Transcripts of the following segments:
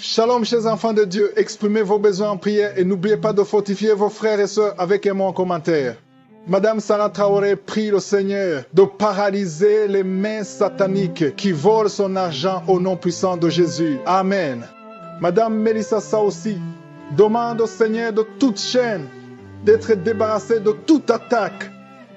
Shalom, chers enfants de Dieu. Exprimez vos besoins en prière et n'oubliez pas de fortifier vos frères et sœurs avec un mot en commentaire. Madame Sarah Traoré prie le Seigneur de paralyser les mains sataniques qui volent son argent au nom puissant de Jésus. Amen. Madame Melissa Saoussi demande au Seigneur de toute chaîne d'être débarrassée de toute attaque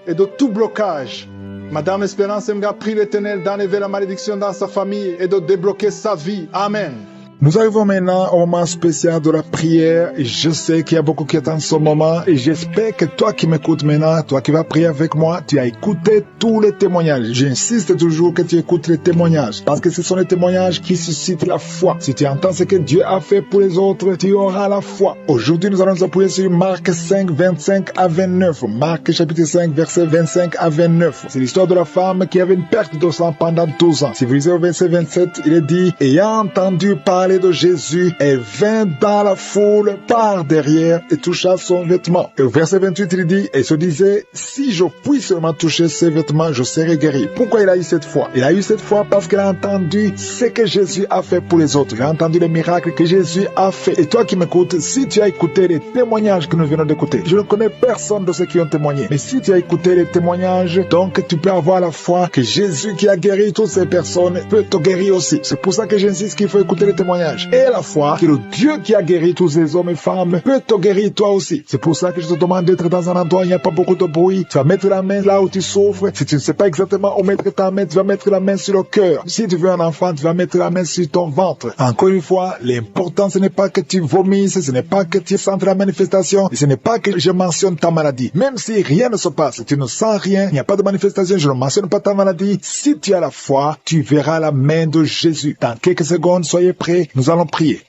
et de tout blocage. Madame Espérance Mga prie l'Éternel d'enlever la malédiction dans sa famille et de débloquer sa vie. Amen. Nous arrivons maintenant au moment spécial de la prière. Je sais qu'il y a beaucoup qui attendent ce moment et j'espère que toi qui m'écoutes maintenant, toi qui vas prier avec moi, tu as écouté tous les témoignages. J'insiste toujours que tu écoutes les témoignages parce que ce sont les témoignages qui suscitent la foi. Si tu entends ce que Dieu a fait pour les autres, tu auras la foi. Aujourd'hui, nous allons nous appuyer sur Marc 5, 25 à 29. Marc chapitre 5, verset 25 à 29. C'est l'histoire de la femme qui avait une perte de sang pendant 12 ans. Si vous lisez au verset 27, il est dit, ayant entendu parler de Jésus, elle vint dans la foule par derrière et toucha son vêtement. Et au verset 28, il dit, et se disait, si je puis seulement toucher ses vêtements, je serai guéri. Pourquoi il a eu cette foi? Il a eu cette foi parce qu'il a entendu ce que Jésus a fait pour les autres. Il a entendu les miracles que Jésus a fait. Et toi qui m'écoutes, si tu as écouté les témoignages que nous venons d'écouter, je ne connais personne de ceux qui ont témoigné, mais si tu as écouté les témoignages, donc tu peux avoir la foi que Jésus qui a guéri toutes ces personnes peut te guérir aussi. C'est pour ça que j'insiste qu'il faut écouter les témoignages. Et la foi que le Dieu qui a guéri tous ces hommes et femmes peut te guérir toi aussi. C'est pour ça que je te demande d'être dans un endroit où il n'y a pas beaucoup de bruit. Tu vas mettre la main là où tu souffres. Si tu ne sais pas exactement où mettre ta main, tu vas mettre la main sur le cœur. Si tu veux un enfant, tu vas mettre la main sur ton ventre. Encore une fois, l'important ce n'est pas que tu vomisses, ce n'est pas que tu sentes la manifestation, ce n'est pas que je mentionne ta maladie. Même si rien ne se passe, tu ne sens rien, il n'y a pas de manifestation, je ne mentionne pas ta maladie. Si tu as la foi, tu verras la main de Jésus. Dans quelques secondes, soyez prêts. Nous allons prier.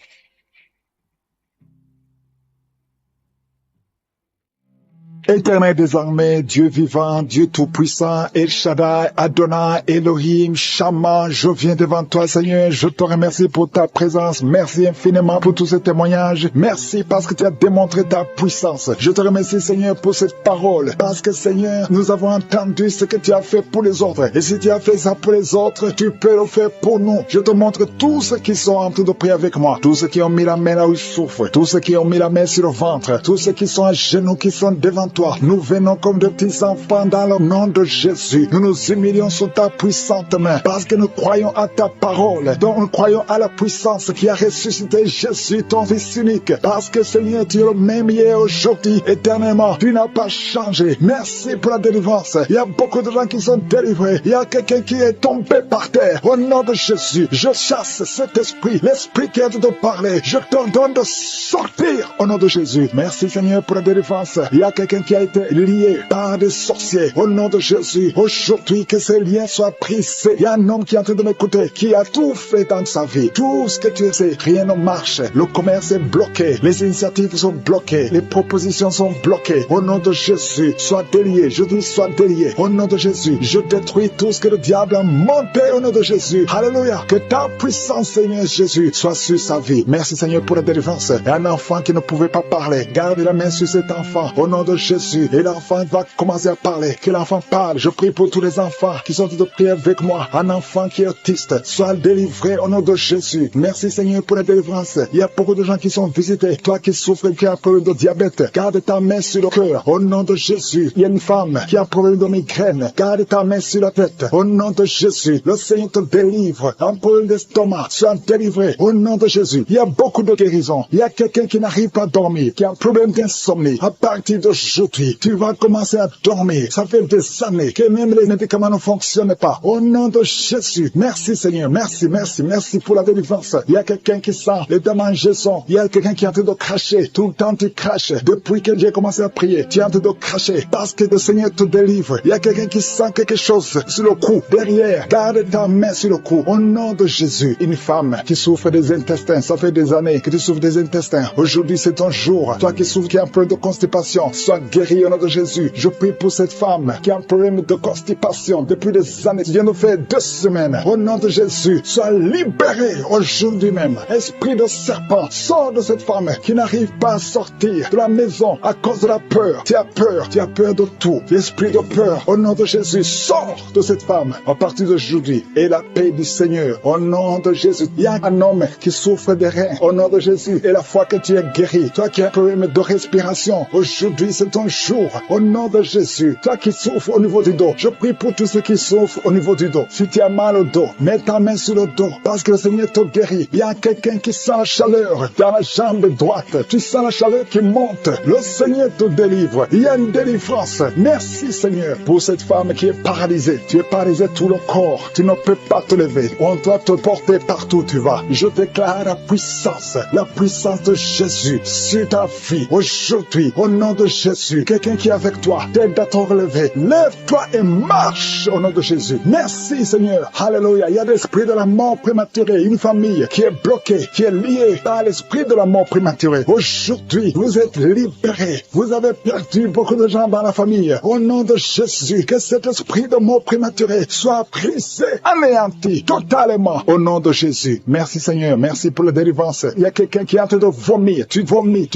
Éternel désormais, Dieu vivant, Dieu tout-puissant, El Shaddai, Adonai, Elohim, Shammah, je viens devant toi, Seigneur, je te remercie pour ta présence, merci infiniment pour tous ces témoignages, merci parce que tu as démontré ta puissance. Je te remercie, Seigneur, pour cette parole, parce que, Seigneur, nous avons entendu ce que tu as fait pour les autres, et si tu as fait ça pour les autres, tu peux le faire pour nous. Je te montre tous ceux qui sont en train de prier avec moi, tous ceux qui ont mis la main là où ils souffrent, tous ceux qui ont mis la main sur le ventre, tous ceux qui sont à genoux, qui sont devant toi. Nous venons comme de petits enfants dans le nom de Jésus. Nous nous humilions sous ta puissante main parce que nous croyons à ta parole. Donc nous croyons à la puissance qui a ressuscité Jésus, ton Fils unique. Parce que Seigneur, tu es le même hier, aujourd'hui, éternellement. Tu n'as pas changé. Merci pour la délivrance. Il y a beaucoup de gens qui sont délivrés. Il y a quelqu'un qui est tombé par terre. Au nom de Jésus, je chasse cet esprit, l'esprit qui a de parler. Je t'ordonne de sortir au nom de Jésus. Merci Seigneur pour la délivrance. Il y a quelqu'un qui a été lié par des sorciers. Au nom de Jésus, aujourd'hui, que ces liens soient brisés. Il y a un homme qui est en train de m'écouter, qui a tout fait dans sa vie. Tout ce que tu sais, rien ne marche. Le commerce est bloqué. Les initiatives sont bloquées. Les propositions sont bloquées. Au nom de Jésus, sois délié. Je dis, sois délié. Au nom de Jésus, je détruis tout ce que le diable a monté au nom de Jésus. Alléluia. Que ta puissance, Seigneur Jésus, soit sur sa vie. Merci, Seigneur, pour la délivrance. Et un enfant qui ne pouvait pas parler, garde la main sur cet enfant. Au nom de Jésus. Et l'enfant va commencer à parler. Que l'enfant parle. Je prie pour tous les enfants qui sont de prier avec moi. Un enfant qui est autiste, soit délivré au nom de Jésus. Merci Seigneur pour la délivrance. Il y a beaucoup de gens qui sont visités. Toi qui souffres, qui as un problème de diabète, garde ta main sur le cœur. Au nom de Jésus. Il y a une femme qui a un problème de migraine. Garde ta main sur la tête. Au nom de Jésus. Le Seigneur te délivre. Un problème d'estomac, sois délivré. Au nom de Jésus. Il y a beaucoup de guérisons. Il y a quelqu'un qui n'arrive pas à dormir, qui a un problème d'insomnie. À partir d'aujourd'hui, tu vas commencer à dormir. Ça fait des années que même les médicaments ne fonctionnent pas. Au nom de Jésus. Merci Seigneur. Merci pour la délivrance. Il y a quelqu'un qui sent les démangeaisons. Il y a quelqu'un qui est en train de cracher. Tout le temps tu craches. Depuis que j'ai commencé à prier, tu es en train de cracher parce que le Seigneur te délivre. Il y a quelqu'un qui sent quelque chose sur le cou, derrière. Garde ta main sur le cou. Au nom de Jésus. Une femme qui souffre des intestins. Ça fait des années que tu souffres des intestins. Aujourd'hui c'est ton jour. Toi qui souffres, qui as un problème de constipation, sois guéri au nom de Jésus. Je prie pour cette femme qui a un problème de constipation depuis des années. Tu viens de faire 2 semaines. Au nom de Jésus, sois libéré aujourd'hui même. Esprit de serpent, sors de cette femme qui n'arrive pas à sortir de la maison à cause de la peur. Tu as peur de tout. Esprit de peur, au nom de Jésus, sors de cette femme à partir d'aujourd'hui. Et la paix du Seigneur, au nom de Jésus. Il y a un homme qui souffre des reins, au nom de Jésus. Et la fois que tu es guéri, toi qui as un problème de respiration, aujourd'hui c'est ton jour, au nom de Jésus. Toi qui souffres au niveau du dos, je prie pour tous ceux qui souffrent au niveau du dos. Si tu as mal au dos, mets ta main sur le dos, parce que le Seigneur te guérit. Il y a quelqu'un qui sent la chaleur dans la jambe droite. Tu sens la chaleur qui monte. Le Seigneur te délivre. Il y a une délivrance. Merci Seigneur pour cette femme qui est paralysée. Tu es paralysé tout le corps. Tu ne peux pas te lever. On doit te porter partout où tu vas. Je déclare la puissance de Jésus sur ta vie. Aujourd'hui, au nom de Jésus, quelqu'un qui est avec toi, t'aide à te relever. Lève-toi et marche au nom de Jésus. Merci Seigneur. Alléluia. Il y a l'esprit de la mort prématurée. Une famille qui est bloquée, qui est liée par l'esprit de la mort prématurée. Aujourd'hui, vous êtes libérés. Vous avez perdu beaucoup de gens dans la famille. Au nom de Jésus, que cet esprit de mort prématurée soit brisé, anéanti totalement. Au nom de Jésus. Merci Seigneur. Merci pour la délivrance. Il y a quelqu'un qui est en train de vomir. Tu vomis.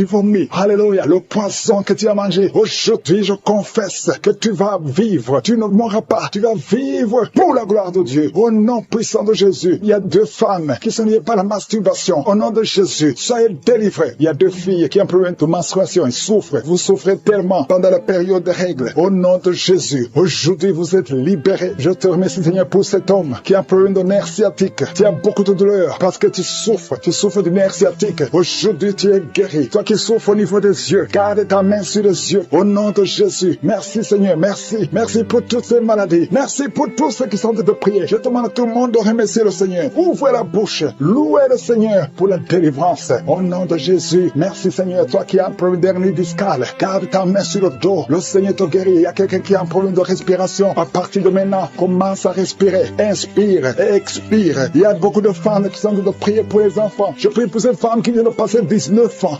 Alléluia. Le poison que tu as mangé. Aujourd'hui, je confesse que tu vas vivre. Tu ne mourras pas. Tu vas vivre pour la gloire de Dieu. Au nom puissant de Jésus. Il y a 2 femmes qui sont liées par la masturbation. Au nom de Jésus, soyez délivrés. Il y a 2 filles qui ont un problème de menstruation. Ils souffrent. Vous souffrez tellement pendant la période de règles. Au nom de Jésus, aujourd'hui, vous êtes libérés. Je te remercie, Seigneur, pour cet homme qui a un problème de nerf sciatique. Tu as beaucoup de douleur parce que tu souffres. Tu souffres du nerf sciatique. Aujourd'hui, tu es guéri. Toi qui souffres au niveau des yeux, garde ta main sur les yeux. Au nom de Jésus. Merci, Seigneur. Merci. Merci pour toutes ces maladies. Merci pour tous ceux qui sont en train de prier. Je demande à tout le monde de remercier le Seigneur. Ouvrez la bouche. Louez le Seigneur pour la délivrance. Au nom de Jésus. Merci, Seigneur. Toi qui as un problème d'hernie discale, garde ta main sur le dos. Le Seigneur te guérit. Il y a quelqu'un qui a un problème de respiration. À partir de maintenant, commence à respirer. Inspire et expire. Il y a beaucoup de femmes qui sont en train de prier pour les enfants. Je prie pour ces femmes qui viennent de passer 19 ans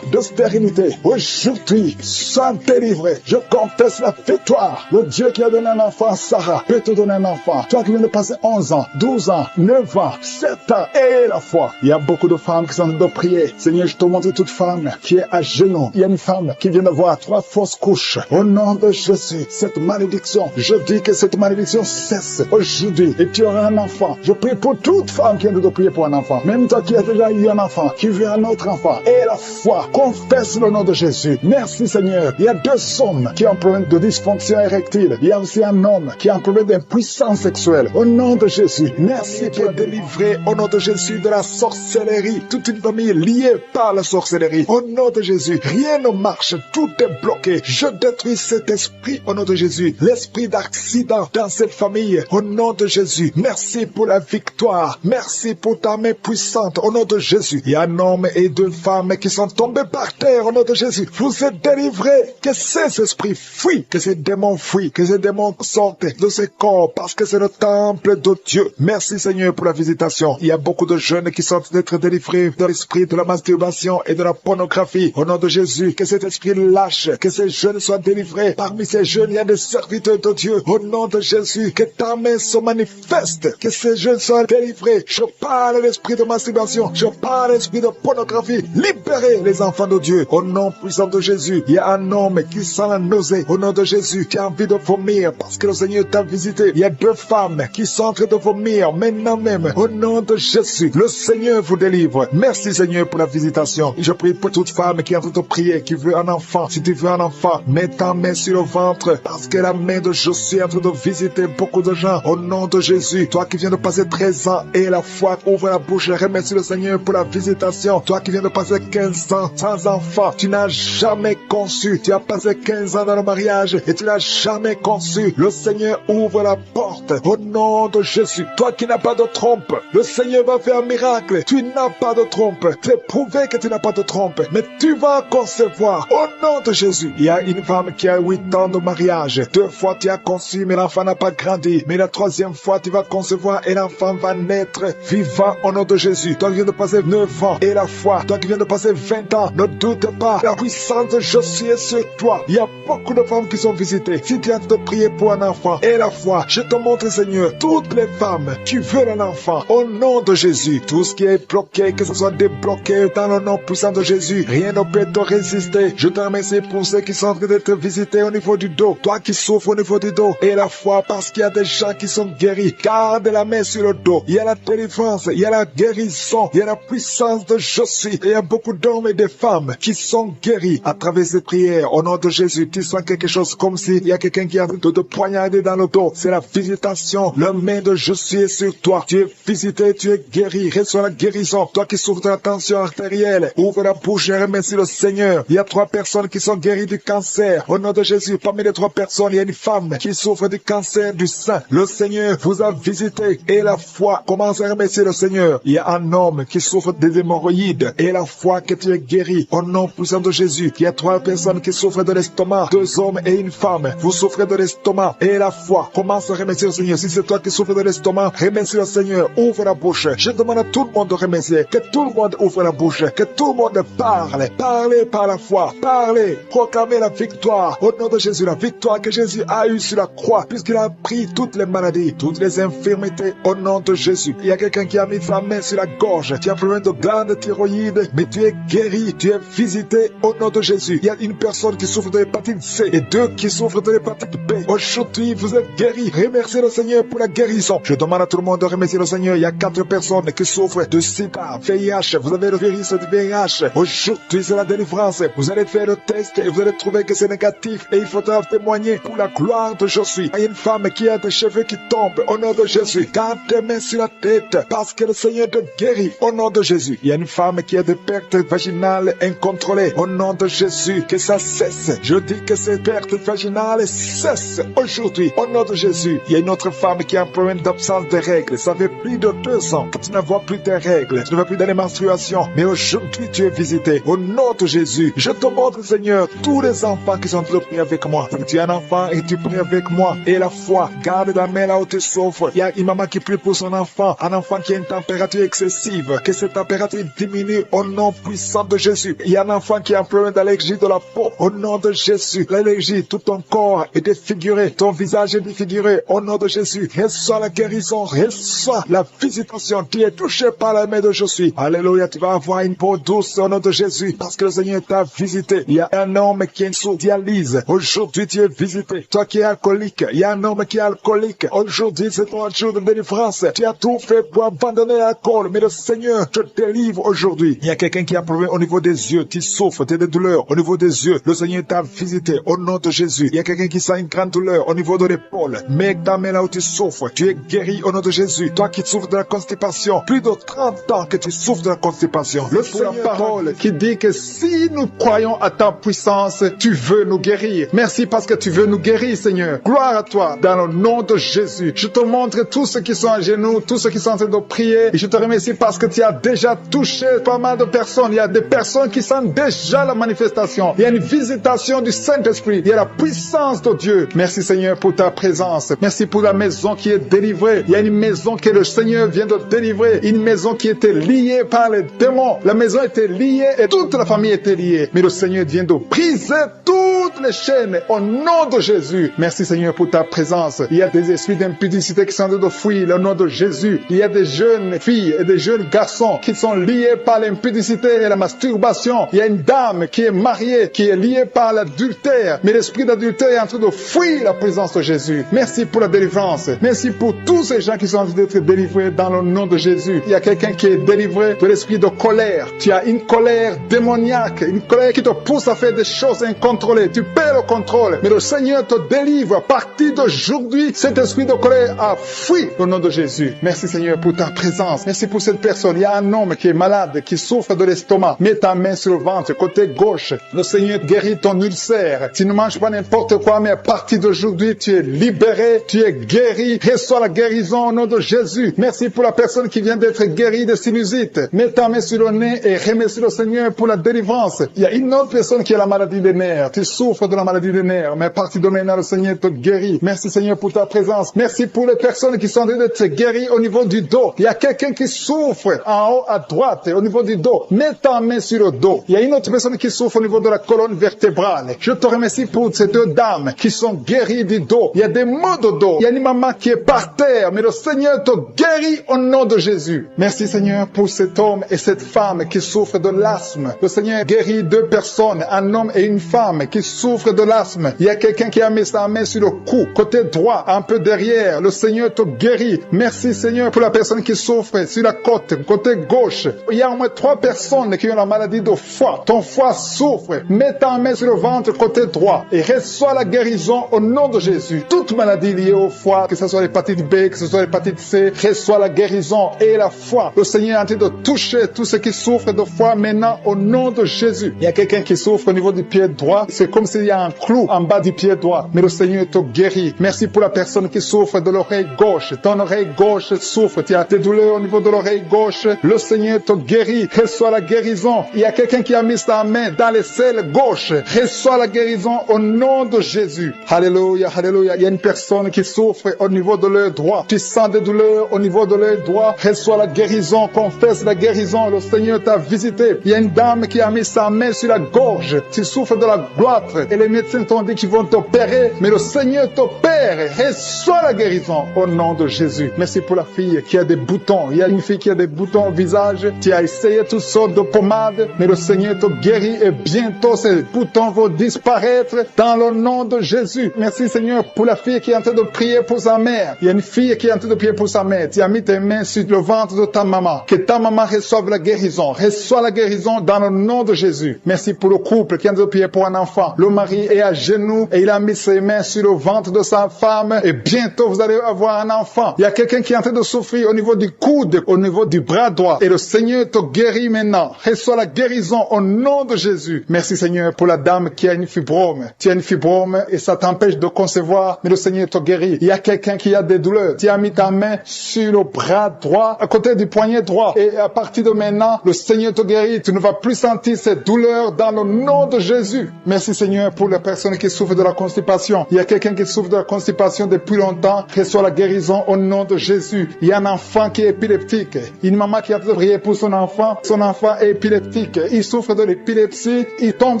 de stérilité. Aujourd'hui, sois délivré. Je conteste la victoire. Le Dieu qui a donné un enfant à Sarah peut te donner un enfant. Toi qui viens de passer 11 ans, 12 ans, 9 ans, 7 ans et la foi. Il y a beaucoup de femmes qui sont en train de prier. Seigneur, je te montre toute femme qui est à genoux. Il y a une femme qui vient de voir 3 fausses couches. Au nom de Jésus, cette malédiction, je dis que cette malédiction cesse aujourd'hui et tu auras un enfant. Je prie pour toute femme qui vient de prier pour un enfant. Même toi qui as déjà eu un enfant, qui veut un autre enfant. Et la foi, confesse le nom de Jésus. Merci Seigneur. Il y a 2 hommes qui ont un problème de dysfonction érectile. Il y a aussi un homme qui a un problème d'impuissance sexuelle. Au nom de Jésus, merci pour délivrer au nom de Jésus de la sorcellerie. Toute une famille liée par la sorcellerie. Au nom de Jésus, rien ne marche. Tout est bloqué. Je détruis cet esprit au nom de Jésus. L'esprit d'accident dans cette famille. Au nom de Jésus, merci pour la victoire. Merci pour ta main puissante. Au nom de Jésus, il y a un homme et 2 femmes qui sont tombés par terre. Au nom de Jésus, vous êtes délivrés. Que ces esprits fuient. Que ces démons fuient. Que ces démons sortent de ces corps. Parce que c'est le temple de Dieu. Merci Seigneur pour la visitation. Il y a beaucoup de jeunes qui sont d'être délivrés de l'esprit de la masturbation et de la pornographie. Au nom de Jésus, que cet esprit lâche. Que ces jeunes soient délivrés. Parmi ces jeunes, il y a des serviteurs de Dieu. Au nom de Jésus, que ta main se manifeste. Que ces jeunes soient délivrés. Je parle de l'esprit de masturbation. Je parle de l'esprit de pornographie. Libérez les enfants de Dieu. Au nom puissant de Jésus, il y a un homme qui sent la nausée. Au nom de Jésus, tu as envie de vomir parce que le Seigneur t'a visité. Il y a 2 femmes qui sont en train de vomir maintenant même. Au nom de Jésus, le Seigneur vous délivre. Merci Seigneur pour la visitation. Je prie pour toute femme qui est en train de prier, qui veut un enfant. Si tu veux un enfant, mets ta main sur le ventre parce que la main de Josué est en train de visiter beaucoup de gens. Au nom de Jésus, toi qui viens de passer 13 ans et la foi, ouvre la bouche et remercie le Seigneur pour la visitation. Toi qui viens de passer 15 ans sans enfant, tu n'as jamais conçu. Tu as passé 15 ans dans le mariage et tu n'as jamais conçu. Le Seigneur ouvre la porte. Au nom de Jésus, toi qui n'as pas de trompe, le Seigneur va faire un miracle. Tu n'as pas de trompe. C'est prouvé que tu n'as pas de trompe. Mais tu vas concevoir. Au nom de Jésus, il y a une femme qui a 8 ans de mariage. 2 fois tu as conçu, mais l'enfant n'a pas grandi. Mais la 3e fois, tu vas concevoir et l'enfant va naître vivant au nom de Jésus. Toi qui viens de passer 9 ans et la foi, toi qui viens de passer 20 ans, ne doute pas. La puissance de Jésus suis est sur toi. Il y a beaucoup de femmes qui sont visitées. Si tu as te prier pour un enfant et la foi, je te montre, Seigneur, toutes les femmes qui veulent un enfant, au nom de Jésus, tout ce qui est bloqué, que ce soit débloqué dans le nom puissant de Jésus, rien ne peut te résister. Je te remercie pour ceux qui sont en train d'être visités au niveau du dos, toi qui souffres au niveau du dos, et la foi, parce qu'il y a des gens qui sont guéris. Garde la main sur le dos. Il y a la délivrance, il y a la guérison, il y a la puissance de je suis. Et il y a beaucoup d'hommes et de femmes qui sont guéris à travers ces prières. Au nom de Jésus, tu sens quelque chose comme s'il y a quelqu'un qui a de te poignarder dans le dos. C'est la visitation. Le main de je suis est sur toi. Tu es visité, tu es guéri. Reçois la guérison. Toi qui souffres de la tension artérielle, ouvre la bouche et remercie le Seigneur. Il y a 3 personnes qui sont guéries du cancer. Au nom de Jésus, parmi les 3 personnes, il y a une femme qui souffre du cancer du sein. Le Seigneur vous a visité et la foi commence à remercier le Seigneur. Il y a un homme qui souffre des hémorroïdes et la foi que tu es guéri au nom puissant de Jésus. Il y a 3 personnes qui souffrent de l'estomac, 2 hommes et une femme. Vous souffrez de l'estomac et la foi commence à remercier le Seigneur. Si c'est toi qui souffres de l'estomac, remercie le Seigneur. Ouvre la bouche. Je demande à tout le monde de remercier. Que tout le monde ouvre la bouche. Que tout le monde parle. Parlez par la foi. Parlez. Proclamez la victoire. Au nom de Jésus, la victoire que Jésus a eue sur la croix, puisqu'il a pris toutes les maladies, toutes les infirmités au nom de Jésus. Il y a quelqu'un qui a mis sa main sur la gorge. Tu as problème de glande thyroïde, mais tu es guéri. Tu es visité au nom de Jésus. Il y a une personne qui souffre de l'hépatite C et 2 qui souffrent de l'hépatite B. Aujourd'hui, vous êtes guéris. Remerciez le Seigneur pour la guérison. Je demande à tout le monde de remercier le Seigneur. Il y a 4 personnes qui souffrent de sida, VIH. Vous avez le virus du VIH. Aujourd'hui, c'est la délivrance. Vous allez faire le test et vous allez trouver que c'est négatif. Et il faudra témoigner pour la gloire de je suis. Il y a une femme qui a des cheveux qui tombent au nom de Jésus. Garde tes mains sur la tête parce que le Seigneur te guérit au nom de Jésus. Il y a une femme qui a des pertes vaginales incontrôlées au nom de Jésus. Que ça cesse. Je dis que ces pertes vaginales cessent aujourd'hui au nom de Jésus. Il y a une autre femme qui a un problème d'absence de règles. Ça fait plus de 2 ans que tu ne vois plus tes règles. Tu ne vois plus dans les menstruations. Mais aujourd'hui, tu es visité au nom de Jésus. Je te montre, Seigneur, tous les enfants qui sont en train de prier avec moi. Tu es un enfant et tu pries avec moi. Et la foi, garde ta main là où tu souffres. Il y a une maman qui prie pour son enfant. Un enfant qui a une température excessive. Que cette température diminue au nom puissant de Jésus. Il y a un enfant qui a un problème d'allergie de la peau. Au nom de Jésus. L'allergie, tout ton corps est défiguré. Ton visage est défiguré. Au nom de Jésus. Reçois la guérison. Reçois la visitation. Tu es touché par la main de Jésus. Alléluia. Tu vas avoir une peau douce au nom de Jésus. Parce que le Seigneur t'a visité. Il y a un homme qui est sous dialyse. Aujourd'hui, tu es visité. Toi qui es alcoolique. Il y a un homme qui est alcoolique. Aujourd'hui, c'est ton jour de délivrance. Tu as tout fait pour abandonner l'alcool. Mais le Seigneur te délivre aujourd'hui. Il y a quelqu'un qui a un problème au niveau des yeux. Tu souffres. Tu as des douleurs au niveau des yeux. Le Seigneur t'a visité au nom de Jésus. Il y a quelqu'un qui sent une grande douleur au niveau de l'épaule. Mets ta main là où tu souffres. Tu es guéri au nom de Jésus. Toi qui souffres de la constipation. Plus de 30 ans que tu souffres de la constipation. Le Seigneur, la parole qui dit que si nous croyons à ta puissance, tu veux nous guérir. Merci parce que tu veux nous guérir, Seigneur. Gloire à toi dans le nom de Jésus. Je te montre tous ceux qui sont à genoux, tous ceux qui sont en train de prier. Et je te remercie parce que tu as déjà touché pas mal de personnes. Il y a des personnes qui sentent déjà la manifestation. Il y a une visitation du Saint-Esprit. Il y a la puissance de Dieu. Merci, Seigneur, pour ta présence. Merci pour la maison qui est délivrée. Il y a une maison que le Seigneur vient de délivrer. Une maison qui était liée par les démons. La maison était liée et toute la famille était liée. Mais le Seigneur vient de briser toutes les chaînes au nom de Jésus. Merci, Seigneur, pour ta présence. Il y a des esprits d'impudicité qui sont en train de fuir au nom de Jésus. Il y a des jeunes filles et des jeunes garçons qui sont liés par l'impudicité et la masturbation. Il y a une dame qui est mariée, qui est liée par l'adultère. Mais l'esprit d'adultère est en train de fuir la présence de Jésus. Merci pour la délivrance. Merci pour tous ces gens qui sont en train d'être délivrés dans le nom de Jésus. Il y a quelqu'un qui est délivré de l'esprit de colère. Tu as une colère démoniaque, une colère qui te pousse à faire des choses incontrôlées. Tu perds le contrôle. Mais le Seigneur te délivre. À partir d'aujourd'hui, cet esprit de colère a fui au nom de Jésus. Merci, Seigneur, pour ta présence. Merci pour cette personne. Il y a un homme qui est malade, qui souffre de l'estomac. Mets ta main sur le ventre, côté gauche. Le Seigneur guérit ton ulcère. Tu ne manges pas n'importe quoi, mais à partir d'aujourd'hui, tu es libéré, tu es guéri. Reçois la guérison au nom de Jésus. Merci pour la personne qui vient d'être guérie de sinusite. Mets ta main sur le nez et remercie le Seigneur pour la délivrance. Il y a une autre personne qui a la maladie des nerfs. Tu souffres souffre de la maladie des nerfs, mais à partir de maintenant, le Seigneur te guérit. Merci Seigneur pour ta présence. Merci pour les personnes qui sont en train d'être guéries au niveau du dos. Il y a quelqu'un qui souffre en haut à droite, au niveau du dos. Mets ta main sur le dos. Il y a une autre personne qui souffre au niveau de la colonne vertébrale. Je te remercie pour ces deux dames qui sont guéries du dos. Il y a des maux de dos. Il y a une maman qui est par terre, mais le Seigneur te guérit au nom de Jésus. Merci Seigneur pour cet homme et cette femme qui souffrent de l'asthme. Le Seigneur guérit deux personnes, un homme et une femme qui souffrent de l'asthme. Il y a quelqu'un qui a mis sa main sur le cou, côté droit, un peu derrière. Le Seigneur te guérit. Merci Seigneur pour la personne qui souffre sur la côte, côté gauche. Il y a au moins 3 personnes qui ont la maladie de foie. Ton foie souffre. Mets ta main sur le ventre côté droit et reçois la guérison au nom de Jésus. Toute maladie liée au foie, que ce soit l'hépatite B, que ce soit l'hépatite C, reçois la guérison et la foi. Le Seigneur est en train de toucher tous ceux qui souffrent de foie maintenant au nom de Jésus. Il y a quelqu'un qui souffre au niveau du pied droit. C'est comme s'il y a un clou en bas du pied droit. Mais le Seigneur te guérit. Merci pour la personne qui souffre de l'oreille gauche. Ton oreille gauche souffre. Tu as des douleurs au niveau de l'oreille gauche. Le Seigneur te guérit. Reçois la guérison. Il y a quelqu'un qui a mis sa main dans les selles gauche. Reçois la guérison au nom de Jésus. Alléluia, alléluia. Il y a une personne qui souffre au niveau de l'œil droit. Tu sens des douleurs au niveau de l'œil droit. Reçois la guérison. Confesse la guérison. Le Seigneur t'a visité. Il y a une dame qui a mis sa main sur la gorge. Tu souffres de la gloître. Et les médecins t'ont dit qu'ils vont t'opérer. Mais le Seigneur t'opère. Reçois la guérison au nom de Jésus. Merci pour la fille qui a des boutons. Il y a une fille qui a des boutons au visage. Tu as essayé toutes sortes de pommades. Mais le Seigneur te guérit. Et bientôt ces boutons vont disparaître dans le nom de Jésus. Merci Seigneur pour la fille qui est en train de prier pour sa mère. Il y a une fille qui est en train de prier pour sa mère. Tu as mis tes mains sur le ventre de ta maman. Que ta maman reçoive la guérison. Reçois la guérison dans le nom de Jésus. Merci pour le couple qui est en train de prier pour un enfant. Le mari est à genoux et il a mis ses mains sur le ventre de sa femme. Et bientôt vous allez avoir un enfant. Il y a quelqu'un qui est en train de souffrir au niveau du coude, au niveau du bras droit. Et le Seigneur te guérit maintenant. Reçois la guérison au nom de Jésus. Merci Seigneur pour la dame qui a une fibrome. Tu as une fibrome et ça t'empêche de concevoir, mais le Seigneur te guérit. Il y a quelqu'un qui a des douleurs. Tu as mis ta main sur le bras droit, à côté du poignet droit. Et à partir de maintenant, le Seigneur te guérit. Tu ne vas plus sentir cette douleur dans le nom de Jésus. Merci Seigneur pour les personnes qui souffrent de la constipation. Il y a quelqu'un qui souffre de la constipation depuis longtemps. Reçois la guérison au nom de Jésus. Il y a un enfant qui est épileptique. Une maman qui a prié pour son enfant. Son enfant est épileptique. Il souffre de l'épilepsie. Il tombe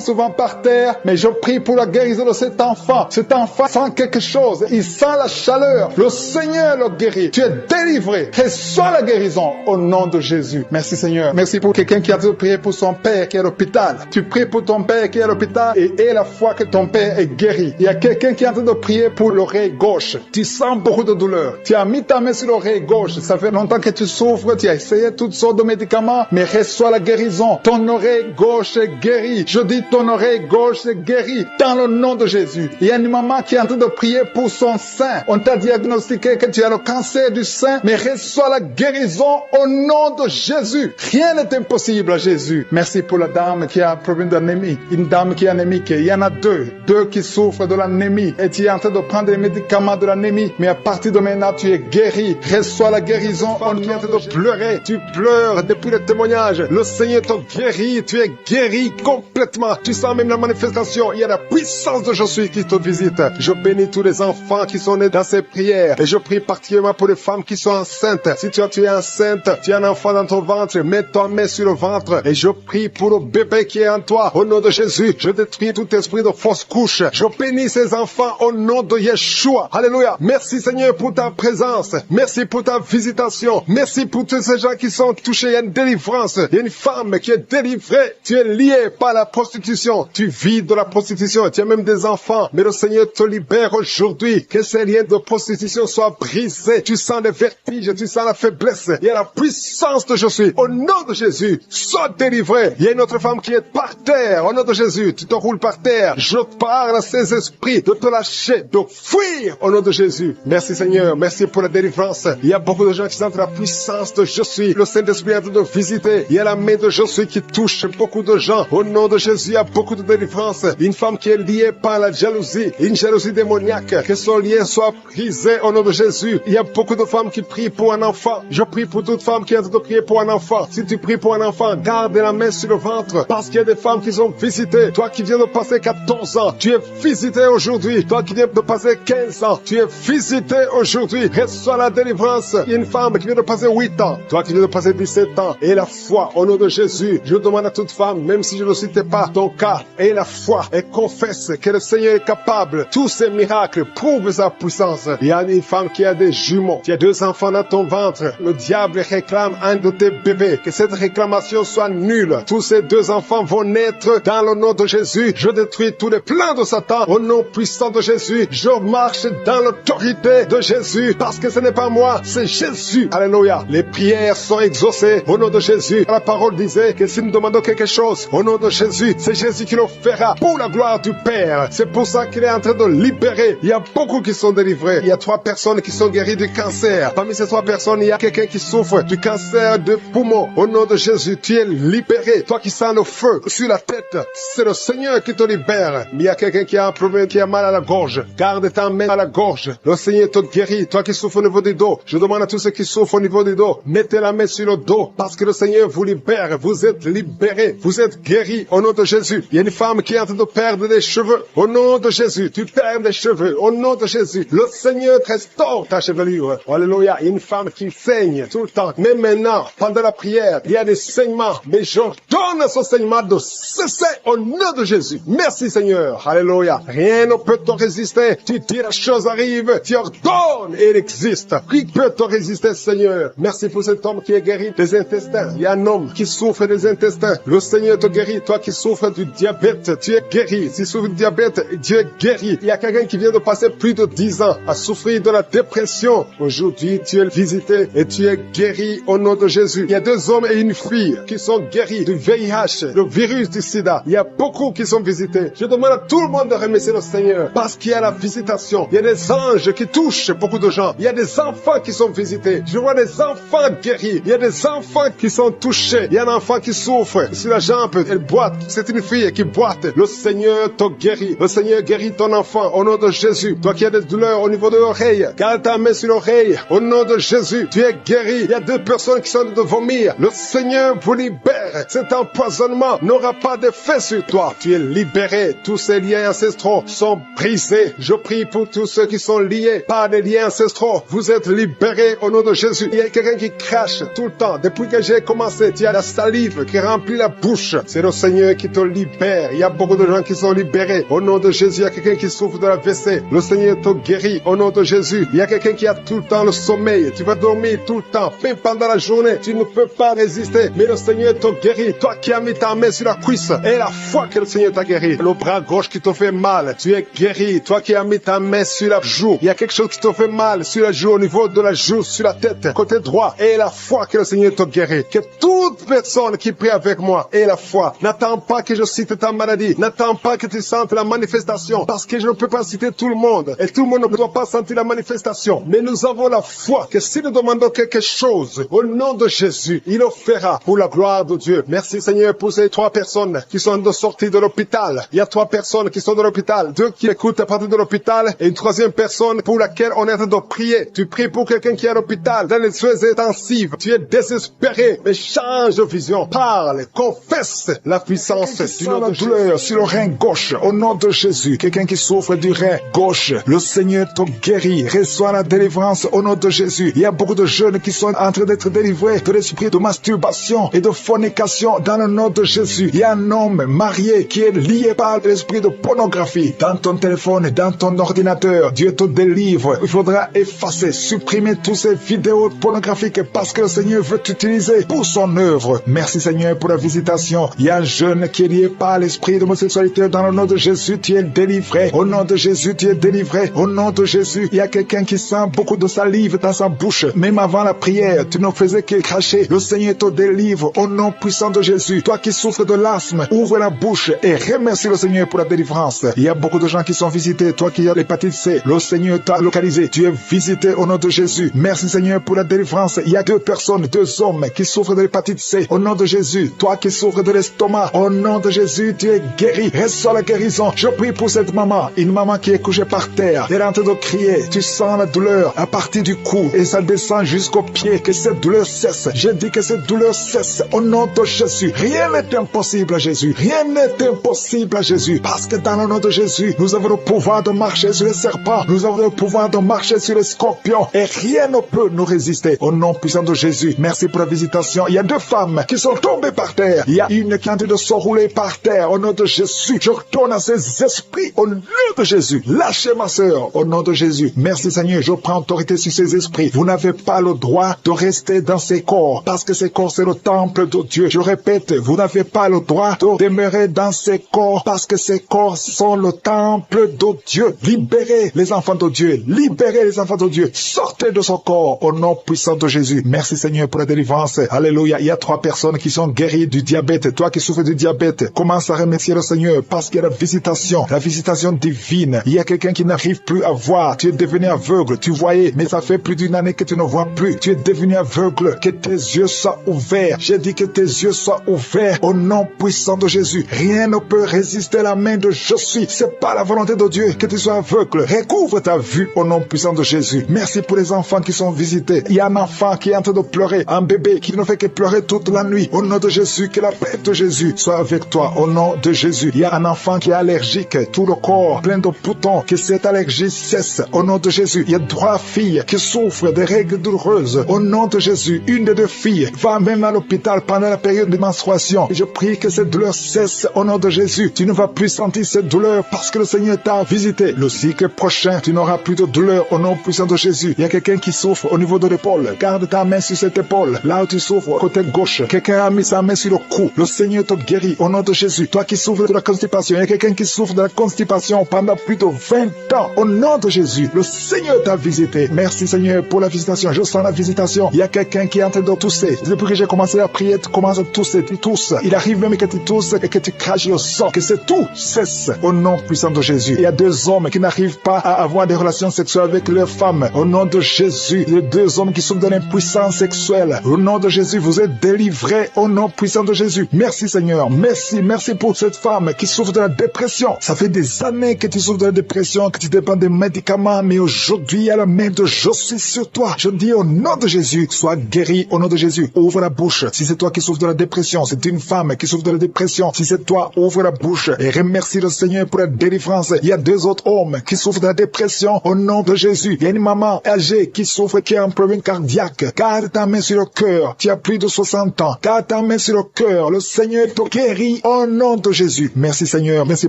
souvent par terre. Mais je prie pour la guérison de cet enfant. Cet enfant sent quelque chose. Il sent la chaleur. Le Seigneur le guérit. Tu es délivré. Reçois la guérison au nom de Jésus. Merci Seigneur. Merci pour quelqu'un qui a prié pour son père qui est à l'hôpital. Tu pries pour ton père qui est à l'hôpital et aie la foi que ton père est guéri. Il y a quelqu'un qui est en train de prier pour l'oreille gauche. Tu sens beaucoup de douleur. Tu as mis ta main sur l'oreille gauche. Ça fait longtemps que tu souffres. Tu as essayé toutes sortes de médicaments, mais reçois la guérison. Ton oreille gauche est guérie. Je dis ton oreille gauche est guérie dans le nom de Jésus. Il y a une maman qui est en train de prier pour son sein. On t'a diagnostiqué que tu as le cancer du sein, mais reçois la guérison au nom de Jésus. Rien n'est impossible à Jésus. Merci pour la dame qui a un problème d'anémie. Une dame qui est anémique. Il y en a deux qui souffrent de l'anémie. Et tu es en train de prendre des médicaments de l'anémie, mais à partir de maintenant, tu es guéri. Reçois la guérison. On est en train de pleurer. Tu pleures depuis le témoignage. Le Seigneur te guérit. Tu es guéri complètement. Tu sens même la manifestation. Il y a la puissance de Jésus qui te visite. Je bénis tous les enfants qui sont nés dans ces prières. Et je prie particulièrement pour les femmes qui sont enceintes. Si tu es enceinte, tu as un enfant dans ton ventre, mets ta main sur le ventre. Et je prie pour le bébé qui est en toi. Au nom de Jésus, je détruis tout esprit de fausse couche. Je bénis ces enfants au nom de Yeshua. Alléluia. Merci Seigneur pour ta présence. Merci pour ta visitation. Merci pour tous ces gens qui sont touchés. Il y a une délivrance. Il y a une femme qui est délivrée. Tu es lié par la prostitution. Tu vis de la prostitution. Tu as même des enfants. Mais le Seigneur te libère aujourd'hui. Que ces liens de prostitution soient brisés. Tu sens les vertiges. Tu sens la faiblesse. Il y a la puissance de Jésus. Au nom de Jésus, sois délivré. Il y a une autre femme qui est par terre. Au nom de Jésus, tu te roules par terre. Je parle à ces esprits de te lâcher, de fuir au nom de Jésus. Merci Seigneur. Merci pour la délivrance. Il y a beaucoup de gens qui sentent la puissance de Jésus. Le Saint-Esprit est en train de visiter. Il y a la main de Jésus qui touche beaucoup de gens. Au nom de Jésus, il y a beaucoup de délivrance. Une femme qui est liée par la jalousie, une jalousie démoniaque, que son lien soit brisé au nom de Jésus. Il y a beaucoup de femmes qui prient pour un enfant. Je prie pour toute femme qui est en train de prier pour un enfant. Si tu pries pour un enfant, garde la main sur le ventre, parce qu'il y a des femmes qui sont visitées. Toi qui viens de passer passer 14 ans, tu es visité aujourd'hui. Toi qui viens de passer 15 ans, tu es visité aujourd'hui. Reçois la délivrance. Il y a une femme qui vient de passer 8 ans. Toi qui viens de passer 17 ans. Et la foi, au nom de Jésus, je demande à toute femme, même si je ne citais pas ton cas, et la foi, et confesse que le Seigneur est capable. Tous ces miracles prouvent sa puissance. Il y a une femme qui a des jumeaux. Tu as 2 enfants dans ton ventre. Le diable réclame un de tes bébés. Que cette réclamation soit nulle. Tous ces 2 enfants vont naître dans le nom de Jésus. Je détruis tous les plans de Satan au nom puissant de Jésus. Je marche dans l'autorité de Jésus parce que ce n'est pas moi, c'est Jésus. Alléluia. Les prières sont exaucées au nom de Jésus. La parole disait que si nous demandons quelque chose au nom de Jésus, c'est Jésus qui le fera pour la gloire du Père. C'est pour ça qu'il est en train de libérer. Il y a beaucoup qui sont délivrés. Il y a 3 personnes qui sont guéries du cancer. Parmi ces 3 personnes, il y a quelqu'un qui souffre du cancer de poumon. Au nom de Jésus, tu es libéré. Toi qui sens le feu sur la tête, c'est le Seigneur qui te libère. Mais il y a quelqu'un qui a un problème, qui a mal à la gorge. Garde ta main à la gorge. Le Seigneur te guérit. Toi qui souffres au niveau du dos, je demande à tous ceux qui souffrent au niveau du dos, mettez la main sur le dos parce que le Seigneur vous libère. Vous êtes libérés. Vous êtes guéris au nom de Jésus. Il y a une femme qui est en train de perdre des cheveux. Au nom de Jésus, tu perds des cheveux. Au nom de Jésus, le Seigneur te restaure ta chevelure. Alléluia. Il y a une femme qui saigne tout le temps. Même maintenant, pendant la prière, il y a des saignements. Mais j'ordonne à ce saignement de cesser au nom de Jésus. Merci Seigneur. Alléluia. Rien ne peut te résister. Tu dis la chose arrive. Tu ordonnes et elle existe. Qui peut te résister Seigneur? Merci pour cet homme qui est guéri des intestins. Il y a un homme qui souffre des intestins. Le Seigneur te guérit. Toi qui souffres du diabète, tu es guéri. Si tu souffres du diabète, tu es guéri. Il y a quelqu'un qui vient de passer plus de 10 ans à souffrir de la dépression. Aujourd'hui, tu es visité et tu es guéri au nom de Jésus. Il y a 2 hommes et une fille qui sont guéris du VIH, le virus du sida. Il y a beaucoup qui sont visités. Je demande à tout le monde de remercier le Seigneur parce qu'il y a la visitation. Il y a des anges qui touchent beaucoup de gens. Il y a des enfants qui sont visités. Je vois des enfants guéris. Il y a des enfants qui sont touchés. Il y a un enfant qui souffre sur la jambe. Elle boite. C'est une fille qui boite. Le Seigneur te guérit. Le Seigneur guérit ton enfant au nom de Jésus. Toi qui as des douleurs au niveau de l'oreille, garde ta main sur l'oreille. Au nom de Jésus, tu es guéri. Il y a 2 personnes qui sont en train de vomir. Le Seigneur vous libère. Cet empoisonnement n'aura pas d'effet sur toi. Tu es libéré. Tous ces liens ancestraux sont brisés. Je prie pour tous ceux qui sont liés par des liens ancestraux. Vous êtes libérés au nom de Jésus. Il y a quelqu'un qui crache tout le temps. Depuis que j'ai commencé, tu as la salive qui remplit la bouche. C'est le Seigneur qui te libère. Il y a beaucoup de gens qui sont libérés. Au nom de Jésus, il y a quelqu'un qui souffre de la WC. Le Seigneur te guérit. Au nom de Jésus, il y a quelqu'un qui a tout le temps le sommeil. Tu vas dormir tout le temps. Même pendant la journée, tu ne peux pas résister. Mais le Seigneur te guérit. Toi qui as mis ta main sur la cuisse, et la foi que le Seigneur t'a guéri. Le bras gauche qui te fait mal, tu es guéri. Toi qui as mis ta main sur la joue, il y a quelque chose qui te fait mal sur la joue, au niveau de la joue, sur la tête, côté droit. Et la foi que le Seigneur te guérit. Que toute personne qui prie avec moi ait la foi. N'attends pas que je cite ta maladie. N'attends pas que tu sentes la manifestation. Parce que je ne peux pas citer tout le monde. Et tout le monde ne doit pas sentir la manifestation. Mais nous avons la foi que si nous demandons quelque chose, au nom de Jésus, il le fera pour la gloire de Dieu. Merci Seigneur pour ces 3 personnes qui sont de sortie de l'hôpital. Il y a 3 personnes qui sont de l'hôpital. 2 qui écoutent à partir de l'hôpital. Et une 3e personne pour laquelle on est en train de prier. Tu pries pour quelqu'un qui est à l'hôpital, dans les soins intensifs. Tu es désespéré. Mais change de vision. Parle. Confesse la puissance d'une douleur sur le rein gauche. Au nom de Jésus. Quelqu'un qui souffre du rein gauche. Le Seigneur te guérit. Reçois la délivrance au nom de Jésus. Il y a beaucoup de jeunes qui sont en train d'être délivrés de l'esprit de masturbation et de fornication dans le nom de Jésus. Il y a un homme marié qui est lié par l'esprit de pornographie dans ton téléphone, dans ton ordinateur. Dieu te délivre. Il faudra effacer, supprimer toutes ces vidéos pornographiques parce que le Seigneur veut t'utiliser pour son œuvre. Merci Seigneur pour la visitation. Il y a un jeune qui est lié par l'esprit d'homosexualité dans le nom de Jésus. Tu es délivré. Au nom de Jésus, tu es délivré. Au nom de Jésus, il y a quelqu'un qui sent beaucoup de salive dans sa bouche. Même avant la prière, tu ne faisais que cracher. Le Seigneur te délivre au nom puissant de Jésus. Toi qui souffres de l'asthme, ouvre la bouche et remercie le Seigneur pour la délivrance. Il y a beaucoup de gens qui sont visités. Toi qui as l'hépatite C, le Seigneur t'a localisé. Tu es visité au nom de Jésus. Merci Seigneur pour la délivrance. Il y a 2 personnes, 2 hommes qui souffrent de l'hépatite C. Au nom de Jésus. Toi qui souffres de l'estomac, au nom de Jésus, tu es guéri. Reçois la guérison. Je prie pour cette maman. Une maman qui est couchée par terre. Elle est en train de crier. Tu sens la douleur à partir du cou et ça descend jusqu'au pied. Que cette douleur cesse. Je dis que cette douleur cesse. Au nom de Jésus. Rien n'est impossible à Jésus. Rien n'est impossible possible à Jésus. Parce que dans le nom de Jésus, nous avons le pouvoir de marcher sur les serpents. Nous avons le pouvoir de marcher sur les scorpions. Et rien ne peut nous résister. Au nom puissant de Jésus, merci pour la visitation. Il y a 2 femmes qui sont tombées par terre. Il y a une qui est en train de s'enrouler par terre. Au nom de Jésus, je retourne à ces esprits. Au nom de Jésus, lâchez ma sœur. Au nom de Jésus, merci Seigneur. Je prends autorité sur ces esprits. Vous n'avez pas le droit de rester dans ces corps. Parce que ces corps, c'est le temple de Dieu. Je répète, vous n'avez pas le droit de demeurer dans ces corps. Parce que ces corps sont le temple de Dieu. Libérez les enfants de Dieu. Libérez les enfants de Dieu. Sortez de ce corps. Au nom puissant de Jésus. Merci Seigneur pour la délivrance. Alléluia. Il y a 3 personnes qui sont guéries du diabète. Toi qui souffres du diabète, commence à remercier le Seigneur parce qu'il y a la visitation divine. Il y a quelqu'un qui n'arrive plus à voir. Tu es devenu aveugle. Tu voyais, mais ça fait plus d'une année que tu ne vois plus. Tu es devenu aveugle. Que tes yeux soient ouverts. J'ai dit que tes yeux soient ouverts au nom puissant de Jésus. Rien ne peut résister à la main de je suis. C'est pas la volonté de Dieu que tu sois aveugle. Recouvre ta vue au nom puissant de Jésus. Merci pour les enfants qui sont visités. Il y a un enfant qui est en train de pleurer, un bébé qui ne fait que pleurer toute la nuit. Au nom de Jésus, que la paix de Jésus soit avec toi. Au nom de Jésus, il y a un enfant qui est allergique, tout le corps plein de boutons, que cette allergie cesse. Au nom de Jésus, il y a 3 filles qui souffrent de règles douloureuses. Au nom de Jésus, une des 2 filles va même à l'hôpital pendant la période de menstruation. Et je prie que cette douleur cesse au nom de Jésus. Tu ne vas plus sentir cette douleur parce que le Seigneur t'a visité. Le cycle prochain, tu n'auras plus de douleur au nom puissant de Jésus. Il y a quelqu'un qui souffre au niveau de l'épaule. Garde ta main sur cette épaule. Là où tu souffres, côté gauche. Quelqu'un a mis sa main sur le cou. Le Seigneur te guérit au nom de Jésus. Toi qui souffres de la constipation, il y a quelqu'un qui souffre de la constipation pendant plus de 20 ans. Au nom de Jésus, le Seigneur t'a visité. Merci Seigneur pour la visitation. Je sens la visitation. Il y a quelqu'un qui est en train de tousser. Depuis que j'ai commencé à prier, tu commences à tousser. Tu tousses. Il arrive même que tu tousses et que tu craches le sang. Que c'est tout cesse au nom puissant de Jésus. Il y a 2 hommes qui n'arrivent pas à avoir des relations sexuelles avec leurs femmes. Au nom de Jésus, il y a 2 hommes qui sont dans l'impuissance sexuelle. Au nom de Jésus, vous êtes délivrés au nom puissant de Jésus. Merci Seigneur. Merci pour cette femme qui souffre de la dépression. Ça fait des années que tu souffres de la dépression, que tu dépends des médicaments, mais aujourd'hui, il y a la main de je suis sur toi. Je dis au nom de Jésus, sois guéri au nom de Jésus. Ouvre la bouche. Si c'est toi qui souffres de la dépression, c'est une femme qui souffre de la dépression. Si c'est toi, ouvre la bouche et remercie le Seigneur pour la délivrance. Il y a 2 autres hommes qui souffrent de la dépression au nom de Jésus. Il y a une maman âgée qui souffre, qui a un problème cardiaque. Garde ta main sur le cœur. Tu as plus de 60 ans. Garde ta main sur le cœur. Le Seigneur te guérit au nom de Jésus. Merci Seigneur. Merci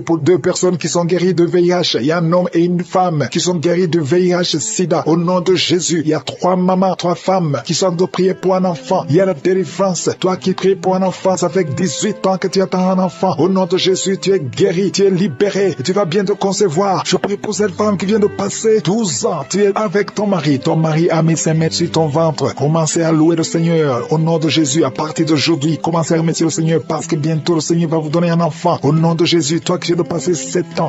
pour 2 personnes qui sont guéries de VIH. Il y a un homme et une femme qui sont guéris de VIH sida. Au nom de Jésus. Il y a 3 mamans, 3 femmes qui sont de prier pour un enfant. Il y a la délivrance. Toi qui pries pour un enfant, ça fait 18 ans que tu attends un enfant. Au nom de Jésus, tu es guéri, tu es libéré. Et tu vas bien te concevoir. Je prie pour cette femme qui vient de passer 12 ans. Tu es avec ton mari. Ton mari a mis ses mains sur ton ventre. Commencez à louer le Seigneur. Au nom de Jésus, à partir d'aujourd'hui, commencez à remercier le Seigneur parce que bientôt le Seigneur va vous donner un enfant. Au nom de Jésus, toi qui viens de passer 7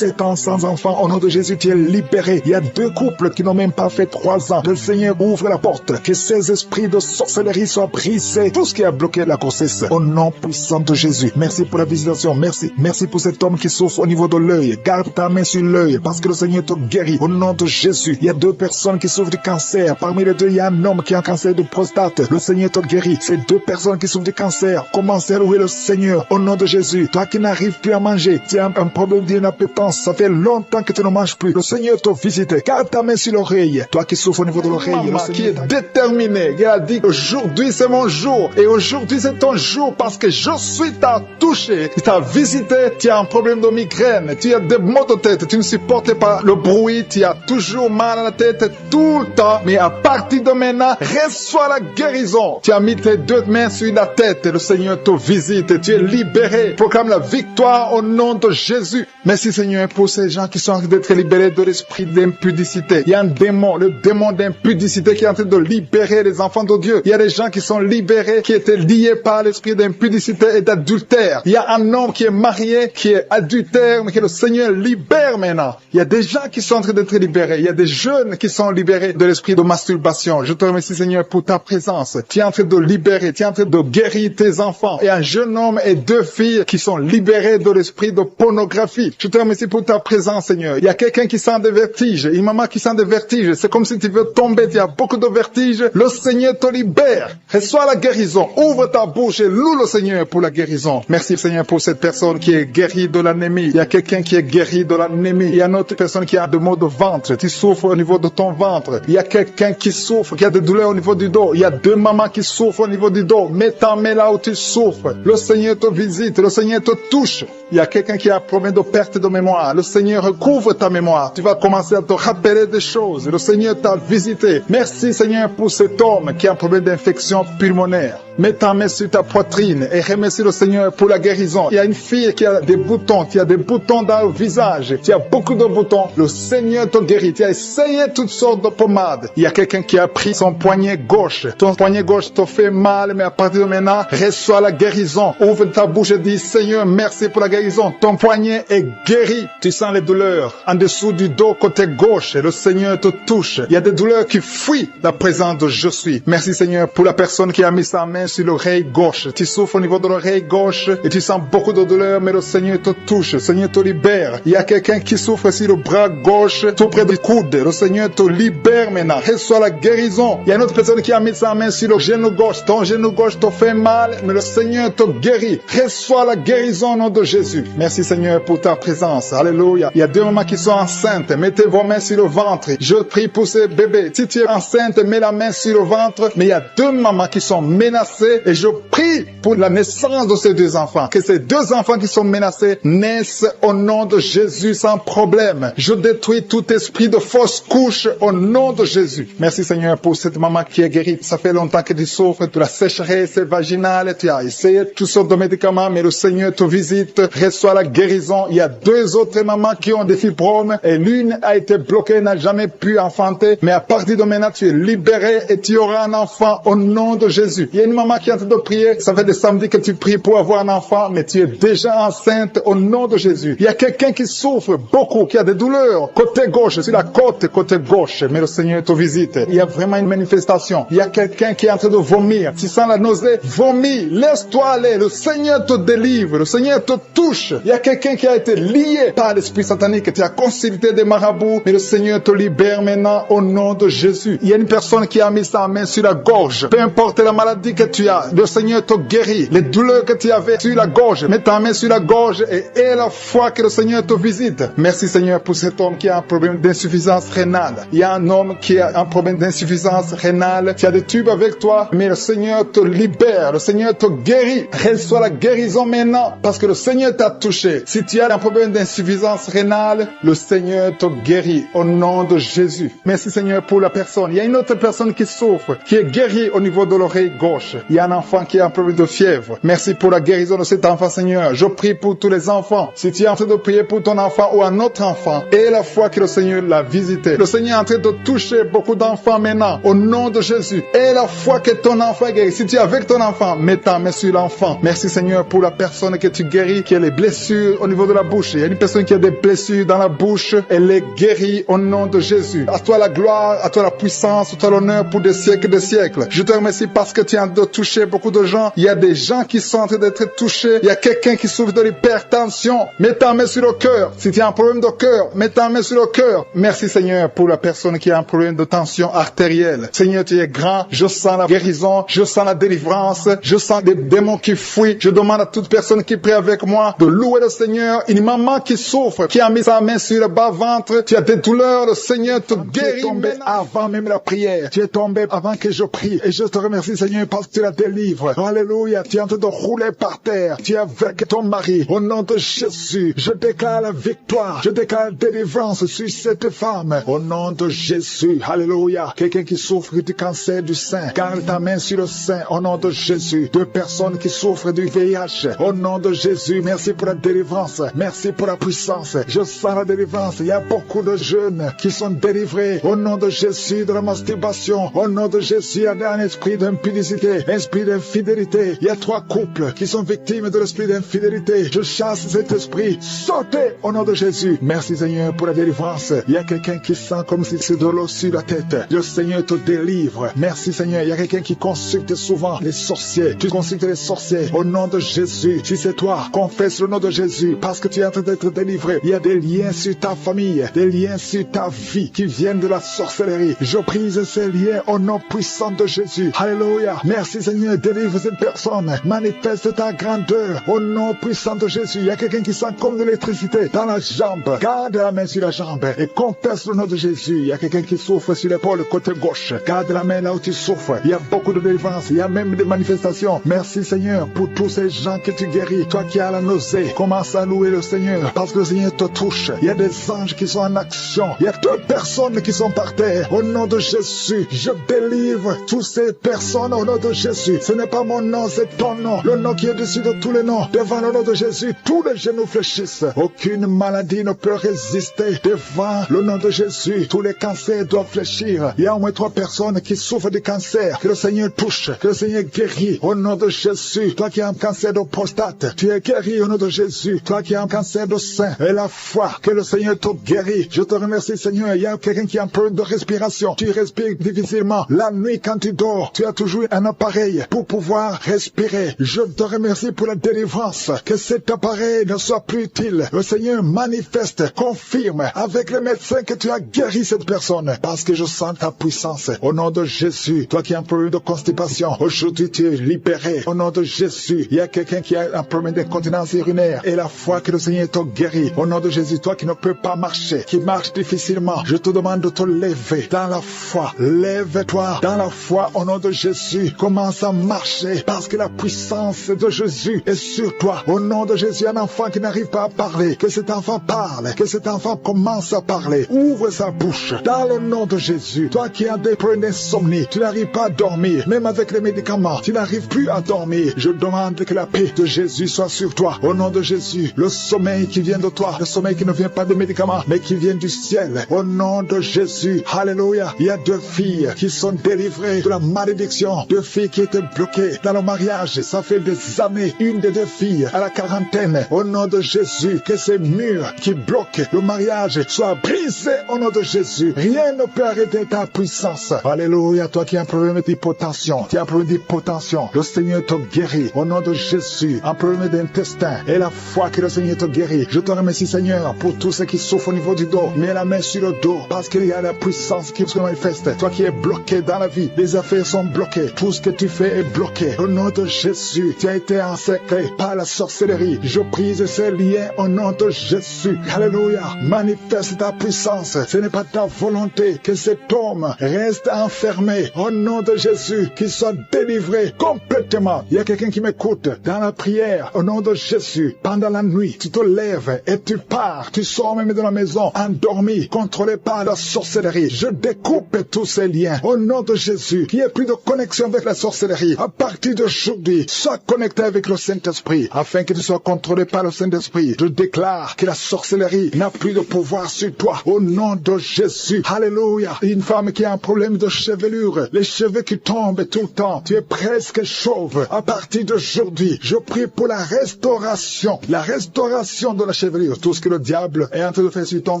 ans sans enfant, au nom de Jésus, tu es libéré. Il y a 2 couples qui n'ont même pas fait 3 ans. Le Seigneur ouvre la porte. Que ces esprits de sorcellerie soient brisés. Tout ce qui a bloqué la grossesse. Au nom puissant de Jésus. Merci pour la visitation. Merci pour cet homme qui souffre au niveau de l'œil. Garde ta main sur l'œil parce que le Seigneur te guérit. Au nom de Jésus. Il y a 2 personnes qui souffrent du cancer. Parmi les 2, il y a un homme qui a un cancer de prostate. Le Seigneur te guérit. Ces 2 personnes qui souffrent du cancer. Commencez à louer le Seigneur. Au nom de Jésus. Toi qui n'arrives plus à manger. Tu as un problème d'inappétence. Ça fait longtemps que tu ne manges plus. Le Seigneur te visite. Garde ta main sur l'oreille. Toi qui souffres au niveau de l'oreille. Maman qui est déterminé. Il a dit aujourd'hui c'est mon jour. Et aujourd'hui c'est ton jour parce que je suis t'a touché. Il t'a visité. Tu as un problème de migraine. Tu as des maux de tête. Tu ne supportes pas le bruit. Tu as toujours mal à la tête tout le temps. Mais à partir de maintenant, reçois la guérison. Tu as mis tes 2 mains sur la tête. Le Seigneur te visite. Tu es libéré. Proclame la victoire au nom de Jésus. Merci Seigneur pour ces gens qui sont en train d'être libérés de l'esprit d'impudicité. Il y a un démon, le démon d'impudicité qui est en train de libérer les enfants de Dieu. Il y a des gens qui sont libérés, qui étaient liés par l'esprit d'impudicité et d'adultère. Il y a un homme qui est marié, qui est adultère, mais que le Seigneur libère maintenant. Il y a des gens qui sont en train d'être libérés. Il y a des jeunes qui sont libérés de l'esprit de masturbation. Je te remercie Seigneur pour ta présence. Tu es en train de libérer, tu es en train de guérir tes enfants. Et un jeune homme et 2 filles qui sont libérés de l'esprit de pornographie. Je te remercie pour ta présence Seigneur. Il y a quelqu'un qui sent des vertiges, une maman qui sent des vertiges. C'est comme si tu veux tomber, tu as beaucoup de vertiges. Le Seigneur te libère. Reçois la guérison. Ouvre ta bouche et loue le Seigneur pour la guérison. Merci Seigneur pour cette personne qui est est guéri de l'anémie. Il y a quelqu'un qui est guéri de l'anémie. Il y a une autre personne qui a des maux de ventre. Tu souffres au niveau de ton ventre. Il y a quelqu'un qui souffre, qui a des douleurs au niveau du dos. Il y a 2 mamans qui souffrent au niveau du dos. Mets ta main là où tu souffres. Le Seigneur te visite. Le Seigneur te touche. Il y a quelqu'un qui a un problème de perte de mémoire. Le Seigneur recouvre ta mémoire. Tu vas commencer à te rappeler des choses. Le Seigneur t'a visité. Merci Seigneur pour cet homme qui a un problème d'infection pulmonaire. Mets ta main sur ta poitrine et remercie le Seigneur pour la guérison. Il y a une fille qui a des boutons, qui a des boutons dans le visage. Tu as beaucoup de boutons. Le Seigneur te guérit. Tu as essayé toutes sortes de pommades. Il y a quelqu'un qui a pris son poignet gauche. Ton poignet gauche te fait mal, mais à partir de maintenant, reçois la guérison. Ouvre ta bouche et dis, Seigneur, merci pour la guérison. Ton poignet est guéri. Tu sens les douleurs en dessous du dos côté gauche. Le Seigneur te touche. Il y a des douleurs qui fuient la présence de Je suis. Merci Seigneur pour la personne qui a mis sa main sur l'oreille gauche. Tu souffres au niveau de l'oreille gauche et tu sens beaucoup de douleur, mais le Seigneur te touche. Le Seigneur te libère. Il y a quelqu'un qui souffre sur le bras gauche, tout près du coude. Le Seigneur te libère maintenant. Reçois la guérison. Il y a une autre personne qui a mis sa main sur le genou gauche. Ton genou gauche te fait mal, mais le Seigneur te guérit. Reçois la guérison au nom de Jésus. Merci Seigneur pour ta présence. Alléluia. Il y a 2 mamans qui sont enceintes. Mettez vos mains sur le ventre. Je prie pour ces bébés. Si tu es enceinte, mets la main sur le ventre. Mais il y a 2 mamans qui sont menacées et je prie pour la naissance de ces 2 enfants. Que ces 2 enfants qui sont menacés naissent au nom de Jésus sans problème. Je détruis tout esprit de fausse couche au nom de Jésus. Merci Seigneur pour cette maman qui est guérie. Ça fait longtemps que tu souffres de la sécheresse vaginale. Tu as essayé toutes sortes de médicaments, mais le Seigneur te visite. Reçois la guérison. Il y a 2 autres mamans qui ont des fibromes et l'une a été bloquée, n'a jamais pu enfanter. Mais à partir de maintenant, tu es libéré et tu auras un enfant au nom de Jésus. Il y a une maman qui est en train de prier. Ça fait des samedis que tu pries pour avoir un enfant, mais tu es déjà enceinte au nom de Jésus. Il y a quelqu'un qui souffre beaucoup, qui a des douleurs côté gauche, sur la côté gauche, mais le Seigneur te visite. Il y a vraiment une manifestation. Il y a quelqu'un qui est en train de vomir. Tu sens la nausée, vomis, laisse-toi aller. Le Seigneur te délivre, le Seigneur te touche. Il y a quelqu'un qui a été lié par l'esprit satanique. Tu as consulté des marabouts, mais le Seigneur te libère maintenant au nom de Jésus. Il y a une personne qui a mis sa main sur la gorge. Peu importe la maladie que tu as, le Seigneur te guérit. Les douleurs que tu avais sur la gorge, mets ta main sur la gorge et aie la foi que le Seigneur te visite. Merci Seigneur pour cet homme qui a un problème d'insuffisance rénale. Il y a un homme qui a un problème d'insuffisance rénale. Tu as des tubes avec toi, mais le Seigneur te libère. Le Seigneur te guérit. Reçois la guérison maintenant parce que le Seigneur t'a touché. Si tu as un problème d'insuffisance rénale, le Seigneur te guérit au nom de Jésus. Merci Seigneur pour la personne. Il y a une autre personne qui souffre, qui est guérie au niveau de l'oreille gauche. Il y a un enfant qui a un problème de fièvre. Merci pour la guérison de cet enfant Seigneur. Je prie pour tous les enfants. Si tu es en train de prier pour ton enfant ou un autre enfant, et la foi que le Seigneur l'a visité. Le Seigneur est en train de toucher beaucoup d'enfants maintenant au nom de Jésus. Et la foi que ton enfant est guéri. Si tu es avec ton enfant, mets ta main sur l'enfant. Merci Seigneur pour la personne que tu guéris, qui a les blessures au niveau de la bouche. Il y a une personne qui a des blessures dans la bouche. Elle est guérie au nom de Jésus. À toi la gloire, à toi la puissance, à toi l'honneur pour des siècles et des siècles. Je te remercie parce que tu es en train de toucher beaucoup de gens. Il y a des gens qui sont en train d'être touchés. Il y a quelqu'un qui souffre de l'hypertension. Mets ta main sur le cœur. Si tu as un problème de cœur, mets ta main sur le cœur. Merci Seigneur pour la personne qui a un problème de tension artérielle. Seigneur, tu es grand. Je sens la guérison. Je sens la délivrance. Je sens des démons qui fuient. Je demande à toute personne qui prie avec moi de louer le Seigneur. Une maman qui souffre, qui a mis sa main sur le bas-ventre. Tu as des douleurs. Le Seigneur te guérit. Tu es tombé avant même la prière. Tu es tombé avant que je prie. Et je te remercie Seigneur parce que tu la délivres. Alléluia. Tu es en train de rouler par terre. Tu es avec ton mari. Au nom de Jésus, je déclare la victoire. Je déclare la délivrance sur cette femme. Au nom de Jésus. Alléluia. Quelqu'un qui souffre du cancer du sein. Garde ta main sur le sein. Au nom de Jésus. 2 personnes qui souffrent du VIH. Au nom de Jésus. Merci pour la délivrance. Merci pour la puissance. Je sens la délivrance. Il y a beaucoup de jeunes qui sont délivrés. Au nom de Jésus, de la masturbation. Au nom de Jésus, il y a un esprit d'impudicité, un esprit d'infidélité. Il y a 3 couples qui sont victimes de l'esprit d'infidélité. Je chasse cet esprit. Sortez au nom de Jésus. Merci Seigneur pour la délivrance. Il y a quelqu'un qui sent comme si c'est de l'eau sur la tête. Le Seigneur te délivre. Merci Seigneur. Il y a quelqu'un qui consulte souvent les sorciers. Tu consultes les sorciers. Au nom de Jésus. Si c'est toi, confesse manifeste le nom de Jésus parce que tu es en train d'être délivré. Il y a des liens sur ta famille, des liens sur ta vie qui viennent de la sorcellerie. Je brise ces liens au nom puissant de Jésus. Alléluia. Merci Seigneur, délivre cette personne. Manifeste ta grandeur au nom puissant de Jésus. Il y a quelqu'un qui sent comme de l'électricité dans la jambe. Garde la main sur la jambe et confesse le nom de Jésus. Il y a quelqu'un qui souffre sur l'épaule côté gauche. Garde la main là où tu souffres. Il y a beaucoup de délivrance. Il y a même des manifestations. Merci Seigneur pour tous ces gens que tu guéris. Toi qui as la nausée, commence à louer le Seigneur parce que le Seigneur te touche. Il y a des anges qui sont en action. Il y a 2 personnes qui sont par terre. Au nom de Jésus, je délivre toutes ces personnes au nom de Jésus. Ce n'est pas mon nom, c'est ton nom. Le nom qui est dessus de tous les noms. Devant le nom de Jésus, tous les genoux fléchissent. Aucune maladie ne peut résister devant le nom de Jésus. Tous les cancers doivent fléchir. Il y a au moins 3 personnes qui souffrent de cancer. Que le Seigneur touche, que le Seigneur guérit au nom de Jésus. Toi qui as un cancer de prostate, tu es guéri au nom de Jésus. Toi qui as un cancer de sein, et la foi, que le Seigneur te guérit. Je te remercie Seigneur. Il y a quelqu'un qui a un problème de respiration. Tu respires difficilement. La nuit quand tu dors, tu as toujours un appareil pour pouvoir respirer. Je te remercie pour la délivrance. Que cet appareil ne soit plus utile. Le Seigneur manifeste, confirme avec les médecins que tu as guéri cette personne. Parce que je sens ta puissance. Au nom de Jésus, toi qui as un problème de constipation, aujourd'hui tu es libéré. Au nom de Jésus, il y a quelqu'un qui a un problème d'incontinence urinaire. Et la foi que le Seigneur te guérit. Au nom de Jésus, toi qui ne peux pas marcher, qui marche difficilement, je te demande de te lever dans la foi. Lève-toi dans la foi au nom de Jésus. Commence à marcher parce que la puissance de Jésus est sur toi. Au nom de Jésus, un enfant qui n'arrive pas à parler, que cet enfant parle, que cet enfant commence à parler. Ouvre sa bouche dans le nom de Jésus. Toi qui as des problèmes d'insomnie, tu n'arrives pas à dormir, même avec les médicaments, tu n'arrives plus à dormir. Je demande que la paix de Jésus soit sur toi. Au nom de Jésus, le sommeil qui vient de toi, le sommeil qui ne vient pas des médicaments, mais qui vient du ciel. Au nom de Jésus, alléluia. Il y a 2 filles qui sont délivrées de la malédiction. 2 filles qui étaient bloquées dans le mariage. Ça fait des années. Une des 2 filles à la quarantaine. Au nom de Jésus, que ces murs qui bloquent le mariage soient brisés au nom de Jésus. Rien ne peut arrêter ta puissance. Alléluia. Toi qui as un problème d'hypotension, tu as un problème d'hypotension, le Seigneur te guérit. Au nom de Jésus, un problème d'intestin et la foi que le Seigneur te guérit. Je te remercie Seigneur pour tous ceux qui souffrent au niveau du dos. Mets la main sur le dos parce qu'il y a la puissance qui se manifeste. Toi qui es bloqué dans la vie, les affaires sont bloquées. Tout ce que tu fais est bloqué. Au nom de Jésus, tu as été encerclé par la sorcellerie. Je brise ces liens au nom de Jésus. Alléluia. Manifeste ta puissance. Ce n'est pas ta volonté que cet homme reste enfermé. Au nom de Jésus, qu'il soit délivré complètement. Il y a quelqu'un qui m'écoute dans la prière. Au nom de Jésus, pendant la nuit, tu te lèves et tu pars. Tu sors même de la maison endormi, contrôlé par la sorcellerie. Je découpe tous ces liens. Au nom de Jésus, qu'il n'y ait plus de connexion avec la sorcellerie. À partir d'aujourd'hui, sois connecté avec le Saint-Esprit afin que tu sois contrôlé par le Saint-Esprit. Je déclare que la sorcellerie n'a plus de pouvoir sur toi. Au nom de Jésus. Alléluia. Une femme qui a un problème de chevelure, les cheveux qui tombent tout le temps. Tu es presque chauve. À partir d'aujourd'hui, je prie pour la restauration de la chevelure. Tout ce que le diable est en train de faire sur ton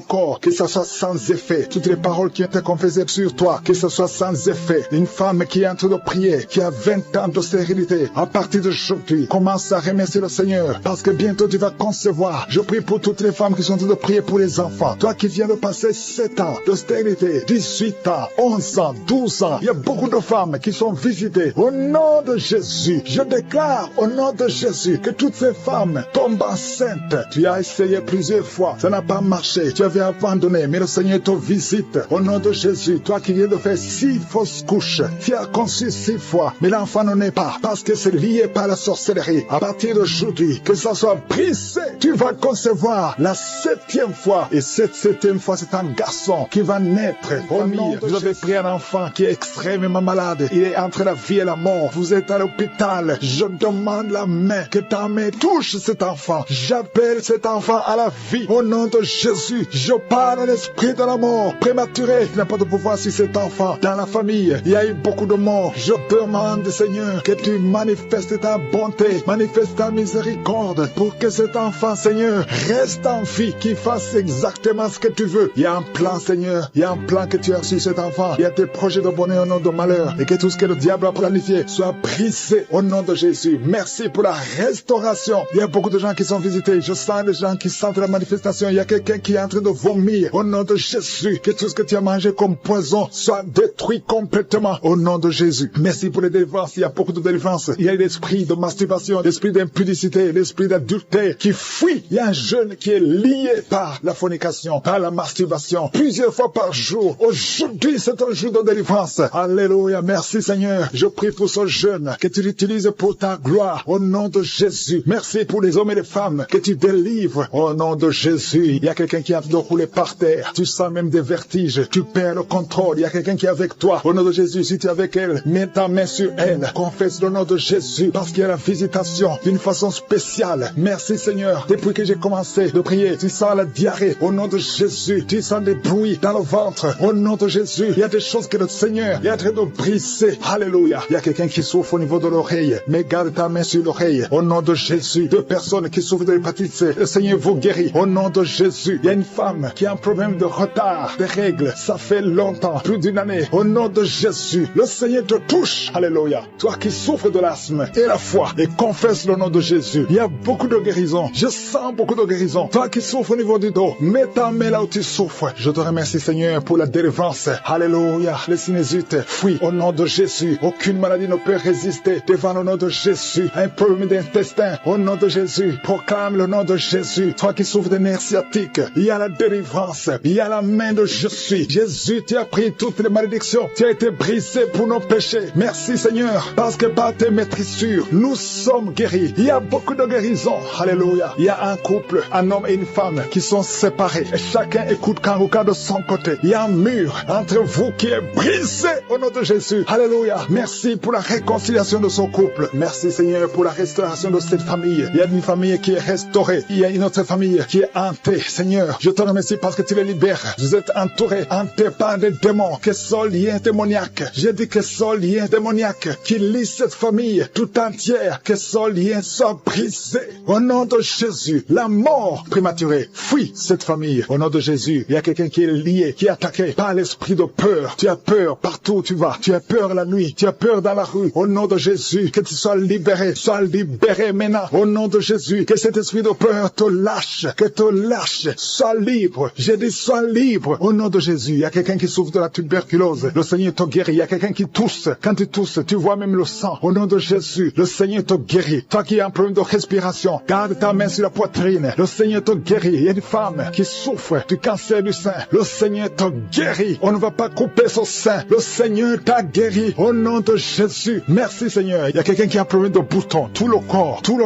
corps, que ça soit sans effet. Toutes les paroles qui ont été confessées sur toi, que ce soit sans effet. Une femme qui est en train de prier, qui a 20 ans de stérilité, à partir d'aujourd'hui, commence à remercier le Seigneur, parce que bientôt tu vas concevoir. Je prie pour toutes les femmes qui sont en train de prier pour les enfants. Toi qui viens de passer 7 ans de stérilité, 18 ans, 11 ans, 12 ans, il y a beaucoup de femmes qui sont visitées. Au nom de Jésus, je déclare au nom de Jésus que toutes ces femmes tombent enceintes. Tu as essayé plusieurs fois, ça n'a pas marché, tu avais abandonné, mais le Seigneur te visite. Au nom de Jésus, toi qui viens de faire 6 fausses couches, tu as conçu 6 fois, mais l'enfant ne naît pas, parce que c'est lié par la sorcellerie. À partir d'aujourd'hui, que ça soit brisé, tu vas concevoir la 7e fois, et cette 7e fois, c'est un garçon qui va naître. Au nom de Vous avez pris un enfant qui est extrêmement malade, il est entre la vie et la mort, vous êtes à l'hôpital, je demande la main, que ta main touche cet enfant. J'appelle cet enfant à la vie. Au nom de Jésus, je parle à l'esprit de la mort prématuré. Il n'a pas de pouvoir sur cet enfant. Dans la famille, il y a eu beaucoup de morts. Je demande, Seigneur, que tu manifestes ta bonté, manifestes ta miséricorde pour que cet enfant, Seigneur, reste en vie, qu'il fasse exactement ce que tu veux. Il y a un plan, Seigneur. Il y a un plan que tu as sur cet enfant. Il y a des projets de bonheur au nom de malheur. Et que tout ce que le diable a planifié soit brisé au nom de Jésus. Merci pour la restauration. Il Il y a beaucoup de gens qui sont visités. Je sens des gens qui sentent la manifestation. Il y a quelqu'un qui est en train de vomir. Au nom de Jésus, que tout ce que tu as mangé comme poison soit détruit complètement. Au nom de Jésus. Merci pour les délivrances. Il y a beaucoup de délivrances. Il y a l'esprit de masturbation, l'esprit d'impudicité, l'esprit d'adultère qui fuit. Il y a un jeune qui est lié par la fornication, par la masturbation, plusieurs fois par jour. Aujourd'hui, c'est un jour de délivrance. Alléluia. Merci Seigneur. Je prie pour ce jeune que tu l'utilises pour ta gloire. Au nom de Jésus. Merci pour les hommes et les femmes que tu délivres. Au nom de Jésus. Il y a quelqu'un qui est en train de rouler par terre. Tu sens même des vertiges. Tu perds le contrôle. Il y a quelqu'un qui est avec toi. Au nom de Jésus, si tu es avec elle, mets ta main sur elle. Confesse le nom de Jésus parce qu'il y a la visitation d'une façon spéciale. Merci Seigneur. Depuis que j'ai commencé de prier, tu sens la diarrhée. Au nom de Jésus, tu sens des bruits dans le ventre. Au nom de Jésus, il y a des choses que le Seigneur est en train de briser. Alléluia. Il y a quelqu'un qui souffre au niveau de l'oreille. Mais garde ta main sur l'oreille. Au nom de Jésus, deux personnes qui souffrent de l'hépatite C. Le Seigneur vous guérit. Au nom de Jésus, il y a une femme qui a un problème de retard, des règles. Ça fait longtemps, plus d'une année. Au nom de Jésus, le Seigneur te touche. Alléluia. Toi qui souffres de l'asthme et la foi et confesse le nom de Jésus. Il y a beaucoup de guérison. Je sens beaucoup de guérison. Toi qui souffres au niveau du dos, mets ta main là où tu souffres. Je te remercie Seigneur pour la délivrance. Alléluia. Les sinusite fuient au nom de Jésus. Aucune maladie ne peut résister devant le nom de Jésus. Un problème d'intestin au nom de Jésus. Proclame le nom de Jésus. Toi qui souffres de nerfs sciatiques, il y a la délivrance. Il y a la main de je suis. Jésus, tu as pris toutes les malédictions. Tu as été brisé pour nos péchés. Merci Seigneur. Parce que par tes maîtrissures, nous sommes guéris. Il y a beaucoup de guérison. Alléluia. Il y a un couple, un homme et une femme qui sont séparés. Et chacun écoute Karuka de son côté. Il y a un mur entre vous qui est brisé au nom de Jésus. Alléluia. Merci pour la réconciliation de son couple. Merci Seigneur pour la restauration de cette famille. Il y a une famille qui est restaurée. Il y a une autre famille qui est hantée. Seigneur, je te remercie parce que tu les libères. Vous êtes entourés, hantés par des démons, que sont liens démoniaques. J'ai dit que sont liens démoniaques qui lient cette famille tout entière, que son lien soit brisé. Au nom de Jésus, la mort prématurée fuit cette famille. Au nom de Jésus, il y a quelqu'un qui est lié, qui est attaqué par l'esprit de peur. Tu as peur partout où tu vas. Tu as peur la nuit. Tu as peur dans la rue. Au nom de Jésus, que tu sois libéré. Sois libéré maintenant. Au nom de Jésus, que cet esprit de peur te lâche. Que te lâche. Sois libre. J'ai dit sois libre. Au nom de Jésus, il y a quelqu'un qui souffre de la tuberculose. Le Seigneur te guérit. Il y a quelqu'un qui tousse. Quand tu tousses, tu vois même le sang. Au nom de Jésus, le Seigneur te guérit. Toi qui as un problème de respiration, garde ta main sur la poitrine. Le Seigneur te guérit. Il y a une femme qui souffre du cancer du sein. Le Seigneur te guérit. On ne va pas couper son sein. Le Seigneur t'a guéri. Au nom de Jésus. Merci Seigneur. Il y a quelqu'un qui a un problème de boutons. Tout le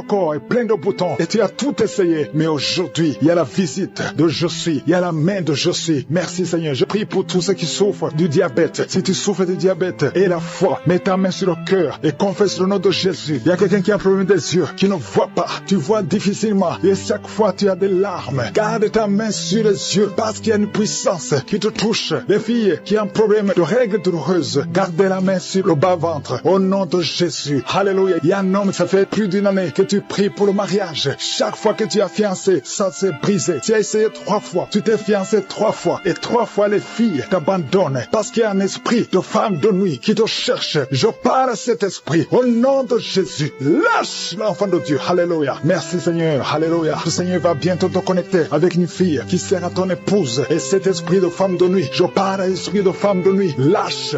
corps est plein de boutons. Et tu as tout essayé. Mais aujourd'hui, il y a la visite de je suis. Il y a la main de je suis. Merci Seigneur. Je prie pour tous ceux qui souffrent du diabète. Si tu souffres du diabète et la foi, mets ta main sur le cœur et confesse le nom de Jésus. Il y a quelqu'un qui a un problème des yeux, qui ne voit pas. Tu vois difficilement et chaque fois tu as des larmes. Garde ta main sur les yeux parce qu'il y a une puissance qui te touche. Les filles qui ont un problème de règles douloureuses, gardez la main sur le bas-ventre. Au nom de Jésus. Alléluia. Il y a un homme, ça fait plus d'une année que tu pries pour le mariage. Chaque fois que tu as fiancé, ça s'est brisé. Tu as essayé 3 fois. Tu t'es fiancé 3 fois. Et 3 fois les filles t'abandonnent parce qu'il y a un esprit de femme de nuit qui te cherche. Je parle à cet esprit. Au nom de Jésus. Lâche l'enfant de Dieu. Alléluia. Merci Seigneur. Alléluia. Le Seigneur va bientôt te connecter avec une fille qui sera ton épouse. Et cet esprit de femme de nuit, je parle à l'esprit de femme de nuit. Lâche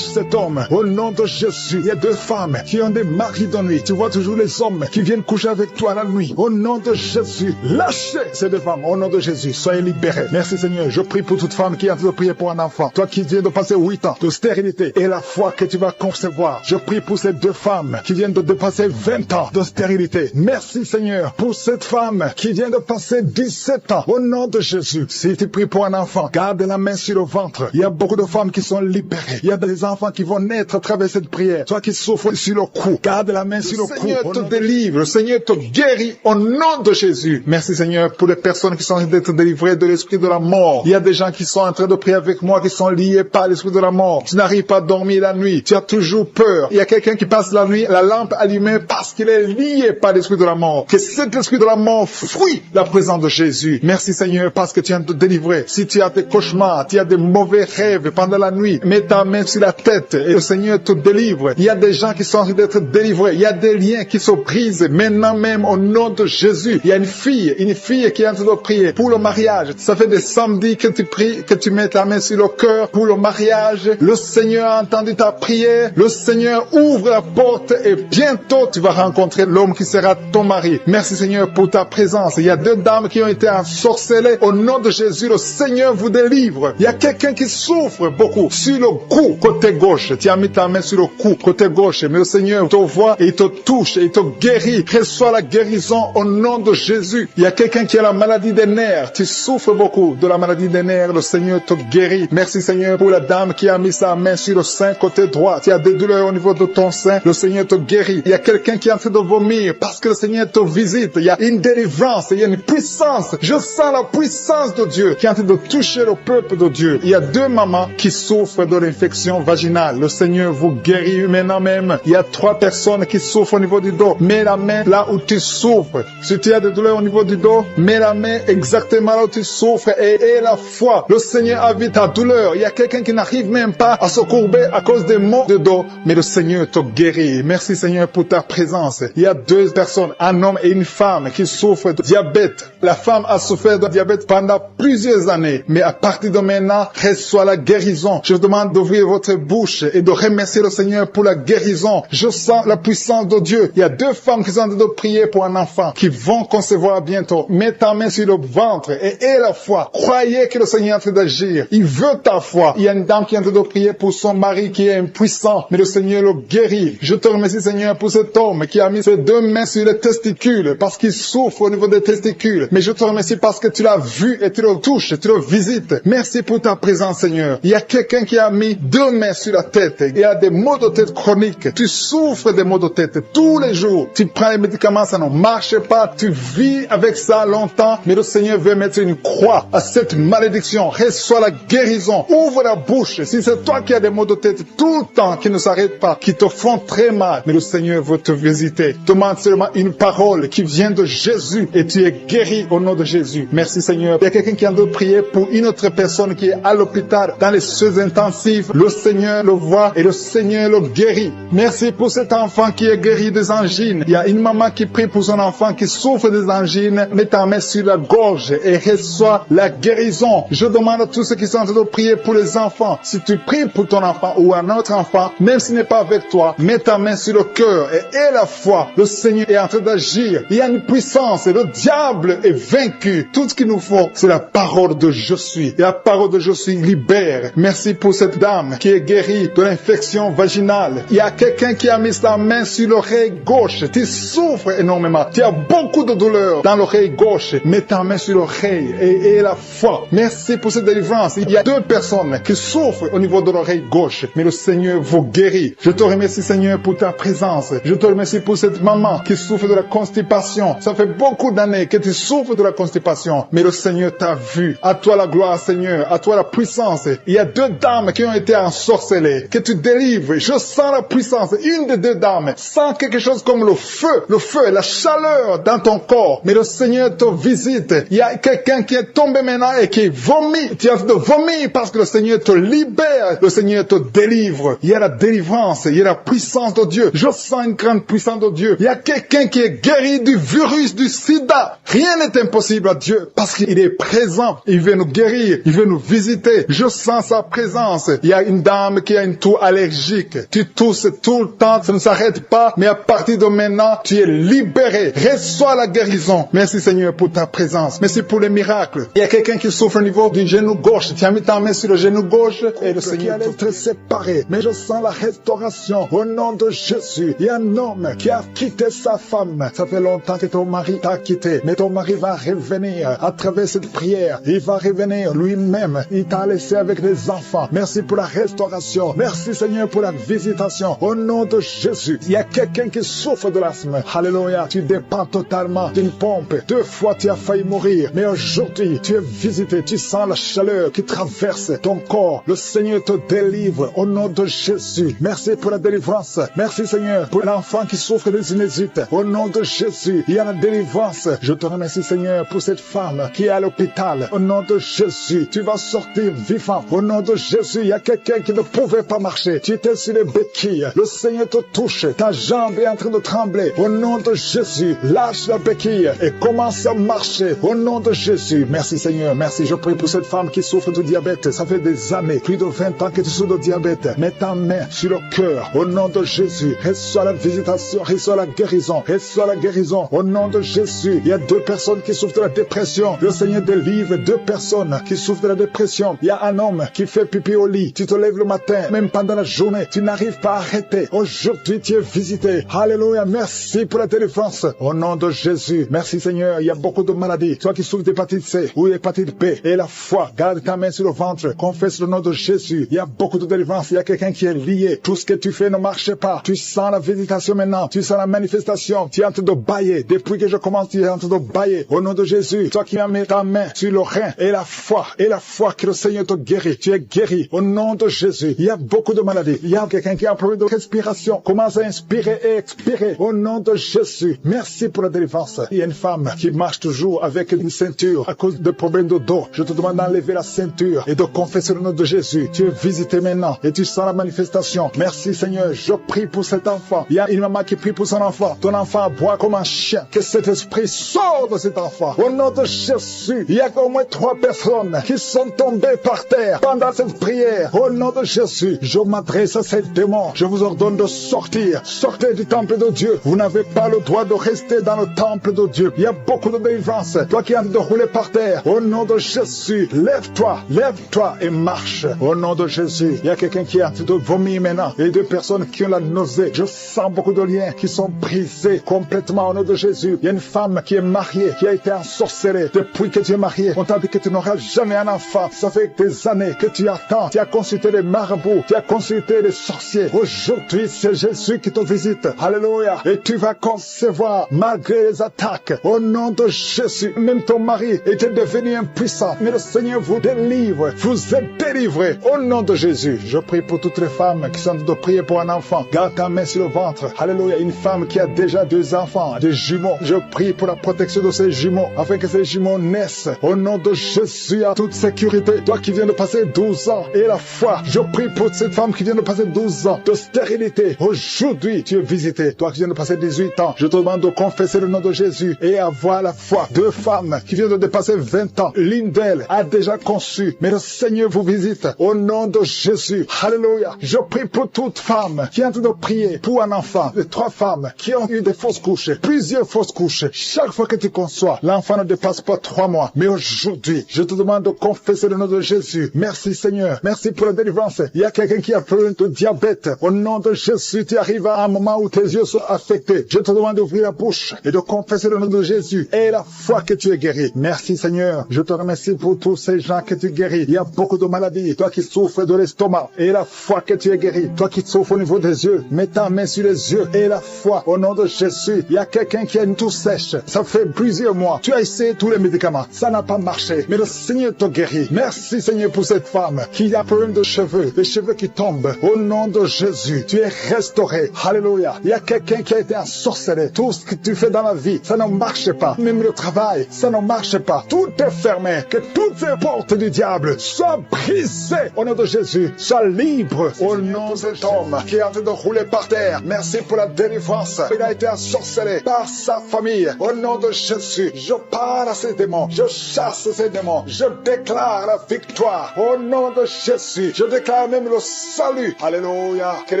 cet homme. Au nom de Jésus. Il y a 2 femmes qui ont des maris de nuit. Tu vois toujours les hommes qui viennent coucher avec toi la nuit. Au nom de Jésus. Lâchez ces 2 femmes. Au nom de Jésus. Soyez libérés. Merci Seigneur. Je prie pour toute femme qui a envie de prier pour un enfant. Toi qui viens de passer 8 ans de stérilité et la foi que tu vas concevoir. Je prie pour ces 2 femmes qui viennent de dépasser 20 ans de stérilité. Merci Seigneur pour cette femme qui vient de passer 17 ans. Au nom de Jésus. Si tu pries pour un enfant, garde la main sur le ventre. Il y a beaucoup de femmes qui sont libérées. Il y a des enfants qui vont naître à travers cette prière. Toi qui souffres sur le cou, garde la main sur le cou. Le Seigneur te délivre. Le Seigneur te guérit au nom de Jésus. Merci Seigneur pour les personnes qui sont en train d'être délivrées de l'esprit de la mort. Il y a des gens qui sont en train de prier avec moi qui sont liés par l'esprit de la mort. Tu n'arrives pas à dormir la nuit. Tu as toujours peur. Il y a quelqu'un qui passe la nuit, la lampe allumée parce qu'il est lié par l'esprit de la mort. Que cet esprit de la mort fuit la présence de Jésus. Merci Seigneur parce que tu viens de te délivrer. Si tu as des cauchemars, tu as des mauvais rêves pendant la nuit, mets ta main sur la tête et le Seigneur te délivre. Il y a des gens qui sont en train d'être délivrés. Il y a des liens qui se brisent. Maintenant, même, au nom de Jésus. Il y a une fille qui est en train de prier pour le mariage. Ça fait des samedis que tu pries, que tu mets ta main sur le cœur pour le mariage. Le Seigneur a entendu ta prière. Le Seigneur ouvre la porte et bientôt tu vas rencontrer l'homme qui sera ton mari. Merci Seigneur pour ta présence. Il y a 2 dames qui ont été ensorcelées. Au nom de Jésus, le Seigneur vous délivre. Il y a quelqu'un qui souffre beaucoup sur le cou, côté gauche. Tu as mis ta main sur le cou, côté gauche. Mais le Seigneur te voit et il te touche et il te guérit. Reçois la guérison au nom de Jésus. Il y a quelqu'un qui a la maladie des nerfs. Tu souffres beaucoup de la maladie des nerfs. Le Seigneur te guérit. Merci Seigneur pour la dame qui a mis sa main sur le sein côté droit. Tu as des douleurs au niveau de ton sein. Le Seigneur te guérit. Il y a quelqu'un qui est en train de vomir parce que le Seigneur te visite. Il y a une délivrance. Il y a une puissance. Je sens la puissance de Dieu qui est en train de toucher le peuple de Dieu. Il y a 2 mamans qui souffrent de l'infection vaginale. Le Seigneur vous guérit maintenant même. Il y a 3 personnes qui souffrent au niveau du dos. Mets la main là où tu souffres. Si tu as des douleurs au niveau du dos, mets la main exactement là où tu souffres et aie la foi. Le Seigneur a vu ta douleur. Il y a quelqu'un qui n'arrive même pas à se courber à cause des maux de dos, mais le Seigneur te guérit. Merci Seigneur pour ta présence. Il y a 2 personnes, un homme et une femme qui souffrent de diabète. La femme a souffert de diabète pendant plusieurs années, mais à partir de maintenant, reçoit la guérison. Je vous demande d'ouvrir votre bouche et de remercier le Seigneur pour la guérison. Je sens la puissance de Dieu. Il y a 2 femmes qui sont en train de prier pour un enfant qui vont concevoir bientôt. Mets ta main sur le ventre et aie la foi. Croyez que le Seigneur est en train d'agir. Il veut ta foi. Il y a une dame qui est en train de prier pour son mari qui est impuissant, mais le Seigneur le guérit. Je te remercie Seigneur pour cet homme qui a mis ses 2 mains sur les testicules parce qu'il souffre au niveau des testicules. Mais je te remercie parce que tu l'as vu et tu le touches, tu le visites. Merci pour ta présence Seigneur. Il y a quelqu'un qui a mis 2 mains sur la tête. Il y a des maux de tête chroniques. Tu souffres des maux de tête tous les jours. Tu prends les médicaments, ça ne marche pas. Tu vis avec ça longtemps, mais le Seigneur veut mettre une croix à cette malédiction. Reçois la guérison. Ouvre la bouche. Si c'est toi qui as des maux de tête tout le temps, qui ne s'arrêtent pas, qui te font très mal, mais le Seigneur veut te visiter. Demande seulement une parole qui vient de Jésus et tu es guéri au nom de Jésus. Merci Seigneur. Il y a quelqu'un qui a de prier pour une autre personne qui est à l'hôpital dans les soins intensifs. Le Seigneur le voit et le Seigneur le guérit. Merci pour cet enfant qui est guéri des angines. Il y a une maman qui prie pour son enfant qui souffre des angines. Mets ta main sur la gorge et reçois la guérison. Je demande à tous ceux qui sont en train de prier pour les enfants. Si tu pries pour ton enfant ou un autre enfant, même s'il n'est pas avec toi, mets ta main sur le cœur et aie la foi. Le Seigneur est en train d'agir. Il y a une puissance et le diable est vaincu. Tout ce qu'il nous faut, c'est la parole de je suis. Et la parole de je suis libère. Merci pour cette dame qui est guérie de l'infection vaginale. Il y a quelqu'un qui a mis sa main sur l'oreille gauche. Tu souffres énormément. Tu as beaucoup de douleur dans l'oreille gauche. Mets ta main sur l'oreille et aie la foi. Merci pour cette délivrance. Il y a 2 personnes qui souffrent au niveau de l'oreille gauche, mais le Seigneur vous guérit. Je te remercie Seigneur pour ta présence. Je te remercie pour cette maman qui souffre de la constipation. Ça fait beaucoup d'années que tu souffres de la constipation, mais le Seigneur t'a vu. À toi la gloire Seigneur, à toi la puissance. Il y a 2 dames qui ont été ensorcelées, que tu délivres. Je sens la puissance. Une des 2 dames sent quelque chose comme le feu, la chaleur dans ton corps, mais le Seigneur te visite. Il y a quelqu'un qui est tombé maintenant et qui vomit. Tu as de vomir parce que le Seigneur te libère, le Seigneur te délivre. Il y a la délivrance, il y a la puissance de Dieu. Je sens une grande puissance de Dieu. Il y a quelqu'un qui est guéri du virus du sida. Rien n'est impossible à Dieu parce qu'il est présent. Il veut nous guérir, il veut nous visiter. Je sens sa présence. Il y a une dame qui a une toux allergique. Tu tousses tout le temps, ça ne s'arrête pas, mais à partir de maintenant, tu es libéré. Reçois la guérison. Merci Seigneur pour ta présence. Merci pour les miracles. Il y a quelqu'un qui souffre au niveau du genou gauche. Tu as mis ta main sur le genou gauche et le Seigneur allait être séparé. Mais je sens la restauration au nom de Jésus. Il y a un homme qui a quitté sa femme. Ça fait longtemps que ton mari t'a quitté, mais ton mari va revenir à travers cette prière. Il va revenir lui-même. Il t'a laissé avec des enfants. Merci pour la restauration. Merci Seigneur pour la visitation. Au nom de Jésus. Il y a quelqu'un qui souffre de l'asthme. Alléluia. Tu dépends totalement d'une pompe. 2 fois tu as failli mourir. Mais aujourd'hui, tu es visité. Tu sens la chaleur qui traverse ton corps. Le Seigneur te délivre au nom de Jésus. Merci pour la délivrance. Merci Seigneur pour l'enfant qui souffre des sinusites. Au nom de Jésus, il y a la délivrance. Je te remercie Seigneur pour cette femme qui est à l'hôpital. Au nom de Jésus, tu vas sortir vivant. Au nom de Jésus, il y a quelqu'un qui ne pouvait pas marcher. Tu étais sur les béquilles. Le Seigneur te touche. Ta jambe est en train de trembler. Au nom de Jésus, lâche la béquille et commence à marcher. Au nom de Jésus. Merci Seigneur, merci. Je prie pour cette femme qui souffre de diabète. Ça fait des années, plus de 20 ans que tu souffres de diabète. Mets ta main sur le cœur. Au nom de Jésus, reçois la visitation, reçois la guérison, reçois la guérison. Au nom de Jésus, il y a 2 personnes qui souffrent de la dépression. Le Seigneur délivre 2 personnes qui souffrent de la dépression. Il y a un homme qui fait pipi au lit. Tu te lèves le matin, même pendant la journée, tu n'arrives pas à arrêter. Aujourd'hui, tu es visité. Alléluia, merci pour la délivrance. Au nom de Jésus, merci Seigneur. Il y a beaucoup de maladies. Toi qui souffres d'hépatite C ou hépatite B et la foi, garde ta main sur le ventre. Confesse le nom de Jésus. Il y a beaucoup de délivrance. Il y a quelqu'un qui est lié. Tout ce que tu fais ne marche pas. Tu sens la visitation maintenant. Tu sens la manifestation. Tu es en train de bailler. Depuis que je commence, tu es en train de bailler. Au nom de Jésus, toi qui as mis ta main sur le rein et la foi que le Seigneur te guérit. Tu es guéri. Au nom de Jésus, il y a beaucoup de maladies. Il y a quelqu'un qui a un problème de respiration. Commence à inspirer et expirer. Au nom de Jésus, merci pour la délivrance. Il y a une femme qui marche toujours avec une ceinture à cause de problèmes de dos. Je te demande d'enlever la ceinture et de confesser le nom de Jésus. Tu es visité maintenant et tu sens la manifestation. Merci Seigneur. Je prie pour cet enfant. Il y a une maman qui prie pour son enfant. Ton enfant aboie comme un chien. Que cet esprit sorte de cet enfant. Au nom de Jésus, il y a au moins 3 personnes qui sont tombées par terre pendant cette prière. Au nom de Jésus, je m'adresse à ces démons. Je vous ordonne de sortir. Sortez du temple de Dieu. Vous n'avez pas le droit de rester dans le temple de Dieu. Il y a beaucoup de délivrance. Toi qui es en train de rouler par terre, au nom de Jésus, lève-toi et marche. Au nom de Jésus, il y a quelqu'un qui est en train de vomir maintenant. Et 2 personnes qui ont la nausée. Je sens beaucoup de liens qui sont brisés complètement au nom de Jésus. Il y a une femme qui est mariée, qui a été ensorcelée. Depuis que tu es marié, on t'a dit que tu n'auras jamais un enfant. Ça fait des années que tu attends. Tu as consulté les marabouts, tu as consulté les sorciers. Aujourd'hui, c'est Jésus qui te visite. Alléluia. Et tu vas concevoir malgré les attaques. Au nom de Jésus, même ton mari était devenu impuissant. Mais le Seigneur vous délivre. Vous êtes délivrés. Au nom de Jésus, je prie pour toutes les femmes qui sont en train de prier pour un enfant. Garde ta main sur le ventre. Alléluia. Une femme qui a déjà 2 enfants, des jumeaux. Je prie pour la protection de ces jumeaux, afin que ces jumeaux naissent. Au nom de Jésus, à toute sécurité. Toi qui viens de passer 12 ans et la foi, je prie pour cette femme qui vient de passer 12 ans de stérilité. Aujourd'hui, tu es visité. Toi qui viens de passer 18 ans, je te demande de confesser le nom de Jésus et avoir la foi. 2 femmes qui viennent de dépasser 20 ans. L'une d'elles a déjà conçu. Mais le Seigneur vous visite. Au nom de Jésus. Alléluia. Je prie pour toute femme qui est en train de prier pour un enfant. Les 3 femmes qui ont eu des fausses couches. Plusieurs fausses couches. Chaque fois que tu conçois, l'enfant ne dépasse pas 3 mois. Mais aujourd'hui, je te demande de confesser le nom de Jésus. Merci Seigneur. Merci pour la délivrance. Il y a quelqu'un qui a problème de diabète. Au nom de Jésus, tu arrives à un moment où tes yeux sont affectés. Je te demande d'ouvrir la bouche et de confesser le nom de Jésus. Et la foi que tu es guéri. Merci Seigneur. Je te remercie pour tous ces gens que tu guéris. Il y a beaucoup de maladies. Toi qui souffres de l'estomac. Et la foi que tu es guéri. Toi qui souffres au niveau des yeux. Mets ta main sur les yeux. Et la foi. Au nom de Jésus. Il y a quelqu'un qui a une toux sèche. Ça fait plusieurs mois. Tu as essayé tous les médicaments. Ça n'a pas marché. Mais le Seigneur te guérit. Merci Seigneur pour cette femme qui a problème de cheveux. Les cheveux qui tombent. Au nom de Jésus. Tu es restauré. Alléluia. Il y a quelqu'un qui a été ensorcelé. Tout ce que tu fais dans la vie, ça ne marche pas. Même le travail, ça ne marche pas. Tout est fermé. Que toutes les portes du diable soient brisées. Au nom de Jésus. Sois libre. Au nom de cet homme qui est en train de rouler par terre. Merci pour la délivrance. Il a été ensorcelé par sa famille. Au nom de Jésus. Je parle à ces démons. Je chasse ces démons. Je déclare la victoire. Au nom de Jésus. Je déclare même le salut. Alléluia. Quel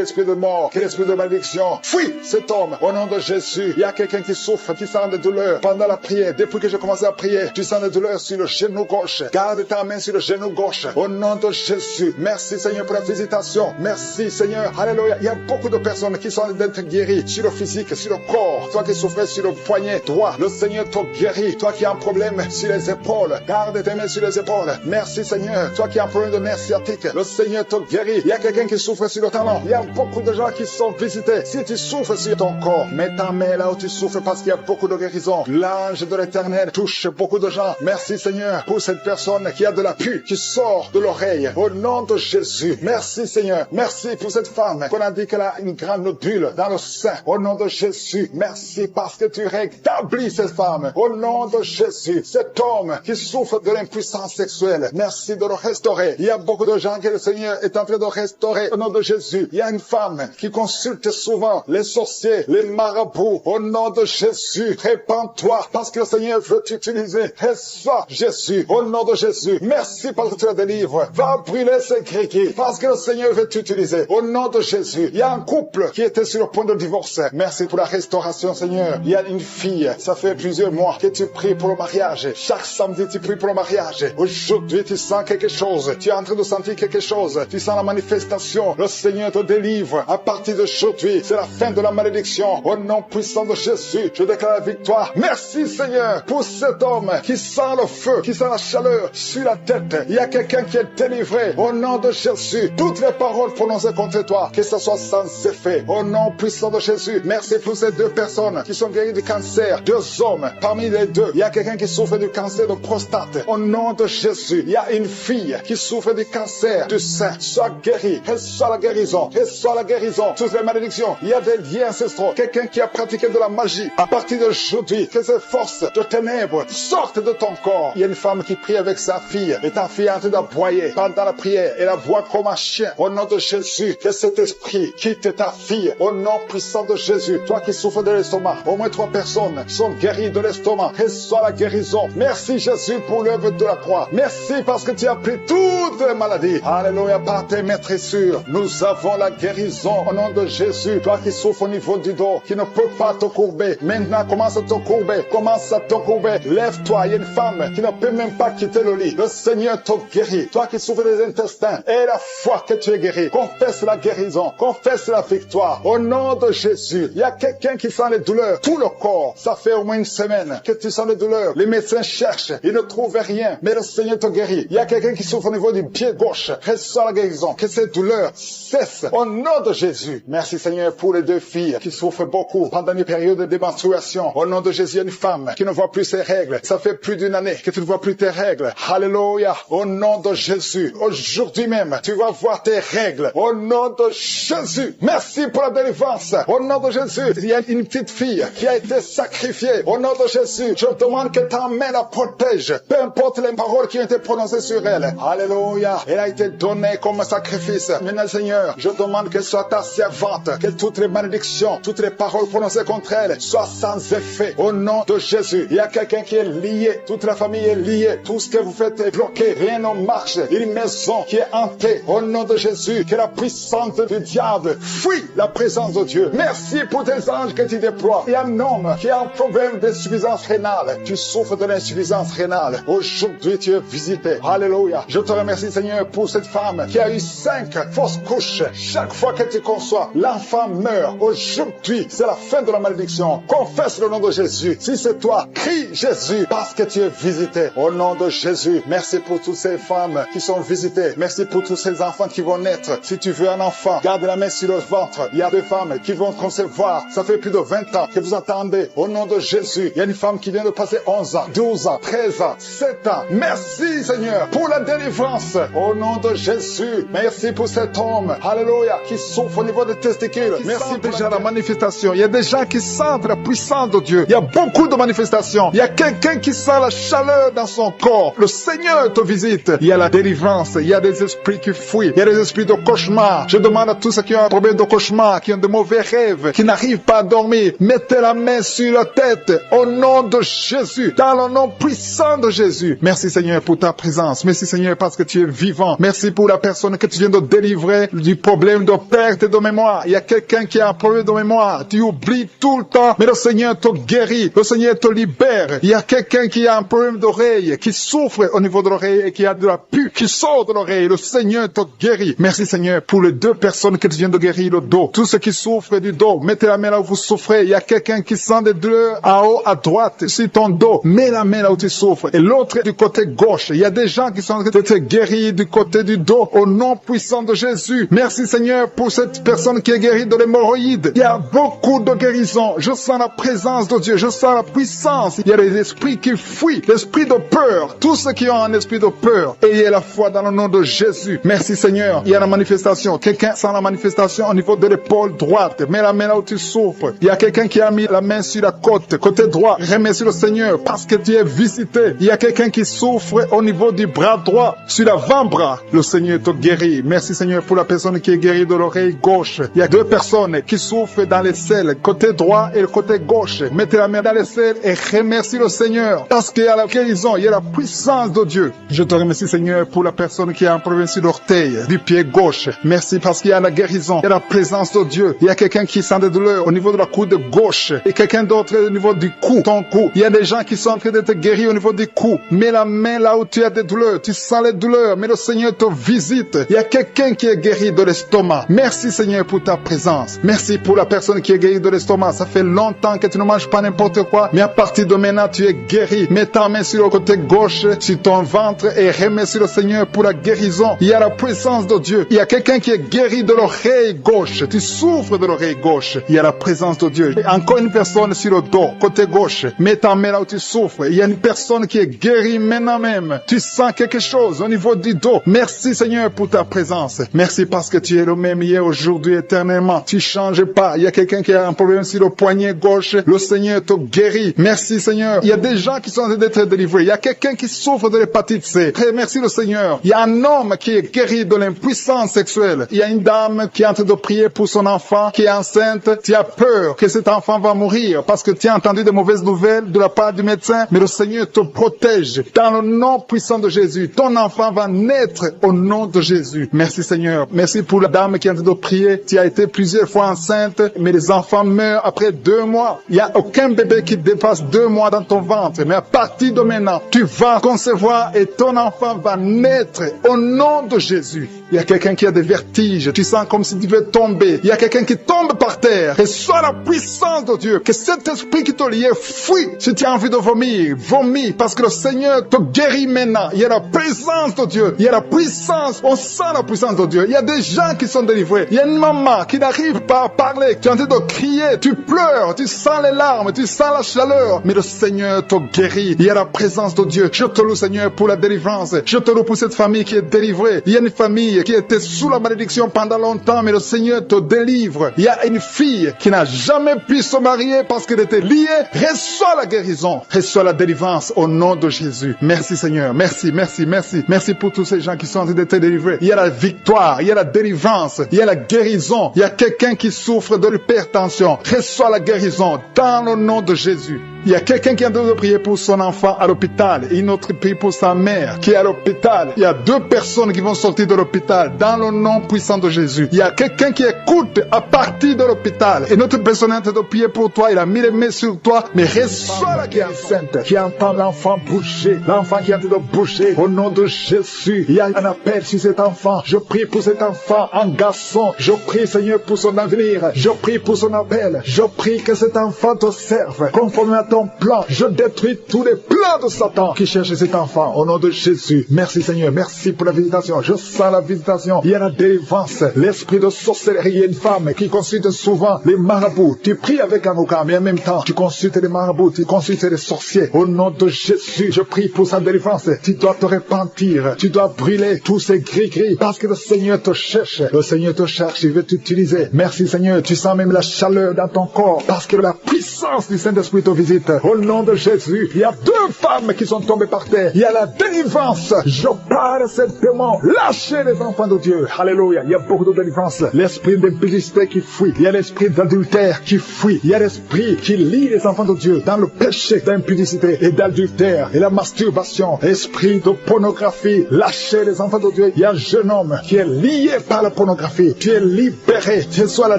esprit de mort. Quel esprit de malédiction. Fuis cet homme. Au nom de Jésus. Il y a quelqu'un qui souffre, qui sent des douleurs pendant la prière. Depuis que j'ai commencé à prier, tu sens des douleurs sur le genou gauche. Garde ta main sur le genou gauche. Au nom de Jésus. Merci Seigneur pour la visitation. Merci Seigneur. Alléluia. Il y a beaucoup de personnes qui sont en train d'être guéries sur le physique, sur le corps. Toi qui souffrais sur le poignet droit, le Seigneur te guérit. Toi qui as un problème sur les épaules, garde tes mains sur les épaules. Merci Seigneur. Toi qui as un problème de nerf sciatique, le Seigneur te guérit. Il y a quelqu'un qui souffre sur le talon. Il y a beaucoup de gens qui sont visités. Si tu souffres sur ton corps, mets ta main là où tu souffres parce qu'il y a beaucoup de guérison. L'ange de l'Éternel touche beaucoup de gens. Merci Seigneur pour cette personne qui a de la pus qui sort de l'oreille. Au nom de Jésus. Merci Seigneur. Merci pour cette femme qu'on a dit qu'elle a une grande nodule dans le sein. Au nom de Jésus. Merci parce que tu rétablis cette femme. Au nom de Jésus. Cet homme qui souffre de l'impuissance sexuelle. Merci de le restaurer. Il y a beaucoup de gens que le Seigneur est en train de restaurer. Au nom de Jésus. Il y a une femme qui consulte souvent les sorciers, les marabouts. debout. Au nom de Jésus, répands-toi parce que le Seigneur veut t'utiliser. Reçois Jésus. Au nom de Jésus, merci parce que tu la délivres. Va brûler ces gris parce que le Seigneur veut t'utiliser. Au nom de Jésus, il y a un couple qui était sur le point de divorce. Merci pour la restauration, Seigneur. Il y a une fille, ça fait plusieurs mois que tu pries pour le mariage. Chaque samedi, tu pries pour le mariage. Aujourd'hui, tu sens quelque chose. Tu es en train de sentir quelque chose. Tu sens la manifestation. Le Seigneur te délivre. À partir d'aujourd'hui, c'est la fin de la malédiction. Au nom puissant de Jésus, je déclare la victoire. Merci, Seigneur, pour cet homme qui sent le feu, qui sent la chaleur sur la tête. Il y a quelqu'un qui est délivré. Au nom de Jésus, toutes les paroles prononcées contre toi, que ce soit sans effet. Au nom puissant de Jésus, merci pour ces deux personnes qui sont guéries du cancer. Deux hommes. Parmi les deux, il y a quelqu'un qui souffre du cancer de prostate. Au nom de Jésus, il y a une fille qui souffre du cancer du sein. Sois guérie. Reçois la guérison. Reçois la guérison. Toutes les malédictions. Il y a des liens ancestraux. Quelqu'un qui a pratiqué de la magie. À partir d'aujourd'hui, que ces forces de ténèbres sortent de ton corps. Il y a une femme qui prie avec sa fille. Et ta fille est en train d'aboyer pendant la prière. Elle aboie comme un chien. Au nom de Jésus, que cet esprit quitte ta fille. Au nom puissant de Jésus. Toi qui souffres de l'estomac. Au moins 3 personnes sont guéries de l'estomac. Reçois la guérison. Merci Jésus pour l'œuvre de la croix. Merci parce que tu as pris toutes les maladies. Alléluia, par tes maîtressures. Nous avons la guérison au nom de Jésus. Toi qui souffres au niveau du dos, qui ne peux pas te courber. Maintenant, commence à te courber. Commence à te courber. Lève-toi. Il y a une femme qui ne peut même pas quitter le lit. Le Seigneur te guérit. Toi qui souffres des intestins, et la foi que tu es guéri. Confesse la guérison. Confesse la victoire. Au nom de Jésus. Il y a quelqu'un qui sent les douleurs. Tout le corps. Ça fait au moins une semaine que tu sens les douleurs. Les médecins cherchent. Ils ne trouvent rien. Mais le Seigneur te guérit. Il y a quelqu'un qui souffre au niveau du pied gauche. Reçois la guérison. Que ces douleurs cessent. Au nom de Jésus. Merci Seigneur pour les deux filles qui souffrent beaucoup pendant une période de menstruation. Au nom de Jésus, il y a une femme qui ne voit plus ses règles. Ça fait plus d'une année que tu ne vois plus tes règles. Alléluia. Au nom de Jésus. Aujourd'hui même, tu vas voir tes règles. Au nom de Jésus. Merci pour la délivrance. Au nom de Jésus. Il y a une petite fille qui a été sacrifiée. Au nom de Jésus. Je demande que ta main la protège. Peu importe les paroles qui ont été prononcées sur elle. Alléluia. Elle a été donnée comme sacrifice. Maintenant, Seigneur, je demande qu'elle soit ta servante. Que toutes les malédictions, toutes les paroles prononcées contre elle soient sans effet. Au nom de Jésus. Il y a quelqu'un qui est lié. Toute la famille est liée. Tout ce que vous faites est bloqué. Rien ne marche. Une maison qui est hantée. Au nom de Jésus. Que la puissance du diable fuit la présence de Dieu. Merci pour tes anges que tu déploies. Il y a un homme qui a un problème d'insuffisance rénale. Tu souffres de l'insuffisance rénale. Aujourd'hui, tu es visité. Alléluia. Je te remercie, Seigneur, pour cette femme qui a eu 5 fausses couches. Chaque fois que tu conçois, l'enfant meurt. Aujourd'hui, c'est la fin de la malédiction. Confesse le nom de Jésus. Si c'est toi, crie Jésus parce que tu es visité. Au nom de Jésus, merci pour toutes ces femmes qui sont visitées. Merci pour tous ces enfants qui vont naître. Si tu veux un enfant, garde la main sur le ventre. Il y a des femmes qui vont concevoir. Ça fait plus de 20 ans que vous attendez. Au nom de Jésus, il y a une femme qui vient de passer 11 ans, 12 ans, 13 ans, 7 ans. Merci Seigneur pour la délivrance. Au nom de Jésus, merci pour cet homme, alléluia, qui souffre au niveau des testicules. Merci pour la manifestation. Il y a des gens qui sentent la puissance de Dieu. Il y a beaucoup de manifestations. Il y a quelqu'un qui sent la chaleur dans son corps. Le Seigneur te visite. Il y a la délivrance. Il y a des esprits qui fuient. Il y a des esprits de cauchemar. Je demande à tous ceux qui ont un problème de cauchemar, qui ont de mauvais rêves, qui n'arrivent pas à dormir, mettez la main sur la tête. Au nom de Jésus. Dans le nom puissant de Jésus. Merci Seigneur pour ta présence. Merci Seigneur parce que tu es vivant. Merci pour la personne que tu viens de délivrer du problème de perte de mémoire. Il y a quelqu'un qui a un problème de mémoire. Tu oublies tout le temps, mais le Seigneur te guérit. Le Seigneur te libère. Il y a quelqu'un qui a un problème d'oreille, qui souffre au niveau de l'oreille et qui a de la pus qui sort de l'oreille. Le Seigneur te guérit. Merci Seigneur pour les 2 personnes que tu viens de guérir le dos. Tous ceux qui souffrent du dos, mettez la main là où vous souffrez. Il y a quelqu'un qui sent des douleurs en haut, à droite, sur ton dos. Mets la main là où tu souffres. Et l'autre du côté gauche. Il y a des gens qui sont en train de te guérir du côté du dos. Au nom puissant de Jésus. Merci Seigneur pour cette personne qui est guérie de l'hémorroïde. Il y a beaucoup de guérisons. Je sens la présence de Dieu. Je sens la puissance. Il y a des esprits qui fuient. L'esprit de peur. Tous ceux qui ont un esprit de peur. Ayez la foi dans le nom de Jésus. Merci Seigneur. Il y a la manifestation. Quelqu'un sent la manifestation au niveau de l'épaule droite. Mets la main là où tu souffres. Il y a quelqu'un qui a mis la main sur la côte. Côté droit. Remercie le Seigneur parce que tu es visité. Il y a quelqu'un qui souffre au niveau du bras droit. Sur l'avant-bras. Le Seigneur te guérit. Merci Seigneur pour la personne qui est guérie de l'oreille gauche. Il y a 2 personnes qui souffrent dans les selles. côté droit et le côté gauche. Mettez la main dans les selles et remercie le Seigneur. Parce qu'il y a la guérison, il y a la puissance de Dieu. Je te remercie, Seigneur, pour la personne qui a un problème sur l'orteil du pied gauche. Merci parce qu'il y a la guérison, il y a la présence de Dieu. Il y a quelqu'un qui sent des douleurs au niveau de la coude gauche et quelqu'un d'autre au niveau du cou, ton cou. Il y a des gens qui sont en train d'être guéris au niveau du cou. Mets la main là où tu as des douleurs. Tu sens les douleurs, mais le Seigneur te visite. Il y a quelqu'un qui est guéri de l'estomac. Merci, Seigneur, pour ta présence. Merci pour la personne qui est guérie de l'estomac. Ça fait longtemps que tu ne manges pas n'importe quoi, mais à partir de maintenant, tu es guéri. Mets ta main sur le côté gauche, sur ton ventre et remercie le Seigneur pour la guérison. Il y a la présence de Dieu. Il y a quelqu'un qui est guéri de l'oreille gauche. Tu souffres de l'oreille gauche. Il y a la présence de Dieu. Et encore une personne sur le dos, côté gauche. Mets ta main là où tu souffres. Il y a une personne qui est guérie maintenant même. Tu sens quelque chose au niveau du dos. Merci, Seigneur, pour ta présence. Merci parce que tu es le même hier, aujourd'hui, éternellement. Tu changes pas. Il y a quelqu'un qui a un problème sur le poignet gauche. Le Seigneur te guérit. Merci, Seigneur. Il y a des gens qui sont en train d'être délivrés. Il y a quelqu'un qui souffre de l'hépatite C. Merci le Seigneur. Il y a un homme qui est guéri de l'impuissance sexuelle. Il y a une dame qui est en train de prier pour son enfant qui est enceinte. Tu as peur que cet enfant va mourir parce que tu as entendu de mauvaises nouvelles de la part du médecin. Mais le Seigneur te protège. Dans le nom puissant de Jésus, ton enfant va naître au nom de Jésus. Merci, Seigneur. Merci pour la dame qui est en train de prier. Tu as été plusieurs fois enceinte, mais les enfants meurent après 2 mois. Il n'y a aucun bébé qui dépasse 2 mois dans ton ventre. Mais à partir de maintenant, tu vas concevoir et ton enfant va naître au nom de Jésus. Il y a quelqu'un qui a des vertiges. Tu sens comme si tu veux tomber. Il y a quelqu'un qui tombe par terre. Et soit la puissance de Dieu. Que cet esprit qui te liait fuit. Si tu as envie de vomir, vomis. Parce que le Seigneur te guérit maintenant. Il y a la présence de Dieu. Il y a la puissance. On sent la puissance de Dieu. Il y a des gens qui sont délivrés. Il y a une maman qui n'arrive pas à parler. Tu es en train de crier. Tu pleures. Tu sens les larmes. Tu sens la chaleur. Mais le Seigneur te guérit. Il y a la présence de Dieu. Je te loue, Seigneur, pour la délivrance. Je te loue pour cette famille qui est délivrée. Il y a une famille qui était sous la malédiction pendant longtemps, mais le Seigneur te délivre. Il y a une fille qui n'a jamais pu se marier parce qu'elle était liée. Reçois la guérison. Reçois la délivrance au nom de Jésus. Merci, Seigneur. Merci, merci, merci. Merci pour tous ces gens qui sont en train d'être délivrés. Il y a la victoire. Il y a la délivrance. Il y a la guérison. Il y a quelqu'un qui souffre de l'hypertension. Reçois la guérison dans le nom de Jésus. Il y a quelqu'un qui est en train de prier pour son enfant à l'hôpital. Et une autre prie pour sa mère qui est à l'hôpital. Il y a 2 personnes qui vont sortir de l'hôpital dans le nom puissant de Jésus. Il y a quelqu'un qui écoute à partir de l'hôpital. Et notre personne est en train de prier pour toi. Il a mis les mains sur toi. Mais reçois la guérison. Qui entend l'enfant bouger. L'enfant qui est en train de bouger. Au nom de Jésus. Il y a un appel sur cet enfant. Je prie pour cet enfant en garçon. Je prie, Seigneur, pour son avenir. Je prie pour son appel. Je prie que cet enfant te serve. Conformément à ton plan, je détruis tous les plans de Satan qui cherche cet enfant au nom de Jésus. Merci, Seigneur, merci pour la visitation. Je sens la visitation. Il y a la délivrance, l'esprit de sorcellerie. Il y a une femme qui consulte souvent les marabouts. Tu pries avec un avocat, mais en même temps, tu consultes les marabouts, tu consultes les sorciers. Au nom de Jésus, je prie pour sa délivrance. Tu dois te repentir, tu dois brûler tous ces gris-gris parce que le Seigneur te cherche. Le Seigneur te cherche, il veut t'utiliser. Merci, Seigneur, tu sens même la chaleur dans ton corps parce que la puissance du Saint-Esprit te visite. Au nom de Jésus, il y a 2 femmes qui sont tombées par terre. Il y a la délivrance. Je parle à ces démons. Lâchez les enfants de Dieu. Alléluia. Il y a beaucoup de délivrance. L'esprit d'impudicité qui fuit. Il y a l'esprit d'adultère qui fuit. Il y a l'esprit qui lie les enfants de Dieu dans le péché d'impudicité et d'adultère et la masturbation. Esprit de pornographie. Lâchez les enfants de Dieu. Il y a un jeune homme qui est lié par la pornographie. Tu es libéré. Tu sois la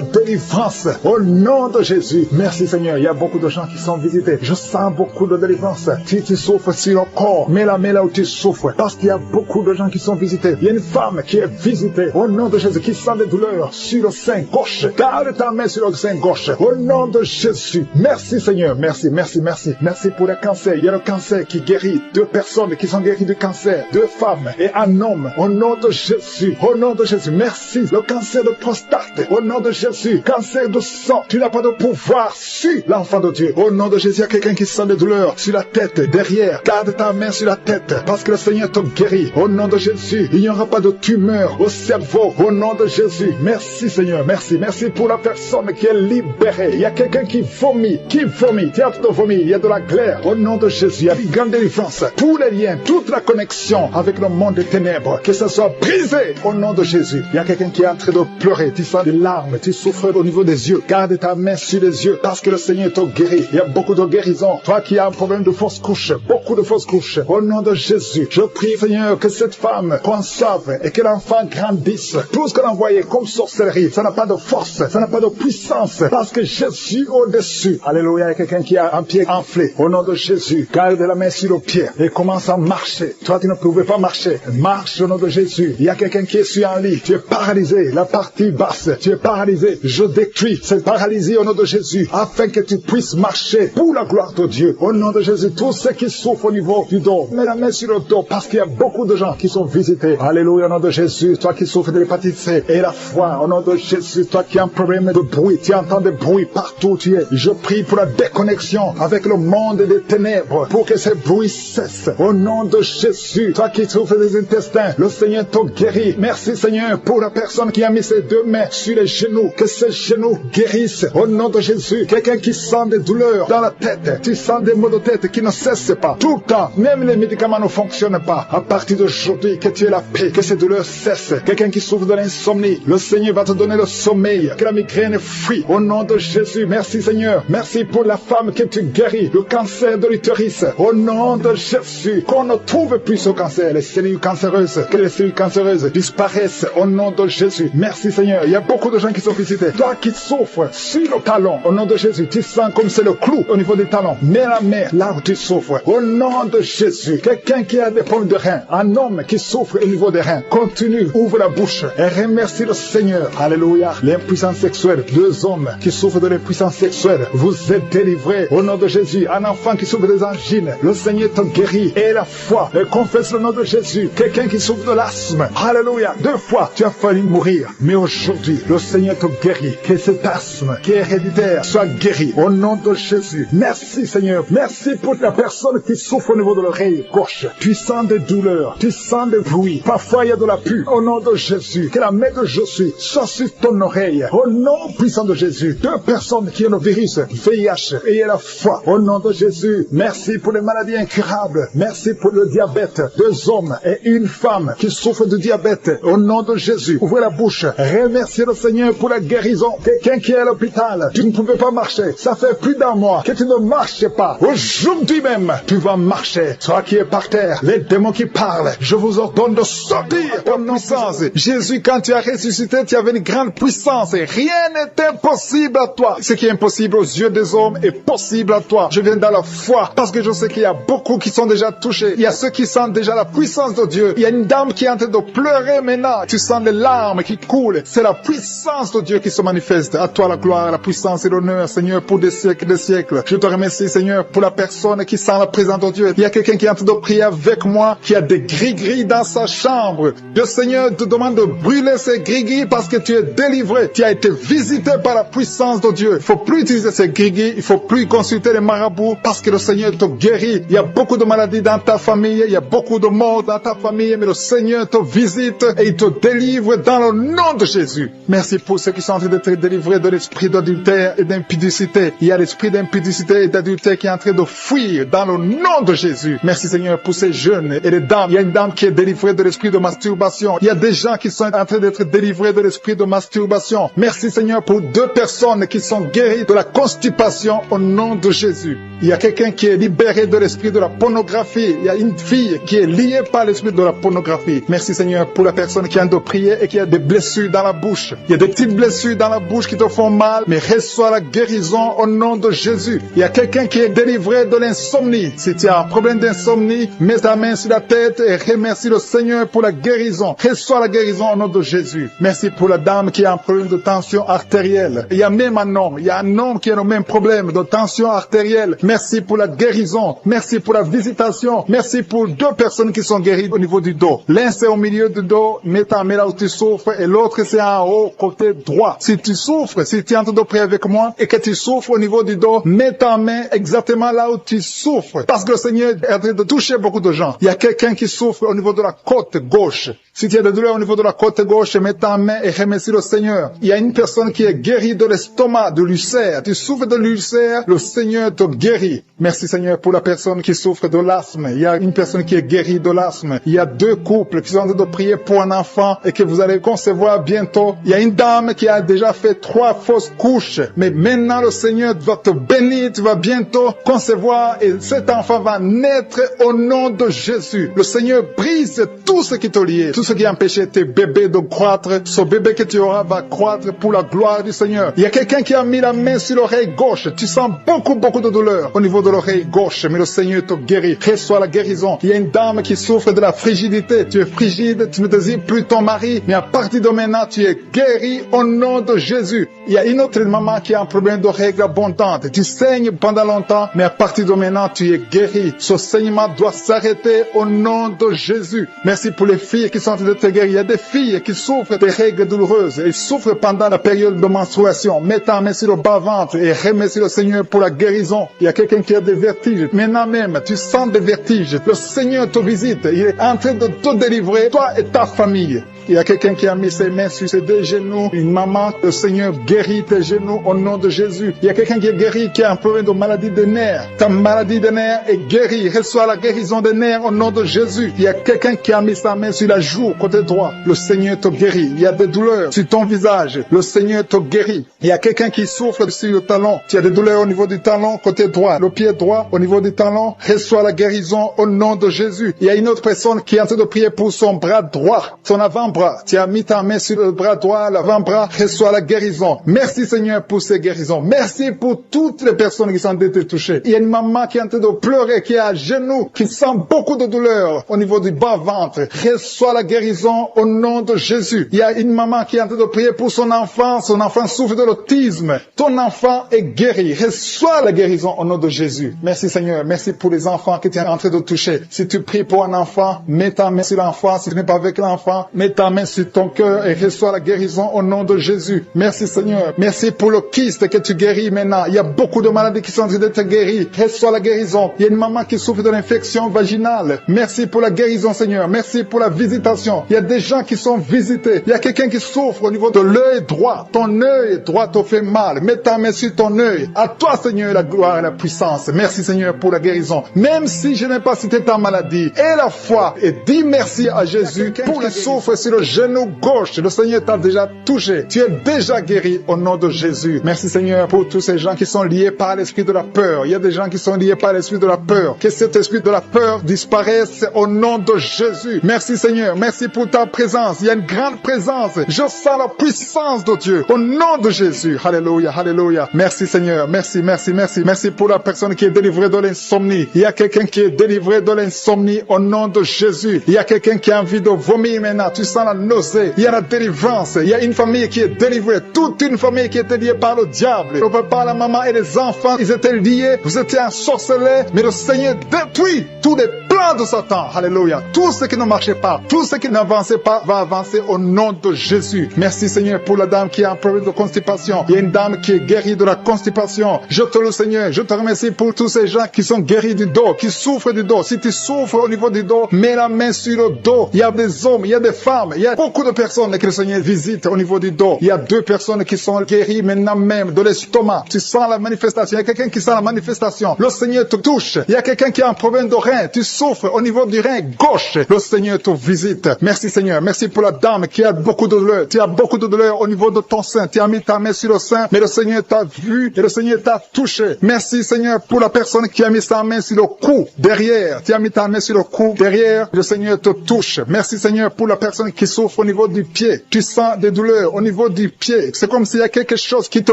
délivrance. Au nom de Jésus. Merci, Seigneur. Il y a beaucoup de gens qui sont visités. Je sens beaucoup de délivrance. Si tu souffres sur le corps, mets la main là où tu souffres. Parce qu'il y a beaucoup de gens qui sont visités. Il y a une femme qui est visitée au nom de Jésus, qui sent des douleurs sur le sein gauche. Garde ta main sur le sein gauche. Au nom de Jésus. Merci, Seigneur. Merci, merci, merci. Merci pour le cancer. Il y a le cancer qui guérit. 2 personnes qui sont guéries du cancer. 2 femmes et un homme. Au nom de Jésus. Au nom de Jésus. Merci. Le cancer de prostate. Au nom de Jésus. Cancer de sang. Tu n'as pas de pouvoir sur l'enfant de Dieu. Au nom de Jésus. Il y a quelqu'un qui sent des douleurs sur la tête, derrière. Garde ta main sur la tête, parce que le Seigneur te guérit. Au nom de Jésus, il n'y aura pas de tumeur au cerveau. Au nom de Jésus, merci Seigneur, merci. Merci pour la personne qui est libérée. Il y a quelqu'un qui vomit. Tu as tout vomi, il y a de la glaire. Au nom de Jésus, il y a une grande délivrance. Tous les liens, toute la connexion avec le monde des ténèbres, que ça soit brisé au nom de Jésus. Il y a quelqu'un qui est en train de pleurer. Tu sens des larmes, tu souffres au niveau des yeux. Garde ta main sur les yeux parce que le Seigneur t'a guéri. Il y a beaucoup de guérisons. Toi qui as un problème de fausse couche, beaucoup de fausses couches. Au nom de Jésus, je prie, Seigneur, que cette femme conçoive et que l'enfant grandisse. Tout ce qu'on a envoyé comme sorcellerie, ça n'a pas de force, ça n'a pas de puissance parce que Jésus au-dessus. Alléluia, il y a quelqu'un qui a un pied enflé. Au nom de Jésus, garde la main sur le pied et commence à marcher. Toi qui ne pouvais pas marcher, marche au nom de Jésus. Il y a quelqu'un qui est sur un lit. Tu es paralysé, la partie basse. Tu es paralysé. Je détruis cette paralysie au nom de Jésus afin que tu puisses marcher pour la gloire de Dieu. Au nom de Jésus, tous ceux qui souffrent au niveau du dos, mets la main sur le dos parce qu'il y a beaucoup de gens qui sont visités. Alléluia, au nom de Jésus. Toi qui souffres de l'hépatite C et la foi, au nom de Jésus. Toi qui as un problème de bruit, tu entends des bruits partout où tu es. Je prie pour la déconnexion avec le monde des ténèbres pour que ces bruits cessent. Au nom de Jésus. Toi qui souffres des intestins, le Seigneur t'a guéri. Merci Seigneur pour la personne qui a mis ses deux mains sur les genoux. Que ces genoux guérissent au nom de Jésus. Quelqu'un qui sent des douleurs dans la tête. Tu sens des maux de tête qui ne cessent pas. Tout le temps. Même les médicaments ne fonctionnent pas. À partir d'aujourd'hui, que tu aies la paix. Que ces douleurs cessent. Quelqu'un qui souffre de l'insomnie. Le Seigneur va te donner le sommeil. Que la migraine fuit. Au nom de Jésus. Merci Seigneur. Merci pour la femme que tu guéris. Le cancer de l'utérus. Au nom de Jésus. Qu'on ne trouve plus ce cancer. Les cellules cancéreuses. Que les cellules cancéreuses disparaissent. Au nom de Jésus. Merci Seigneur. Il y a beaucoup de gens qui sont visités. Toi qui souffres sur le talon. Au nom de Jésus. Tu sens comme c'est le clou au niveau des talons. Mets la main là où tu souffres. Au nom de Jésus. Quelqu'un qui a des problèmes de reins. Un homme qui souffre au niveau des reins. Continue. Ouvre la bouche. Et remercie le Seigneur. Alléluia. L'impuissance sexuelle. Deux hommes qui souffrent de l'impuissance sexuelle. Vous êtes délivrés. Au nom de Jésus. Un enfant qui souffre des angines. Le Seigneur te guérit. Et la foi. Et confesse le nom de Jésus. Quelqu'un qui souffre de l'asthme. Alléluia. 2 fois, tu as failli mourir. Mais aujourd'hui, le Seigneur te guérit. Que cet asthme qui est héréditaire soit guéri. Au nom de Jésus. Merci Seigneur. Merci pour la personne qui souffre au niveau de l'oreille gauche. Tu sens des douleurs. Tu sens des bruits. Parfois, il y a de la pue. Au nom de Jésus. Que la main de Jésus soit sur ton oreille. Au nom puissant de Jésus. 2 personnes qui ont le virus VIH. Ayez la foi. Au nom de Jésus. Merci pour les maladies incurables. Merci pour le diabète. 2 hommes et 1 femme qui souffrent de diabète. Au nom de Jésus. Ouvrez la bouche. Remerciez le Seigneur pour la guérison. Quelqu'un qui est à l'hôpital. Tu ne pouvais pas marcher. Ça fait plus d'1 mois que tu ne marches pas. Aujourd'hui même, tu vas marcher. Toi qui es par terre, les démons qui parlent, je vous ordonne de sortir par puissance. Jésus, quand tu as ressuscité, tu avais une grande puissance. Et rien n'est impossible à toi. Ce qui est impossible aux yeux des hommes est possible à toi. Je viens dans la foi parce que je sais qu'il y a beaucoup qui sont déjà touchés. Il y a ceux qui sentent déjà la puissance de Dieu. Il y a une dame qui est en train de pleurer maintenant. Tu sens les larmes qui coulent. C'est la puissance de Dieu qui se manifeste. À toi la gloire, la puissance et l'honneur, Seigneur, pour des siècles et des siècles. Je te remercie, Seigneur, pour la personne qui sent la présence de Dieu. Il y a quelqu'un qui est en train de prier avec moi, qui a des gris-gris dans sa chambre. Le Seigneur te demande de brûler ces gris-gris parce que tu es délivré. Tu as été visité par la puissance de Dieu. Il ne faut plus utiliser ces gris-gris. Il ne faut plus consulter les marabouts parce que le Seigneur te guérit. Il y a beaucoup de maladies dans ta famille. Il y a beaucoup de morts dans ta famille. Mais le Seigneur te visite et il te délivre dans le nom de Jésus. Merci pour ceux qui sont en train d'être délivrés de l'esprit d'adultère et d'impudicité. Il y a l'esprit d'impudicité et d'adultère qui est en train de fuir dans le nom de Jésus. Merci Seigneur pour ces jeunes et les dames. Il y a une dame qui est délivrée de l'esprit de masturbation. Il y a des gens qui sont en train d'être délivrés de l'esprit de masturbation. Merci Seigneur pour 2 personnes qui sont guéries de la constipation au nom de Jésus. Il y a quelqu'un qui est libéré de l'esprit de la pornographie. Il y a une fille qui est liée par l'esprit de la pornographie. Merci Seigneur pour la personne qui a de prier et qui a des blessures dans la bouche. Il y a des petites blessures dans la bouche qui te font mal, mais reçois la guérison au nom de Jésus. Il y a quelqu'un qui est délivré de l'insomnie. Si tu as un problème d'insomnie, mets ta main sur la tête et remercie le Seigneur pour la guérison. Reçois la guérison au nom de Jésus. Merci pour la dame qui a un problème de tension artérielle. Il y a même un homme. Il y a un homme qui a le même problème de tension artérielle. Merci pour la guérison. Merci pour la visitation. Merci pour 2 personnes qui sont guéries au niveau du dos. L'un c'est au milieu du dos, mets ta main là où tu souffres, et l'autre c'est en haut, côté droit. Si tu souffres, si tu es en train de prier avec moi et que tu souffres au niveau du dos, mets ta main exactement là où tu souffres. Parce que le Seigneur est en train de toucher beaucoup de gens. Il y a quelqu'un qui souffre au niveau de la côte gauche. Si tu as des douleurs au niveau de la côte gauche, mets ta main et remercie le Seigneur. Il y a une personne qui est guérie de l'estomac, de l'ulcère. Tu souffres de l'ulcère, le Seigneur te guérit. Merci Seigneur pour la personne qui souffre de l'asthme. Il y a une personne qui est guérie de l'asthme. Il y a 2 couples qui sont en train de prier pour un enfant et que vous allez concevoir bientôt. Il y a une dame qui a déjà fait 3 fausses fausse couche. Mais maintenant, le Seigneur va te bénir, tu vas bientôt concevoir et cet enfant va naître au nom de Jésus. Le Seigneur brise tout ce qui te liait, tout ce qui empêchait tes bébés de croître. Ce bébé que tu auras va croître pour la gloire du Seigneur. Il y a quelqu'un qui a mis la main sur l'oreille gauche. Tu sens beaucoup de douleur au niveau de l'oreille gauche, mais le Seigneur te guérit. Reçois la guérison. Il y a une dame qui souffre de la frigidité. Tu es frigide, tu ne désires plus ton mari, mais à partir de maintenant, tu es guéri au nom de Jésus. Il y a une autre maman qui a un problème de règles abondantes. Tu saignes pendant longtemps, mais à partir de maintenant, tu es guéri. Ce saignement doit s'arrêter au nom de Jésus. Merci pour les filles qui sont en train de te guérir. Il y a des filles qui souffrent des règles douloureuses. Elles souffrent pendant la période de menstruation. Mets ta main sur le bas-ventre et remercie le Seigneur pour la guérison. Il y a quelqu'un qui a des vertiges. Maintenant même, tu sens des vertiges. Le Seigneur te visite. Il est en train de te délivrer, toi et ta famille. Il y a quelqu'un qui a mis ses mains sur ses deux genoux. Une maman, le Seigneur guérit tes genoux au nom de Jésus. Il y a quelqu'un qui est guéri, qui a un problème de maladie des nerfs. Ta maladie des nerfs est guérie. Reçois la guérison des nerfs au nom de Jésus. Il y a quelqu'un qui a mis sa main sur la joue, côté droit. Le Seigneur te guérit. Il y a des douleurs sur ton visage. Le Seigneur te guérit. Il y a quelqu'un qui souffre sur le talon. Tu as des douleurs au niveau du talon, côté droit. Le pied droit, au niveau du talon. Reçois la guérison au nom de Jésus. Il y a une autre personne qui est en train de prier pour son bras droit, son avant-bras. Tu as mis ta main sur le bras droit, l'avant-bras, reçois la guérison. Merci Seigneur pour ces guérisons. Merci pour toutes les personnes qui sont été touchées. Il y a une maman qui est en train de pleurer, qui est à genoux, qui sent beaucoup de douleur au niveau du bas-ventre. Reçois la guérison au nom de Jésus. Il y a une maman qui est en train de prier pour son enfant souffre de l'autisme. Ton enfant est guéri. Reçois la guérison au nom de Jésus. Merci Seigneur. Merci pour les enfants que tu es en train de toucher. Si tu pries pour un enfant, mets ta main sur l'enfant. Si tu n'es pas avec l'enfant, mets ta main sur ton cœur et reçois la guérison au nom de Jésus. Merci Seigneur. Merci pour le kyste que tu guéris maintenant. Il y a beaucoup de maladies qui sont en train d'être guéries. Reçois la guérison. Il y a une maman qui souffre de l'infection vaginale. Merci pour la guérison Seigneur. Merci pour la visitation. Il y a des gens qui sont visités. Il y a quelqu'un qui souffre au niveau de l'œil droit. Ton œil droit te fait mal. Mets ta main sur ton œil. À toi Seigneur la gloire et la puissance. Merci Seigneur pour la guérison. Même si je n'ai pas cité ta maladie, et la foi, et dis merci à Jésus pour les souffres sur le genou gauche. Le Seigneur t'a déjà touché. Tu es déjà guéri au nom de Jésus. Merci Seigneur pour tous ces gens qui sont liés par l'esprit de la peur. Il y a des gens qui sont liés par l'esprit de la peur. Que cet esprit de la peur disparaisse au nom de Jésus. Merci Seigneur. Merci pour ta présence. Il y a une grande présence. Je sens la puissance de Dieu au nom de Jésus. Alléluia, alléluia. Merci Seigneur. Merci, merci, merci. Merci pour la personne qui est délivrée de l'insomnie. Il y a quelqu'un qui est délivré de l'insomnie au nom de Jésus. Il y a quelqu'un qui a envie de vomir maintenant. Tu sens la nausée. Il y a la délivrance. Il y a une famille qui est délivrée. Toute une famille qui était liée par le diable. Le papa, la maman et les enfants, ils étaient liés. Vous étiez ensorcelés. Mais le Seigneur détruit tous les plans de Satan. Alléluia. Tout ce qui ne marchait pas, tout ce qui n'avançait pas va avancer au nom de Jésus. Merci Seigneur pour la dame qui a un problème de constipation. Il y a une dame qui est guérie de la constipation. Je te loue Seigneur. Je te remercie pour tous ces gens qui sont guéris du dos, qui souffrent du dos. Si tu souffres au niveau du dos, mets la main sur le dos. Il y a des hommes, il y a des femmes, il y a beaucoup de personnes que le Seigneur visite au niveau du dos. Il y a 2 personnes qui sont guéries maintenant même de l'estomac. Tu sens la manifestation. Il y a quelqu'un qui sent la manifestation. Le Seigneur te touche. Il y a quelqu'un qui a un problème de rein. Tu souffres au niveau du rein gauche. Le Seigneur te visite. Merci Seigneur. Merci pour la dame qui a beaucoup de douleur. Tu as beaucoup de douleur au niveau de ton sein. Tu as mis ta main sur le sein, mais le Seigneur t'a vu et le Seigneur t'a touché. Merci Seigneur pour la personne qui a mis sa main sur le cou derrière. Tu as mis ta main sur le cou derrière. Le Seigneur te touche. Merci Seigneur pour la personne qui souffre au niveau du pied. Tu sens des douleurs au niveau du pied. C'est comme s'il y a quelque chose qui te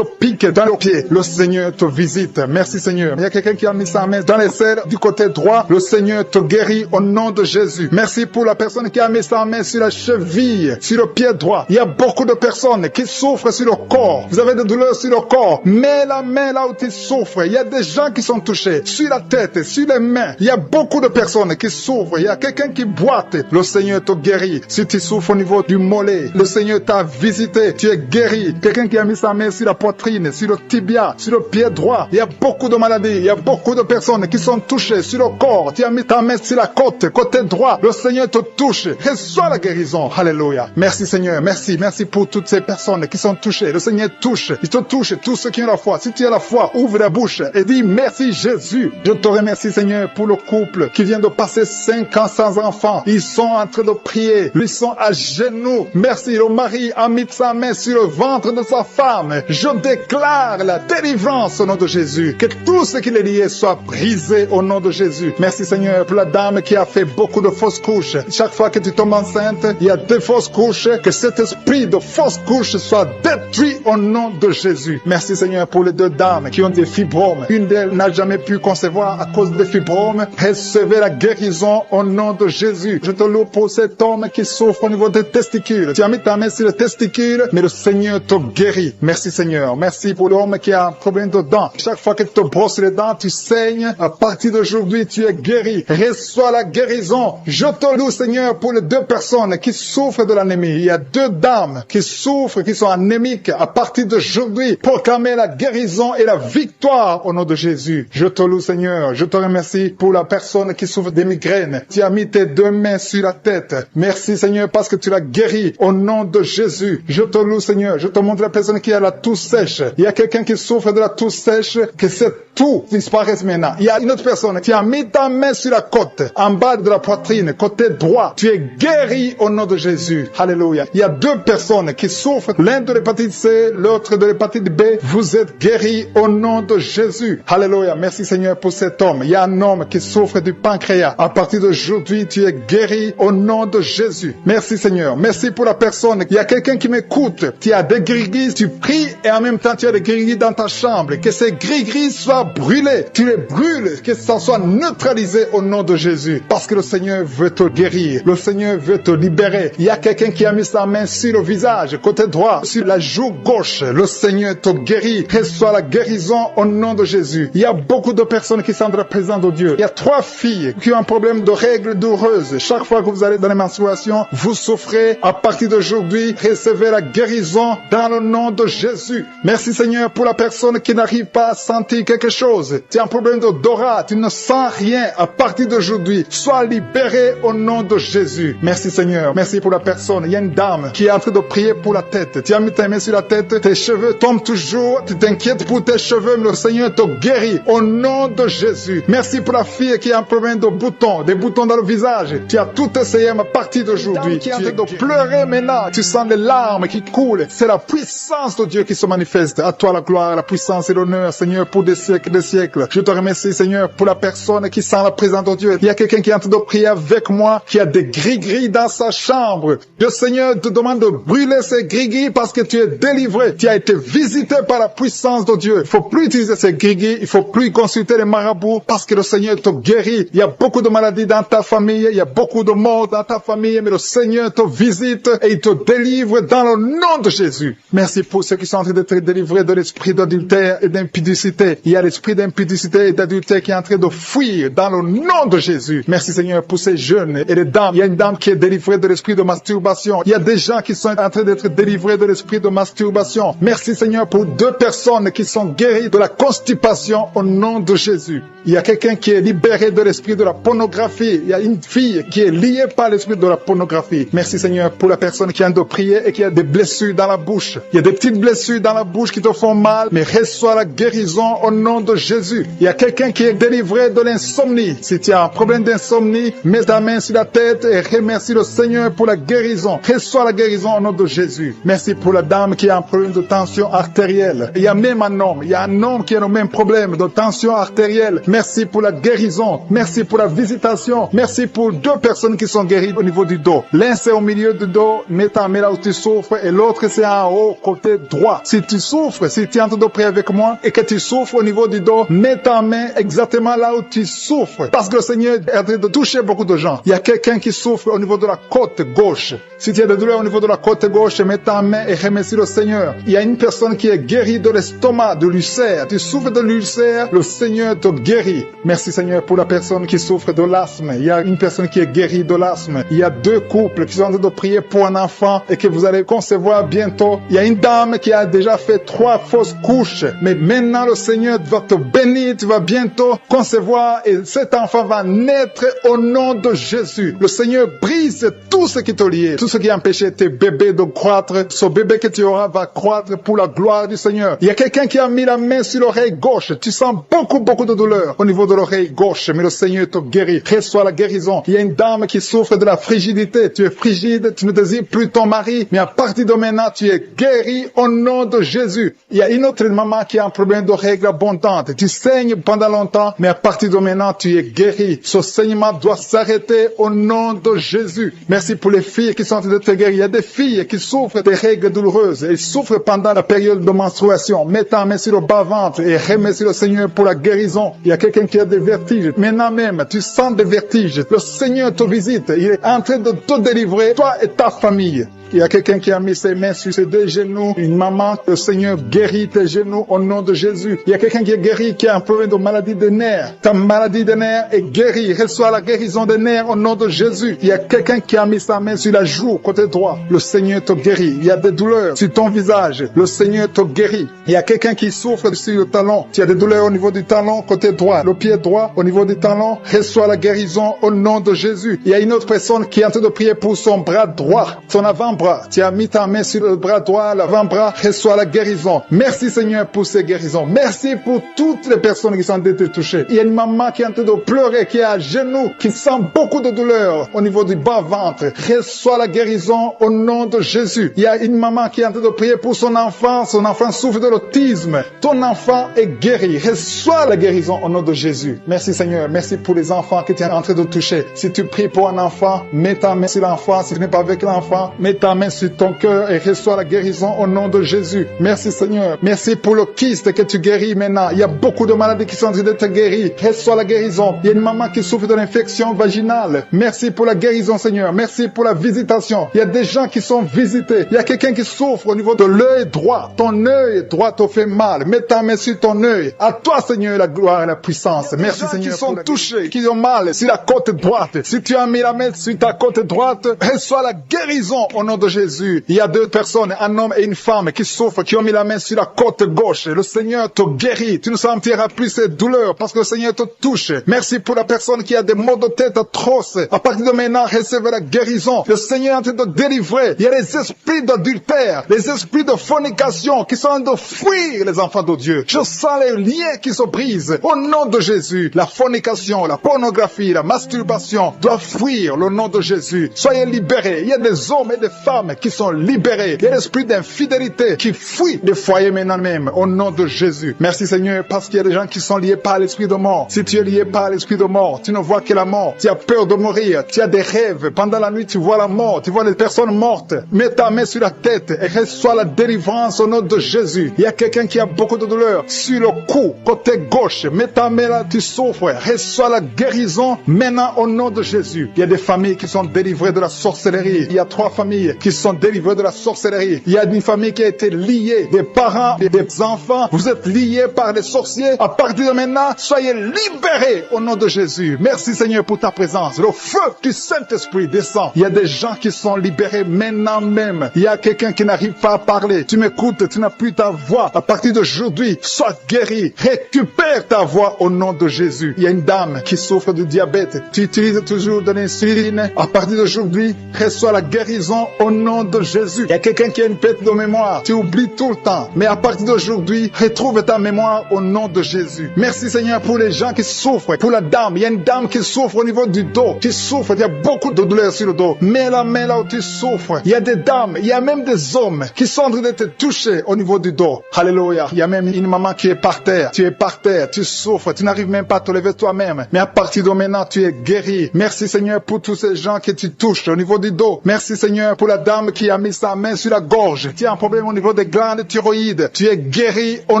pique dans le pied. Le Seigneur te visite. Merci Seigneur. Il y a quelqu'un qui a mis sa main dans les selles du côté droit. Le Seigneur te guérit au nom de Jésus. Merci pour la personne qui a mis sa main sur la cheville, sur le pied droit. Il y a beaucoup de personnes qui souffrent sur le corps. Vous avez des douleurs sur le corps. Mets la main là où tu souffres. Il y a des gens qui sont touchés sur la tête, sur les mains. Il y a beaucoup de personnes qui souffrent. Il y a quelqu'un qui boite. Le Seigneur te guérit. Si tu souffres au niveau du mollet, le Seigneur t'a visité. Tu es guéri. Quelqu'un qui a mis sa main sur la poitrine, sur le tibia, sur le pied droit. Il y a beaucoup de maladies. Il y a beaucoup de personnes qui sont touchées sur le corps. Tu as mis ta main main sur la côte, côté droit. Le Seigneur te touche. Reçois la guérison. Alléluia. Merci Seigneur. Merci pour toutes ces personnes qui sont touchées. Le Seigneur touche. Il te touche. Tous ceux qui ont la foi. Si tu as la foi, ouvre la bouche et dis merci Jésus. Je te remercie Seigneur pour le couple qui vient de passer 5 ans sans enfant. Ils sont en train de prier. Ils sont à genoux. Merci. Le mari a mis sa main sur le ventre de sa femme. Je déclare la délivrance au nom de Jésus. Que tout ce qui est lié soit brisé au nom de Jésus. Merci Seigneur pour la dame qui a fait beaucoup de fausses couches. Chaque fois que tu tombes enceinte, il y a des fausses couches. Que cet esprit de fausses couches soit détruit au nom de Jésus. Merci Seigneur pour les 2 dames qui ont des fibromes. Une d'elles n'a jamais pu concevoir à cause des fibromes. Recevez la guérison au nom de Jésus. Je te loue pour cet homme qui souffre au niveau des testicules. Tu as mis ta main sur les testicules, mais le Seigneur te guérit. Merci Seigneur. Merci pour l'homme qui a un problème de dents. Chaque fois que tu te brosses les dents, tu saignes. À partir d'aujourd'hui, tu es guéri. Reçois la guérison. Je te loue Seigneur pour les 2 personnes qui souffrent de l'anémie. Il y a 2 dames qui souffrent, qui sont anémiques. À partir d'aujourd'hui, proclamez la guérison et la victoire au nom de Jésus. Je te loue Seigneur. Je te remercie pour la personne qui souffre des migraines. Tu as mis tes 2 mains sur la tête. Merci Seigneur parce que tu l'as guéri au nom de Jésus. Je te loue Seigneur. Je te montre la personne qui a la toux sèche. Il y a quelqu'un qui souffre de la toux sèche, que cette toux disparaisse maintenant. Il y a une autre personne qui a mis ta main sur la côte, en bas de la poitrine, côté droit. Tu es guéri au nom de Jésus. Alléluia. Il y a 2 personnes qui souffrent, l'un de l'hépatite C, l'autre de l'hépatite B. Vous êtes guéris au nom de Jésus. Alléluia. Merci Seigneur pour cet homme. Il y a un homme qui souffre du pancréas. À partir d'aujourd'hui, tu es guéri au nom de Jésus. Merci Seigneur. Merci pour la personne. Il y a quelqu'un qui m'écoute. Tu as des gris-gris, tu pries et en même temps tu as des gris-gris dans ta chambre. Que ces gris-gris soient brûlés. Tu les brûles. Que ça soit neutralisé au nom de Jésus. Parce que le Seigneur veut te guérir. Le Seigneur veut te libérer. Il y a quelqu'un qui a mis sa main sur le visage, côté droit, sur la joue gauche. Le Seigneur te guérit. Reçois la guérison au nom de Jésus. Il y a beaucoup de personnes qui sont dans la présence de Dieu. Il y a 3 filles qui ont un problème de règles douloureuses. Chaque fois que vous allez dans les menstruations, vous souffrez. À partir d'aujourd'hui, recevez la guérison dans le nom de Jésus. Merci Seigneur pour la personne qui n'arrive pas à sentir quelque chose. Tu as un problème d'odorat, tu ne sens rien. À partir d'aujourd'hui, sois libéré au nom de Jésus. Merci Seigneur. Merci pour la personne. Il y a une dame qui est en train de prier pour la tête. Tu as mis ta main sur la tête, tes cheveux tombent toujours. Tu t'inquiètes pour tes cheveux, mais le Seigneur te guérit au nom de Jésus. Merci pour la fille qui a un problème de boutons, des boutons dans le visage. Tu as tout essayé, mais à partir d'aujourd'hui, tu es en train de pleurer maintenant. Tu sens les larmes qui coulent. C'est la puissance de Dieu qui se manifeste. À toi la gloire, la puissance et l'honneur, Seigneur, pour des siècles et des siècles. Je te remercie, Seigneur, pour la personne qui sent la présence de Dieu. Il y a quelqu'un qui est en train de prier avec moi, qui a des gris-gris dans sa chambre. Le Seigneur te demande de brûler ces gris-gris parce que tu es délivré. Tu as été visité par la puissance de Dieu. Il faut plus utiliser ces gris-gris. Il faut plus consulter les marabouts parce que le Seigneur te guérit. Il y a beaucoup de maladies dans ta famille. Il y a beaucoup de morts dans ta famille. Mais le Seigneur te visite et il te délivre dans le nom de Jésus. Merci pour ceux qui sont en train d'être délivrés de l'esprit d'adultère et d'impudicité. Il y a l'esprit d'impudicité et d'adultère qui est en train de fuir dans le nom de Jésus. Merci Seigneur pour ces jeunes et les dames. Il y a une dame qui est délivrée de l'esprit de masturbation. Il y a des gens qui sont en train d'être délivrés de l'esprit de masturbation. Merci Seigneur pour 2 personnes qui sont guéries de la constipation au nom de Jésus. Il y a quelqu'un qui est libéré de l'esprit de la pornographie. Il y a une fille qui est liée par l'esprit de la pornographie. Merci Seigneur pour la personne qui a de prier et qui a des blessures dans la bouche. Il y a des petites blessures dans la bouche qui te font mal, mais reçois la guérison au nom de Jésus. Il y a quelqu'un qui est délivré de l'insomnie. Si tu as un problème d'insomnie, mets ta main sur la tête et remercie le Seigneur pour la guérison. Reçois la guérison au nom de Jésus. Merci pour la dame qui a un problème de tension artérielle. Il y a même un homme. Il y a un homme qui a le même problème de tension artérielle. Merci pour la guérison. Merci pour la visitation. Merci pour 2 personnes qui sont guéries au niveau du dos. L'un c'est au milieu du dos, mets ta main là où tu souffres, et l'autre c'est en haut, côté droit. Si tu souffres, si tu es en train de prier avec moi et que tu souffres au niveau du dos, mets ta main exactement là où tu souffres. Parce que le Seigneur est en train de toucher beaucoup de gens. Il y a quelqu'un qui souffre au niveau de la côte gauche. Si tu as des douleurs au niveau de la côte gauche, mets ta main et remercie le Seigneur. Il y a une personne qui est guérie de l'estomac, de l'ulcère. Tu souffres de l'ulcère, le Seigneur te guérit. Merci Seigneur pour la personne qui souffre de l'asthme. Il y a une personne qui est guérie de l'asthme. Il y a 2 couples qui sont en train de prier pour un enfant et que vous allez concevoir bientôt. Il y a une dame qui a déjà fait 3 fausses couches. Mais maintenant le Seigneur va te bénir. Tu vas bientôt concevoir et cet enfant va à naître au nom de Jésus. Le Seigneur brise tout ce qui te lié, tout ce qui empêchait tes bébés de croître. Ce bébé que tu auras va croître pour la gloire du Seigneur. Il y a quelqu'un qui a mis la main sur l'oreille gauche. Tu sens beaucoup de douleur au niveau de l'oreille gauche, mais le Seigneur te guérit. Reçois la guérison. Il y a une dame qui souffre de la frigidité. Tu es frigide, tu ne désires plus ton mari, mais à partir de maintenant, tu es guéri au nom de Jésus. Il y a une autre maman qui a un problème de règles abondantes. Tu saignes pendant longtemps, mais à partir de maintenant, tu es guéri. Ce saignement doit s'arrêter au nom de Jésus. Merci pour les filles qui sont en train de te guérir. Il y a des filles qui souffrent des règles douloureuses. Elles souffrent pendant la période de menstruation. Mets ta main sur le bas-ventre et remercie le Seigneur pour la guérison. Il y a quelqu'un qui a des vertiges. Maintenant même, tu sens des vertiges. Le Seigneur te visite. Il est en train de te délivrer, toi et ta famille. Il y a quelqu'un qui a mis ses mains sur ses deux genoux. Une maman, le Seigneur guérit tes genoux au nom de Jésus. Il y a quelqu'un qui est guéri, qui a un problème de maladie des nerfs. Ta maladie des nerfs est guérie. Reçois la guérison des nerfs au nom de Jésus. Il y a quelqu'un qui a mis sa main sur la joue, côté droit. Le Seigneur te guérit. Il y a des douleurs sur ton visage. Le Seigneur te guérit. Il y a quelqu'un qui souffre sur le talon. Tu as des douleurs au niveau du talon, côté droit. Le pied droit, au niveau du talon. Reçois la guérison au nom de Jésus. Il y a une autre personne qui est en train de prier pour son bras droit, son avant-bras. Tu as mis ta main sur le bras droit, l'avant-bras, reçois la guérison. Merci Seigneur pour ces guérisons. Merci pour toutes les personnes qui sont en train de toucher. Il y a une maman qui est en train de pleurer, qui est à genoux, qui sent beaucoup de douleur au niveau du bas-ventre. Reçois la guérison au nom de Jésus. Il y a une maman qui est en train de prier pour son enfant souffre de l'autisme. Ton enfant est guéri. Reçois la guérison au nom de Jésus. Merci Seigneur. Merci pour les enfants que tu es en train de toucher. Si tu pries pour un enfant, mets ta main sur l'enfant. Si tu n'es pas avec l'enfant, mets ta main sur ton cœur et reçois la guérison au nom de Jésus. Merci Seigneur. Merci pour le kyste que tu guéris maintenant. Il y a beaucoup de maladies qui sont en train de te guérir. Reçois la guérison. Il y a une maman qui souffre de l'infection vaginale. Merci pour la guérison Seigneur. Merci pour la visitation. Il y a des gens qui sont visités. Il y a quelqu'un qui souffre au niveau de l'œil droit. Ton œil droit te fait mal. Mets ta main sur ton œil. À toi Seigneur la gloire et la puissance. Merci Seigneur. Qui sont touchés, qui ont mal sur la côte droite. Si tu as mis la main sur ta côte droite, reçois la guérison au nom de Jésus. Il y a deux personnes, un homme et une femme qui souffrent, qui ont mis la main sur la côte gauche. Le Seigneur te guérit. Tu ne sentiras plus ces douleurs parce que le Seigneur te touche. Merci pour la personne qui a des maux de tête atroces. À partir de maintenant, recevez la guérison. Le Seigneur est en train de délivrer. Il y a les esprits d'adultère, les esprits de fornication qui sont en train de fuir les enfants de Dieu. Je sens les liens qui se brisent. Au nom de Jésus, la fornication, la pornographie, la masturbation doivent fuir le nom de Jésus. Soyez libérés. Il y a des hommes et des femmes qui sont libérés. Il y a l'esprit d'infidélité qui fuit des foyers maintenant même au nom de Jésus. Merci Seigneur parce qu'il y a des gens qui sont liés par l'esprit de mort. Si tu es lié par l'esprit de mort, tu ne vois que la mort. Tu as peur de mourir. Tu as des rêves. Pendant la nuit, tu vois la mort. Tu vois les personnes mortes. Mets ta main sur la tête et reçois la délivrance au nom de Jésus. Il y a quelqu'un qui a beaucoup de douleur sur le cou, côté gauche. Mets ta main là, tu souffres. Reçois la guérison maintenant au nom de Jésus. Il y a des familles qui sont délivrées de la sorcellerie. Il y a 3 familles qui sont délivrées de la sorcellerie. Il y a une famille qui a été liée, des parents et des enfants. Vous êtes liés par les sorciers. À partir de maintenant, soyez libérés au nom de Jésus. Merci Seigneur pour ta présence. Le feu du Saint-Esprit descend. Il y a des gens qui sont libérés maintenant même. Il y a quelqu'un qui n'arrive pas à parler. Tu m'écoutes, tu n'as plus ta voix. À partir d'aujourd'hui, sois guéri. Récupère ta voix au nom de Jésus. Il y a une dame qui souffre du diabète. Tu utilises toujours de l'insuline. À partir d'aujourd'hui, reçois la guérison au nom de Jésus. Il y a quelqu'un qui a une perte de mémoire. Tu oublies tout le temps. Mais à partir d'aujourd'hui, retrouve ta mémoire au nom de Jésus. Merci Seigneur pour les gens qui souffrent. Pour la dame, il y a une dame qui souffre au niveau du dos. Qui souffre, il y a beaucoup de douleur sur le dos. Mets la main là où tu souffres. Il y a des dames, il y a même des hommes qui sont en train de te toucher au niveau du dos. Alléluia. Il y a même une maman qui est par terre. Tu es par terre, tu souffres, tu n'arrives même pas à te lever toi-même. Mais à partir de maintenant, tu es guéri. Merci Seigneur pour tous ces gens que tu touches au niveau du dos. Merci Seigneur pour la dame qui a mis sa main sur la gorge. Tu as un problème au niveau des glandes thyroïdes. Tu es guéri au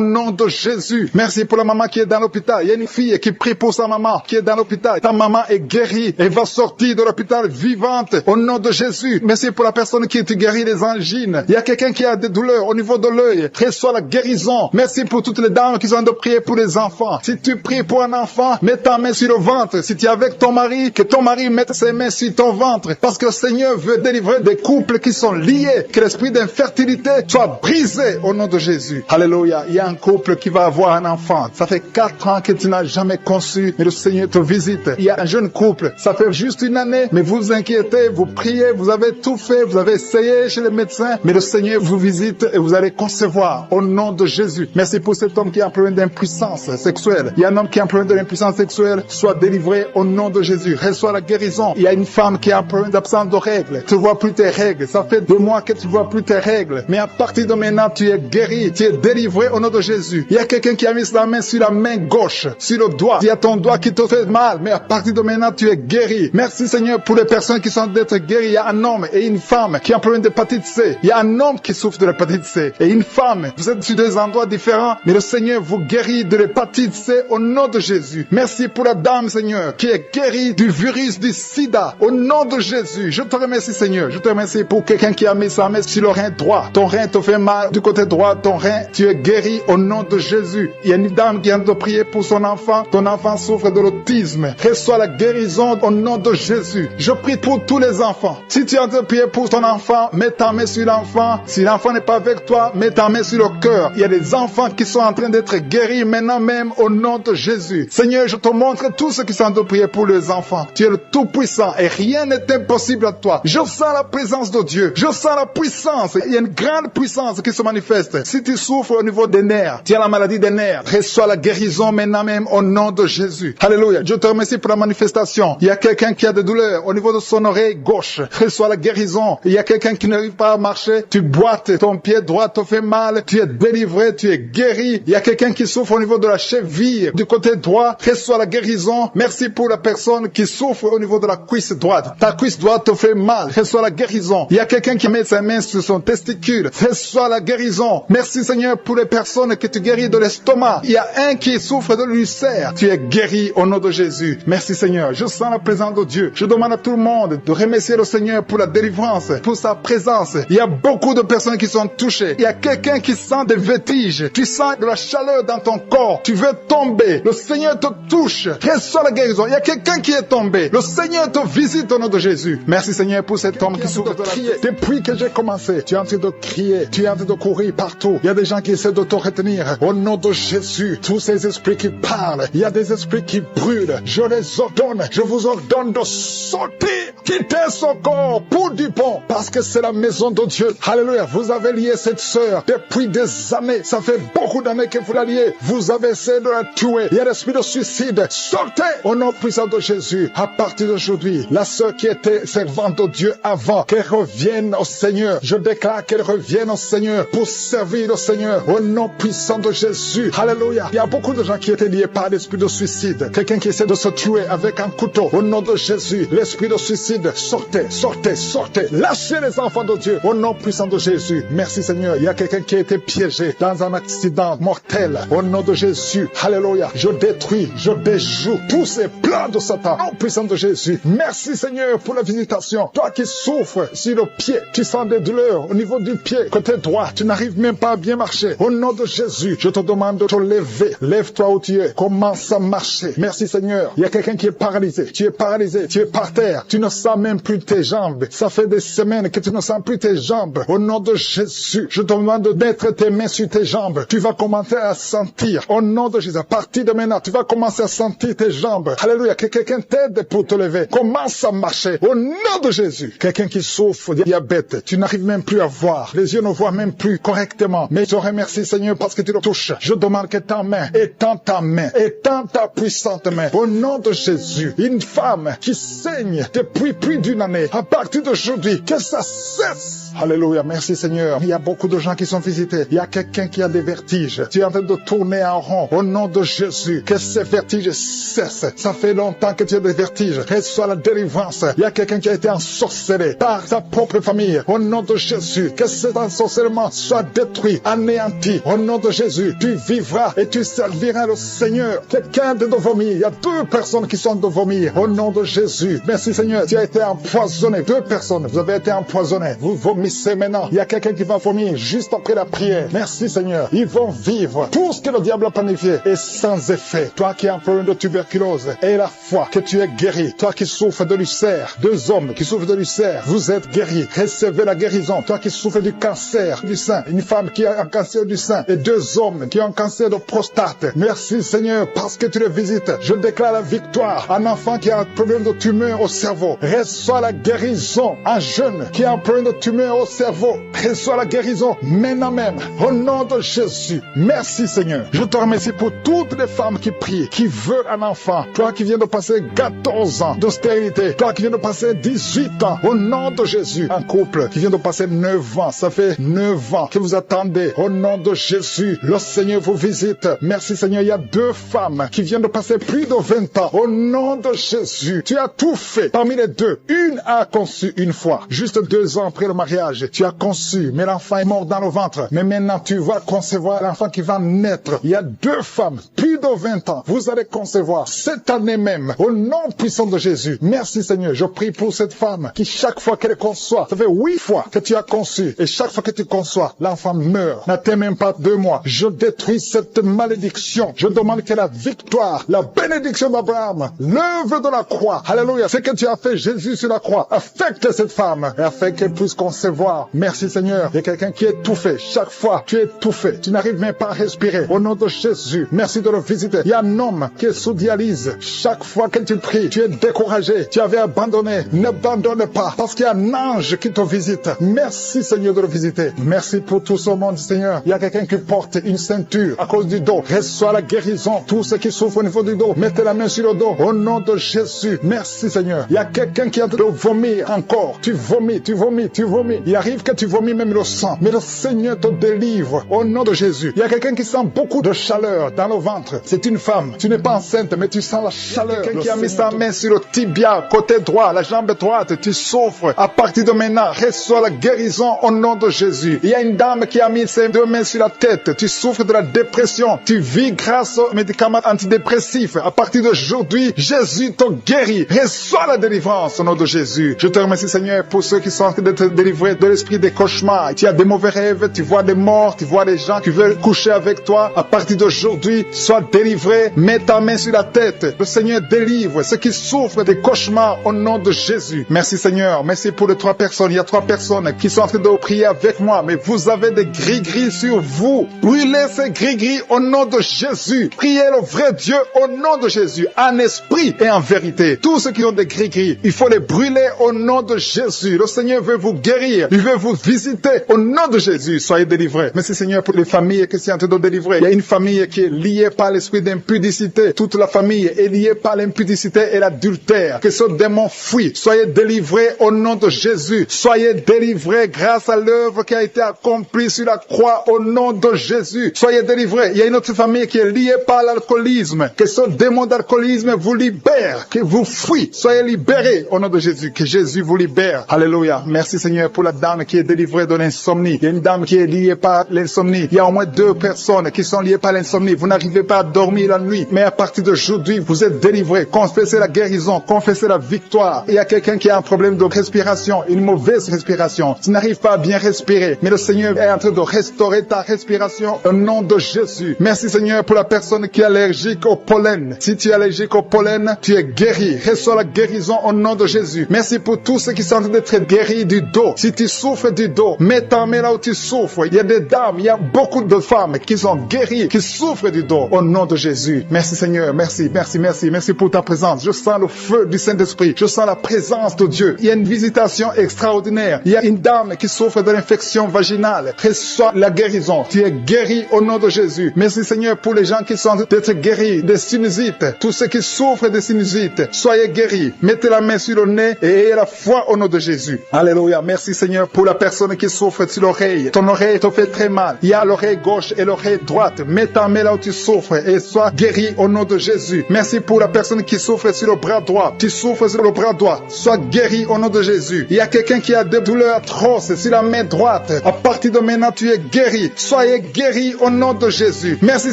nom de Jésus. Merci pour la maman qui est dans l'hôpital. Il y a une fille qui prie pour sa maman qui est dans l'hôpital. Ta maman est guérie. Elle va sortir de l'hôpital vivante au nom de Jésus. Merci pour la personne qui te guérit des angines. Il y a quelqu'un qui a des douleurs au niveau de l'œil. Reçois la guérison. Merci pour toutes les dames qui sont de prier pour les enfants. Si tu pries pour un enfant, mets ta main sur le ventre. Si tu es avec ton mari, que ton mari mette ses mains sur ton ventre. Parce que le Seigneur veut délivrer des coups couples qui sont liés, que l'esprit d'infertilité soit brisé au nom de Jésus. Alléluia. Il y a un couple qui va avoir un enfant. Ça fait 4 ans que tu n'as jamais conçu, mais le Seigneur te visite. Il y a un jeune couple, ça fait juste 1 année, mais vous vous inquiétez, vous priez, vous avez tout fait, vous avez essayé chez les médecins, mais le Seigneur vous visite et vous allez concevoir au nom de Jésus. Merci pour cet homme qui a un problème d'impuissance sexuelle. Il y a un homme qui a un problème d'impuissance sexuelle, soit délivré au nom de Jésus. Reçois la guérison. Il y a une femme qui a un problème d'absence de règles. Tu ne vois plus tes règles. Ça fait 2 mois que tu ne vois plus tes règles. Mais à partir de maintenant, tu es guéri, tu es délivré au nom de Jésus. Il y a quelqu'un qui a mis la main sur la main gauche, sur le doigt. Il y a ton doigt qui te fait mal, mais à partir de maintenant, tu es guéri. Merci Seigneur pour les personnes qui sont d'être guéries. Il y a un homme et une femme qui ont un problème d'hépatite C. Il y a un homme qui souffre de l'hépatite C et une femme. Vous êtes sur des endroits différents, mais le Seigneur vous guérit de l'hépatite C au nom de Jésus. Merci pour la dame, Seigneur, qui est guérie du virus du sida au nom de Jésus. Je te remercie, Seigneur. Je te remercie pour quelqu'un qui a mis sa main sur le rein droit. Ton rein te fait mal du côté droit, ton rein, tu es guéri au nom de Jésus. Il y a une dame qui vient de prier pour son enfant. Ton enfant souffre de l'autisme. Reçois la guérison au nom de Jésus. Je prie pour tous les enfants. Si tu es en train de prier pour ton enfant, mets ta main sur l'enfant. Si l'enfant n'est pas avec toi, mets ta main sur le cœur. Il y a des enfants qui sont en train d'être guéris maintenant même au nom de Jésus. Seigneur, je te montre tous ceux qui sont en train de prier pour les enfants. Tu es le Tout-Puissant et rien n'est impossible à toi. Je sens la présence de Dieu. Je sens la puissance. Il y a une grande puissance qui se manifeste. Si tu souffres au niveau des nerfs, tu as la maladie des nerfs, reçois la guérison maintenant même au nom de Jésus. Alléluia. Je te remercie pour la manifestation. Il y a quelqu'un qui a des douleurs au niveau de son oreille gauche. Reçois la guérison. Il y a quelqu'un qui n'arrive pas à marcher. Tu boites, ton pied droit te fait mal. Tu es délivré, tu es guéri. Il y a quelqu'un qui souffre au niveau de la cheville du côté droit. Reçois la guérison. Merci pour la personne qui souffre au niveau de la cuisse droite. Ta cuisse droite te fait mal. Reçois la guérison. Il y a quelqu'un qui met sa main sur son testicule. Reçois la guérison. Merci Seigneur pour les personnes que tu guéris de l'estomac. Il y a un qui souffre de l'ulcère. Tu es guéri au nom de Jésus. Merci Seigneur. Je sens la présence de Dieu. Je demande à tout le monde de remercier le Seigneur pour la délivrance, pour sa présence. Il y a beaucoup de personnes qui sont touchées. Il y a quelqu'un qui sent des vertiges. Tu sens de la chaleur dans ton corps. Tu veux tomber. Le Seigneur te touche. Reçois la guérison. Il y a quelqu'un qui est tombé. Le Seigneur te visite au nom de Jésus. Merci Seigneur pour cet homme qui souffre de crier. Depuis que j'ai commencé, tu es en train de crier. Tu es en train de courir partout. Il y a des gens qui essaient de te retenir. Au nom de Jésus, tous ces esprits qui parlent, il y a des esprits qui brûlent. Je les ordonne. Je vous ordonne de sortir. Quittez son corps pour du bon. Parce que c'est la maison de Dieu. Alléluia. Vous avez lié cette sœur depuis des années. Ça fait beaucoup d'années que vous la liez. Vous avez essayé de la tuer. Il y a l'esprit de suicide. Sortez au nom puissant de Jésus. À partir d'aujourd'hui, la sœur qui était servante de Dieu avant, qu'elle revienne au Seigneur. Je déclare qu'elle revienne au Seigneur pour servir le Seigneur au nom puissant de Jésus. Alléluia. Il y a beaucoup de gens qui étaient liés par l'esprit de suicide. Quelqu'un qui essaie de se tuer avec un couteau. Au nom de Jésus, l'esprit de suicide, sortez, sortez, sortez. Lâchez les enfants de Dieu au nom puissant de Jésus. Merci Seigneur. Il y a quelqu'un qui a été piégé dans un accident mortel. Au nom de Jésus. Alléluia. Je détruis, je déjoue tous ces plans de Satan. Au nom puissant de Jésus. Merci Seigneur pour la visitation. Toi qui souffres sur le pied, tu sens des douleurs au niveau du pied, côté droit. Tu n'arrives même pas à bien marcher. Au nom de Jésus, je te demande de te lever. Lève-toi où tu es. Commence à marcher. Merci Seigneur. Il y a quelqu'un qui est paralysé. Tu es paralysé. Tu es par terre. Tu ne sens même plus tes jambes. Ça fait des semaines que tu ne sens plus tes jambes. Au nom de Jésus, je te demande de mettre tes mains sur tes jambes. Tu vas commencer à sentir. Au nom de Jésus, à partir de maintenant, tu vas commencer à sentir tes jambes. Alléluia. Que quelqu'un t'aide pour te lever. Commence à marcher. Au nom de Jésus. Quelqu'un qui souffre de diabète. Tu n'arrives même plus à voir. Les yeux ne voient même plus correctement. Mais je te remercie Seigneur parce que tu le touches. Je demande que ta main, étends ta main, étends ta puissante main. Au nom de Jésus. Une femme qui saigne depuis plus d'une année. À partir d'aujourd'hui, que ça cesse. Alléluia. Merci Seigneur. Il y a beaucoup de gens qui sont visités. Il y a quelqu'un qui a des vertiges. Tu es en train de tourner en rond. Au nom de Jésus. Que ces vertiges cessent. Ça fait longtemps que tu as des vertiges. Reçois la délivrance. Il y a quelqu'un qui a été ensorcelé par sa propre famille. Au nom de Jésus. Que cet ensorcellement soit détruit, anéanti. Au nom de Jésus. Tu vivras et tu serviras le Seigneur. Quelqu'un de vomir. Il y a 2 personnes qui sont de vomir. Au nom de Jésus. Merci Seigneur. Tu as été empoisonné. 2 personnes. Vous avez été empoisonnés. Vous vomissez maintenant. Il y a quelqu'un qui va vomir juste après la prière. Merci Seigneur. Ils vont vivre. Tout ce que le diable a planifié est sans effet. Toi qui as un problème de tuberculose et la foi que tu es guéri. Toi qui souffres de l'ulcère. 2 hommes qui souffrent de l'ulcère. Vous êtes être guéri. Recevez la guérison. Toi qui souffres du cancer du sein, une femme qui a un cancer du sein et 2 hommes qui ont un cancer de prostate. Merci Seigneur parce que tu les visites. Je déclare la victoire. Un enfant qui a un problème de tumeur au cerveau, reçoit la guérison. Un jeune qui a un problème de tumeur au cerveau, reçoit la guérison maintenant même. Au nom de Jésus. Merci Seigneur. Je te remercie pour toutes les femmes qui prient, qui veulent un enfant. Toi qui viens de passer 14 ans de stérilité. Toi qui viens de passer 18 ans. Au nom de Jésus. Un couple qui vient de passer 9 ans. Ça fait 9 ans que vous attendez. Au nom de Jésus. Le Seigneur vous visite. Merci Seigneur. Il y a 2 femmes qui viennent de passer plus de 20 ans. Au nom de Jésus. Tu as tout fait. Parmi les 2, une a conçu une fois. Juste 2 ans après le mariage. Tu as conçu. Mais l'enfant est mort dans le ventre. Mais maintenant tu vas concevoir l'enfant qui va naître. Il y a 2 femmes. Plus de 20 ans. Vous allez concevoir cette année même. Au nom puissant de Jésus. Merci Seigneur. Je prie pour cette femme qui chaque fois qu'elle conçoit, ça fait 8 fois que tu as conçu. Et chaque fois que tu conçois, l'enfant meurt. N'attends même pas 2 mois. Je détruis cette malédiction. Je demande que la victoire, la bénédiction d'Abraham, l'œuvre de la croix, alléluia, ce que tu as fait Jésus sur la croix, affecte cette femme et afin qu'elle puisse concevoir. Merci Seigneur. Il y a quelqu'un qui est étouffé. Chaque fois, tu es étouffé. Tu n'arrives même pas à respirer. Au nom de Jésus, merci de le visiter. Il y a un homme qui est sous dialyse. Chaque fois que tu pries, tu es découragé. Tu avais abandonné. N'abandonne pas parce qu'il y a un ange qui te visite. Merci Seigneur de le visiter. Merci pour tout ce monde Seigneur. Il y a quelqu'un qui porte une ceinture à cause du dos. Reçois la guérison. Tous ceux qui souffrent au niveau du dos, mettez la main sur le dos. Au nom de Jésus. Merci Seigneur. Il y a quelqu'un qui est en train de vomir encore. Tu vomis, tu vomis, tu vomis. Il arrive que tu vomis même le sang. Mais le Seigneur te délivre. Au nom de Jésus. Il y a quelqu'un qui sent beaucoup de chaleur dans le ventre. C'est une femme. Tu n'es pas enceinte, mais tu sens la chaleur. Quelqu'un qui a mis sa main sur le tibia, côté droit, la jambe droite. Tu souffres. À partir de maintenant, reçois la guérison au nom de Jésus. Il y a une dame qui a mis ses 2 mains sur la tête. Tu souffres de la dépression. Tu vis grâce aux médicaments antidépressifs. À partir d'aujourd'hui, Jésus te guérit. Reçois la délivrance au nom de Jésus. Je te remercie Seigneur pour ceux qui sont en train d'être délivrés de l'esprit des cauchemars. Tu as des mauvais rêves, tu vois des morts, tu vois des gens qui veulent coucher avec toi. À partir d'aujourd'hui, sois délivré. Mets ta main sur la tête. Le Seigneur délivre ceux qui souffrent des cauchemars au nom de Jésus. Merci Seigneur. Merci pour les 3 personnes. Il y a 3 personnes qui sont en train de prier avec moi. Mais vous avez des gris-gris sur vous. Brûlez ces gris-gris au nom de Jésus. Priez le vrai Dieu au nom de Jésus. En esprit et en vérité. Tous ceux qui ont des gris-gris, il faut les brûler au nom de Jésus. Le Seigneur veut vous guérir. Il veut vous visiter au nom de Jésus. Soyez délivrés. Merci Seigneur pour les familles qui sont en train de délivrer. Il y a une famille qui est liée par l'esprit d'impudicité. Toute la famille est liée par l'impudicité et l'adultère. Que ce démon fuit. Soyez délivrés au nom de Jésus. Soyez délivrés grâce à l'œuvre qui a été accomplie sur la croix au nom de Jésus. Soyez délivrés. Il y a une autre famille qui est liée par l'alcoolisme. Que ce démon d'alcoolisme vous libère. Que vous fuit. Soyez libérés au nom de Jésus. Que Jésus vous libère. Alléluia. Merci Seigneur pour la dame qui est délivrée de l'insomnie. Il y a une dame qui est liée par l'insomnie. Il y a au moins 2 personnes qui sont liées par l'insomnie. Vous n'arrivez pas à dormir la nuit. Mais à partir d'aujourd'hui, vous êtes délivrés. Confessez la guérison. Confessez la victoire. Il y a quelqu'un qui a un problème de respiration. Une mauvaise respiration. Tu n'arrives pas à bien respirer. Mais le Seigneur est en train de restaurer ta respiration au nom de Jésus. Merci Seigneur pour la personne qui est allergique au pollen. Si tu es allergique au pollen, tu es guéri. Reçois la guérison au nom de Jésus. Merci pour tous ceux qui sont en train d'être guéris du dos. Si tu souffres du dos, mets ta main là où tu souffres. Il y a des dames, il y a beaucoup de femmes qui sont guéries, qui souffrent du dos au nom de Jésus. Merci Seigneur, merci, merci, merci, merci pour ta présence. Je sens le feu du Saint-Esprit. Je sens la présence de Dieu. Il y a une visitation extraordinaire. Il y a une dame qui souffre de l'infection vaginale. Reçois la guérison. Tu es guéri au nom de Jésus. Merci Seigneur pour les gens qui sont d'être guéris des sinusites. Tous ceux qui souffrent de sinusites, soyez guéris. Mettez la main sur le nez et ayez la foi au nom de Jésus. Alléluia. Merci Seigneur pour la personne qui souffre sur l'oreille. Ton oreille te fait très mal. Il y a l'oreille gauche et l'oreille droite. Mets ta main là où tu souffres et sois guéri au nom de Jésus. Merci pour la personne qui souffre sur le bras droit. Tu souffres sur le bras droit. Sois guéri au nom de Jésus. Il y a quelqu'un qui a des douleurs atroces sur la main droite. À partir de maintenant, tu es guéri. Soyez guéri au nom de Jésus. Merci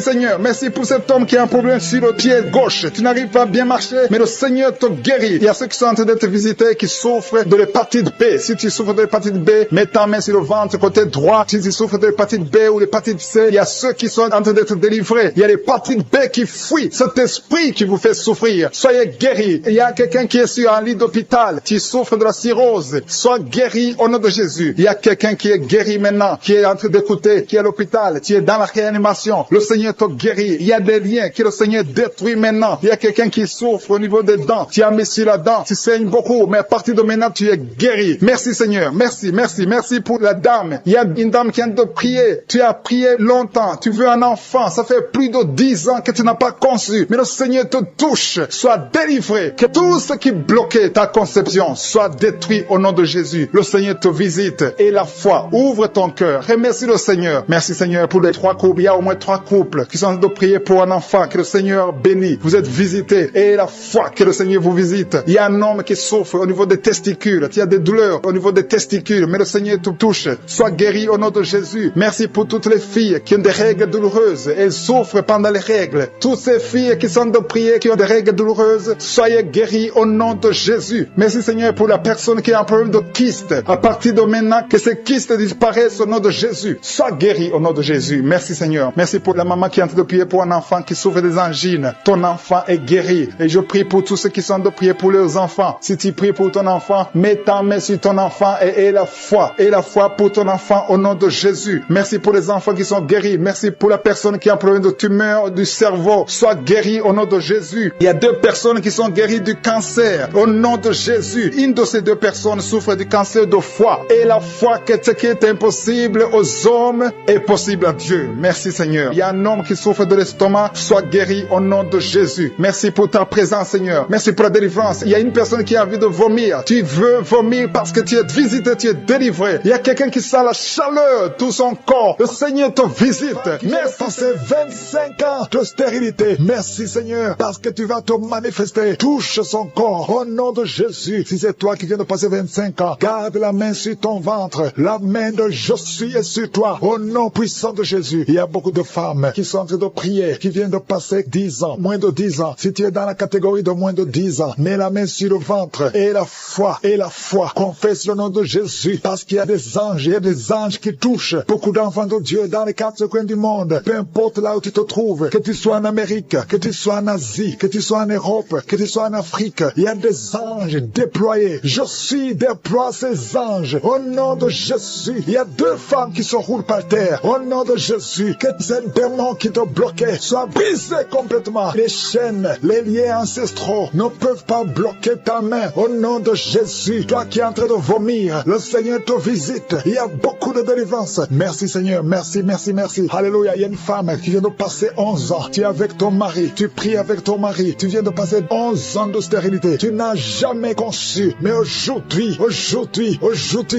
Seigneur. Merci pour cet homme qui a un problème sur le pied gauche. Tu n'arrives pas à bien marcher, mais le Seigneur te guérit. Il y a ceux qui sont en train d'être visités qui souffrent de l'hépatite B. Si tu souffres de l'hépatite B, mets ta main sur le ventre côté droit. Si tu souffres de l'hépatite B ou l'hépatite C, il y a ceux qui sont en train d'être délivrés. Il y a l'hépatite B qui fuit. Cet esprit qui vous fait souffrir. Soyez guéris. Il y a quelqu'un qui est sur un lit d'hôpital. Tu souffres de la cirrhose. douloureuse. Sois guéri au nom de Jésus. Il y a quelqu'un qui est guéri maintenant, qui est en train d'écouter, qui est à l'hôpital, qui est dans la réanimation. Le Seigneur te guérit. Il y a des liens que le Seigneur détruit maintenant. Il y a quelqu'un qui souffre au niveau des dents. Tu as mis sur la dent, tu saignes beaucoup, mais à partir de maintenant, tu es guéri. Merci Seigneur. Merci, merci, merci pour la dame. Il y a une dame qui vient de prier. Tu as prié longtemps. Tu veux un enfant. Ça fait plus de 10 ans que tu n'as pas conçu. Mais le Seigneur te touche. Sois délivré. Que tout ce qui bloquait ta conception soit détruit au nom de Jésus. Le Seigneur te visite. Et la foi, ouvre ton cœur. Remercie le Seigneur. Merci Seigneur pour les 3 couples. Il y a au moins 3 couples qui sont en train de prier pour un enfant. Que le Seigneur bénisse. Vous êtes visités. Et la foi, que le Seigneur vous visite. Il y a un homme qui souffre au niveau des testicules. Il y a des douleurs au niveau des testicules. Mais le Seigneur te touche. Sois guéri au nom de Jésus. Merci pour toutes les filles qui ont des règles douloureuses. Elles souffrent pendant les règles. Toutes ces filles qui sont de prier, qui ont des règles douloureuses, soyez guéris au nom de Jésus. Merci Seigneur pour la personne qui a un problème de kyste. À partir de maintenant, que ces kystes disparaissent au nom de Jésus. Sois guéri au nom de Jésus. Merci Seigneur. Merci pour la maman qui est en train de prier pour un enfant qui souffre des angines. Ton enfant est guéri. Et je prie pour tous ceux qui sont en train de prier pour leurs enfants. Si tu pries pour ton enfant, mets ta main sur ton enfant et aie la foi. Aie la foi pour ton enfant au nom de Jésus. Merci pour les enfants qui sont guéris. Merci pour la personne qui a un problème de tumeur du cerveau. Sois guéri au nom de Jésus. Il y a 2 personnes qui sont guéries du cancer. Au nom de Jésus. Une de ces 2 personnes souffre du cancer de foie. Et la foi que ce qui est impossible aux hommes est possible à Dieu. Merci Seigneur. Il y a un homme qui souffre de l'estomac. Sois guéri au nom de Jésus. Merci pour ta présence Seigneur. Merci pour la délivrance. Il y a une personne qui a envie de vomir. Tu veux vomir parce que tu es visité, tu es délivré. Il y a quelqu'un qui sent la chaleur, tout son corps. Le Seigneur te visite. Merci pour ces 25 ans de stérilité. Merci Seigneur, parce que tu vas te manifester. Touche son corps au nom de Jésus. Si c'est toi qui viens de passer 25 ans, garde la main sur ton ventre. La main de Jésus est sur toi. Au nom puissant de Jésus. Il y a beaucoup de femmes qui sont en train de prier, qui viennent de passer 10 ans, moins de 10 ans. Si tu es dans la catégorie de moins de 10 ans, mets la main sur le ventre et la foi, confesse le nom de Jésus, parce qu'il y a des anges, il y a des anges qui touchent beaucoup d'enfants de Dieu dans les 4 coins du monde. Peu importe là où tu te trouves, que tu sois en Amérique, que tu sois en Asie, que tu sois en Europe, que tu sois en Afrique, il y a des anges déployés. Jésus déploie ces anges au nom de Jésus. Il y a 2 femmes qui se roulent par terre au nom de Jésus. Que ces démons qui te bloquaient soient brisés complètement. Les chaînes, les liens ancestraux ne peuvent pas bloquer ta main au nom de Jésus. Toi qui es en train de vomir, le Seigneur te visite. Il y a beaucoup de délivrance. Merci Seigneur, merci, merci, merci. Alléluia. Il y a une femme qui vient de passer 11 ans. Tu es avec ton mari, tu pries avec ton mari. Tu viens de passer 11 ans de stérilité. Tu n'as jamais conçu. Mais aujourd'hui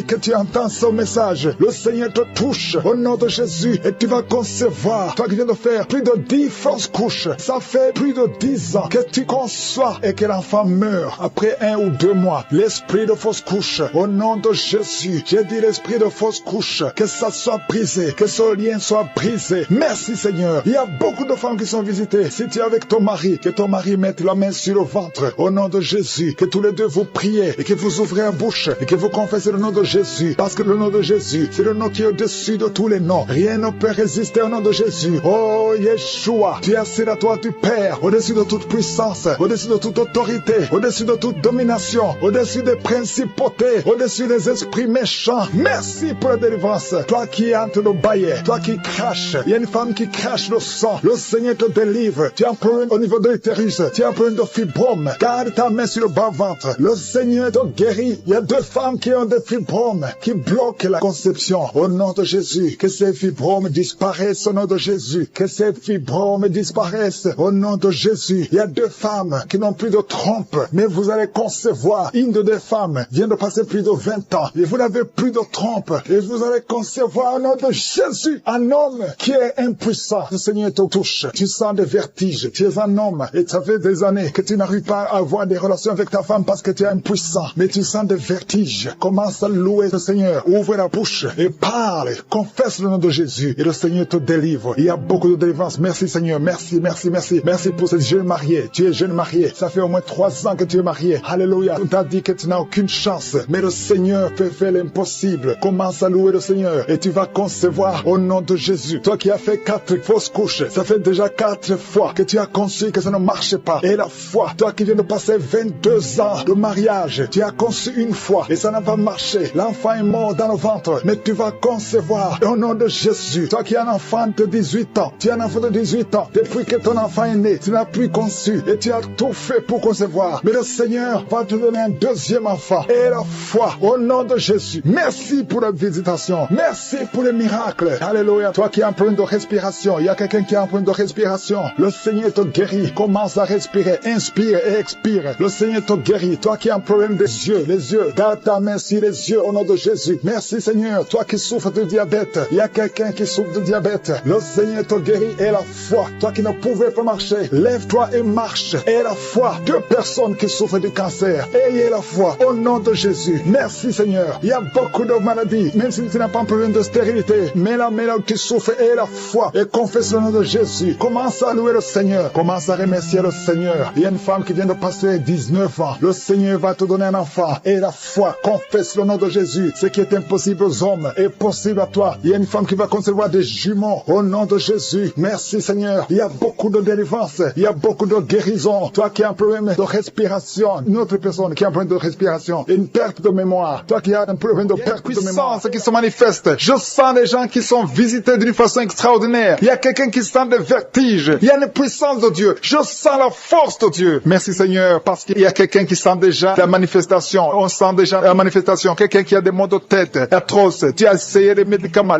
que tu entends ce message, le Seigneur te touche au nom de Jésus et tu vas concevoir. Toi qui viens de faire plus de 10 fausses couches, ça fait plus de 10 ans que tu conçois et que l'enfant meurt après 1 ou 2 mois. L'esprit de fausse couche, au nom de Jésus, j'ai dit l'esprit de fausse couche, que ça soit brisé, que ce lien soit brisé. Merci Seigneur. Il y a beaucoup de femmes qui sont visitées. Si tu es avec ton mari, que ton mari mette la main sur le ventre, au nom de Jésus, que tous les deux vous priez et que vous ouvrez la bouche et que vous confessez le nom de Jésus, parce que le nom de Jésus, c'est le nom qui est au-dessus de tous les noms. Rien ne peut résister au nom de Jésus. Oh Yeshua, tu es assis à toi du Père, au-dessus de toute puissance, au-dessus de toute autorité, au-dessus de toute domination, au-dessus des principautés, au-dessus des esprits méchants. Merci pour la délivrance. Toi qui es entre le baillet, toi qui craches, il y a une femme qui crache le sang. Le Seigneur te délivre. Tu as un problème au niveau de l'utérus, tu as un problème de fibrome. Garde ta main sur le bas-ventre. Le Seigneur te guérit. Il y a 2 femmes qui ont des fibromes, qui bloquent la conception. Au nom de Jésus, que ces fibromes disparaissent au nom de Jésus. Que ces fibromes disparaissent au nom de Jésus. Il y a 2 femmes qui n'ont plus de trompe, mais vous allez concevoir. Une de 2 femmes vient de passer plus de 20 ans et vous n'avez plus de trompe et vous allez concevoir au nom de Jésus un homme qui est impuissant. Le Seigneur te touche. Tu sens des vertiges. Tu es un homme et ça fait des années que tu n'arrives pas à avoir des relations avec ta femme parce que tu es impuissant, mais tu sens des vertiges. Commence à louer le Seigneur. Ouvre la bouche et parle. Confesse le nom de Jésus et le Seigneur te délivre. Il y a beaucoup de délivrance. Merci Seigneur. Merci, merci, merci. Merci pour cette jeune mariée. Tu es jeune mariée. Ça fait au moins 3 ans que tu es mariée. Alléluia. On t'a dit que tu n'as aucune chance, mais le Seigneur peut faire l'impossible. Commence à louer le Seigneur et tu vas concevoir au nom de Jésus. Toi qui as fait 4 fausses couches, ça fait déjà 4 fois que tu as conçu que ça ne marche pas. Et la foi, toi qui viens de passer 22 ans de mariage, tu as conçu une fois et ça n'a pas marché. L'enfant est mort dans le ventre, mais tu vas concevoir. Et au nom de Jésus, toi qui es un enfant de 18 ans, tu es un enfant de 18 ans, depuis que ton enfant est né, tu n'as plus conçu et tu as tout fait pour concevoir. Mais le Seigneur va te donner un deuxième enfant. Et la foi, au nom de Jésus. Merci pour la visitation. Merci pour les miracles. Alléluia. Toi qui es en problème de respiration, il y a quelqu'un qui est en problème de respiration. Le Seigneur te guérit. Commence à respirer. Inspire et expire. Le Seigneur te guérit. Toi qui es en problème des yeux, les yeux, garde ta main sur les yeux au nom de Jésus. Merci Seigneur. Toi qui souffres de diabète, il y a quelqu'un qui souffre de diabète. Le Seigneur te guérit. Et la foi, toi qui ne pouvais pas marcher, lève-toi et marche. Et la foi, 2 personnes qui souffrent du cancer, ayez la foi au nom de Jésus. Merci Seigneur. Il y a beaucoup de maladies, même si tu n'as pas un problème de stérilité, mais là où tu souffres, ayez la foi et confesse le nom de Jésus. Commence à louer le Seigneur. Commence à remercier le Seigneur. Il y a une femme qui vient de passer 19 ans. Le Seigneur va te donner un enfant. Et la foi, confesse le nom de Jésus. Ce qui est impossible aux hommes est possible à toi. Il y a une femme qui va concevoir des jumeaux au nom de Jésus. Merci Seigneur. Il y a beaucoup de délivrance. Il y a beaucoup de guérison. Toi qui as un problème de respiration, une autre personne qui a un problème de respiration, une perte de mémoire. Toi qui as un problème de perte de mémoire, qui se manifeste. Je sens les gens qui sont visités d'une façon extraordinaire. Il y a quelqu'un qui sent des vertiges. Il y a une puissance de Dieu. Je sens la force de Dieu. Merci Seigneur, parce qu'il y a quelqu'un qui sent déjà la manifestation. On sent déjà la manifestation. Quelqu'un qui a des maux de tête atroces. Tu as essayé les médicaments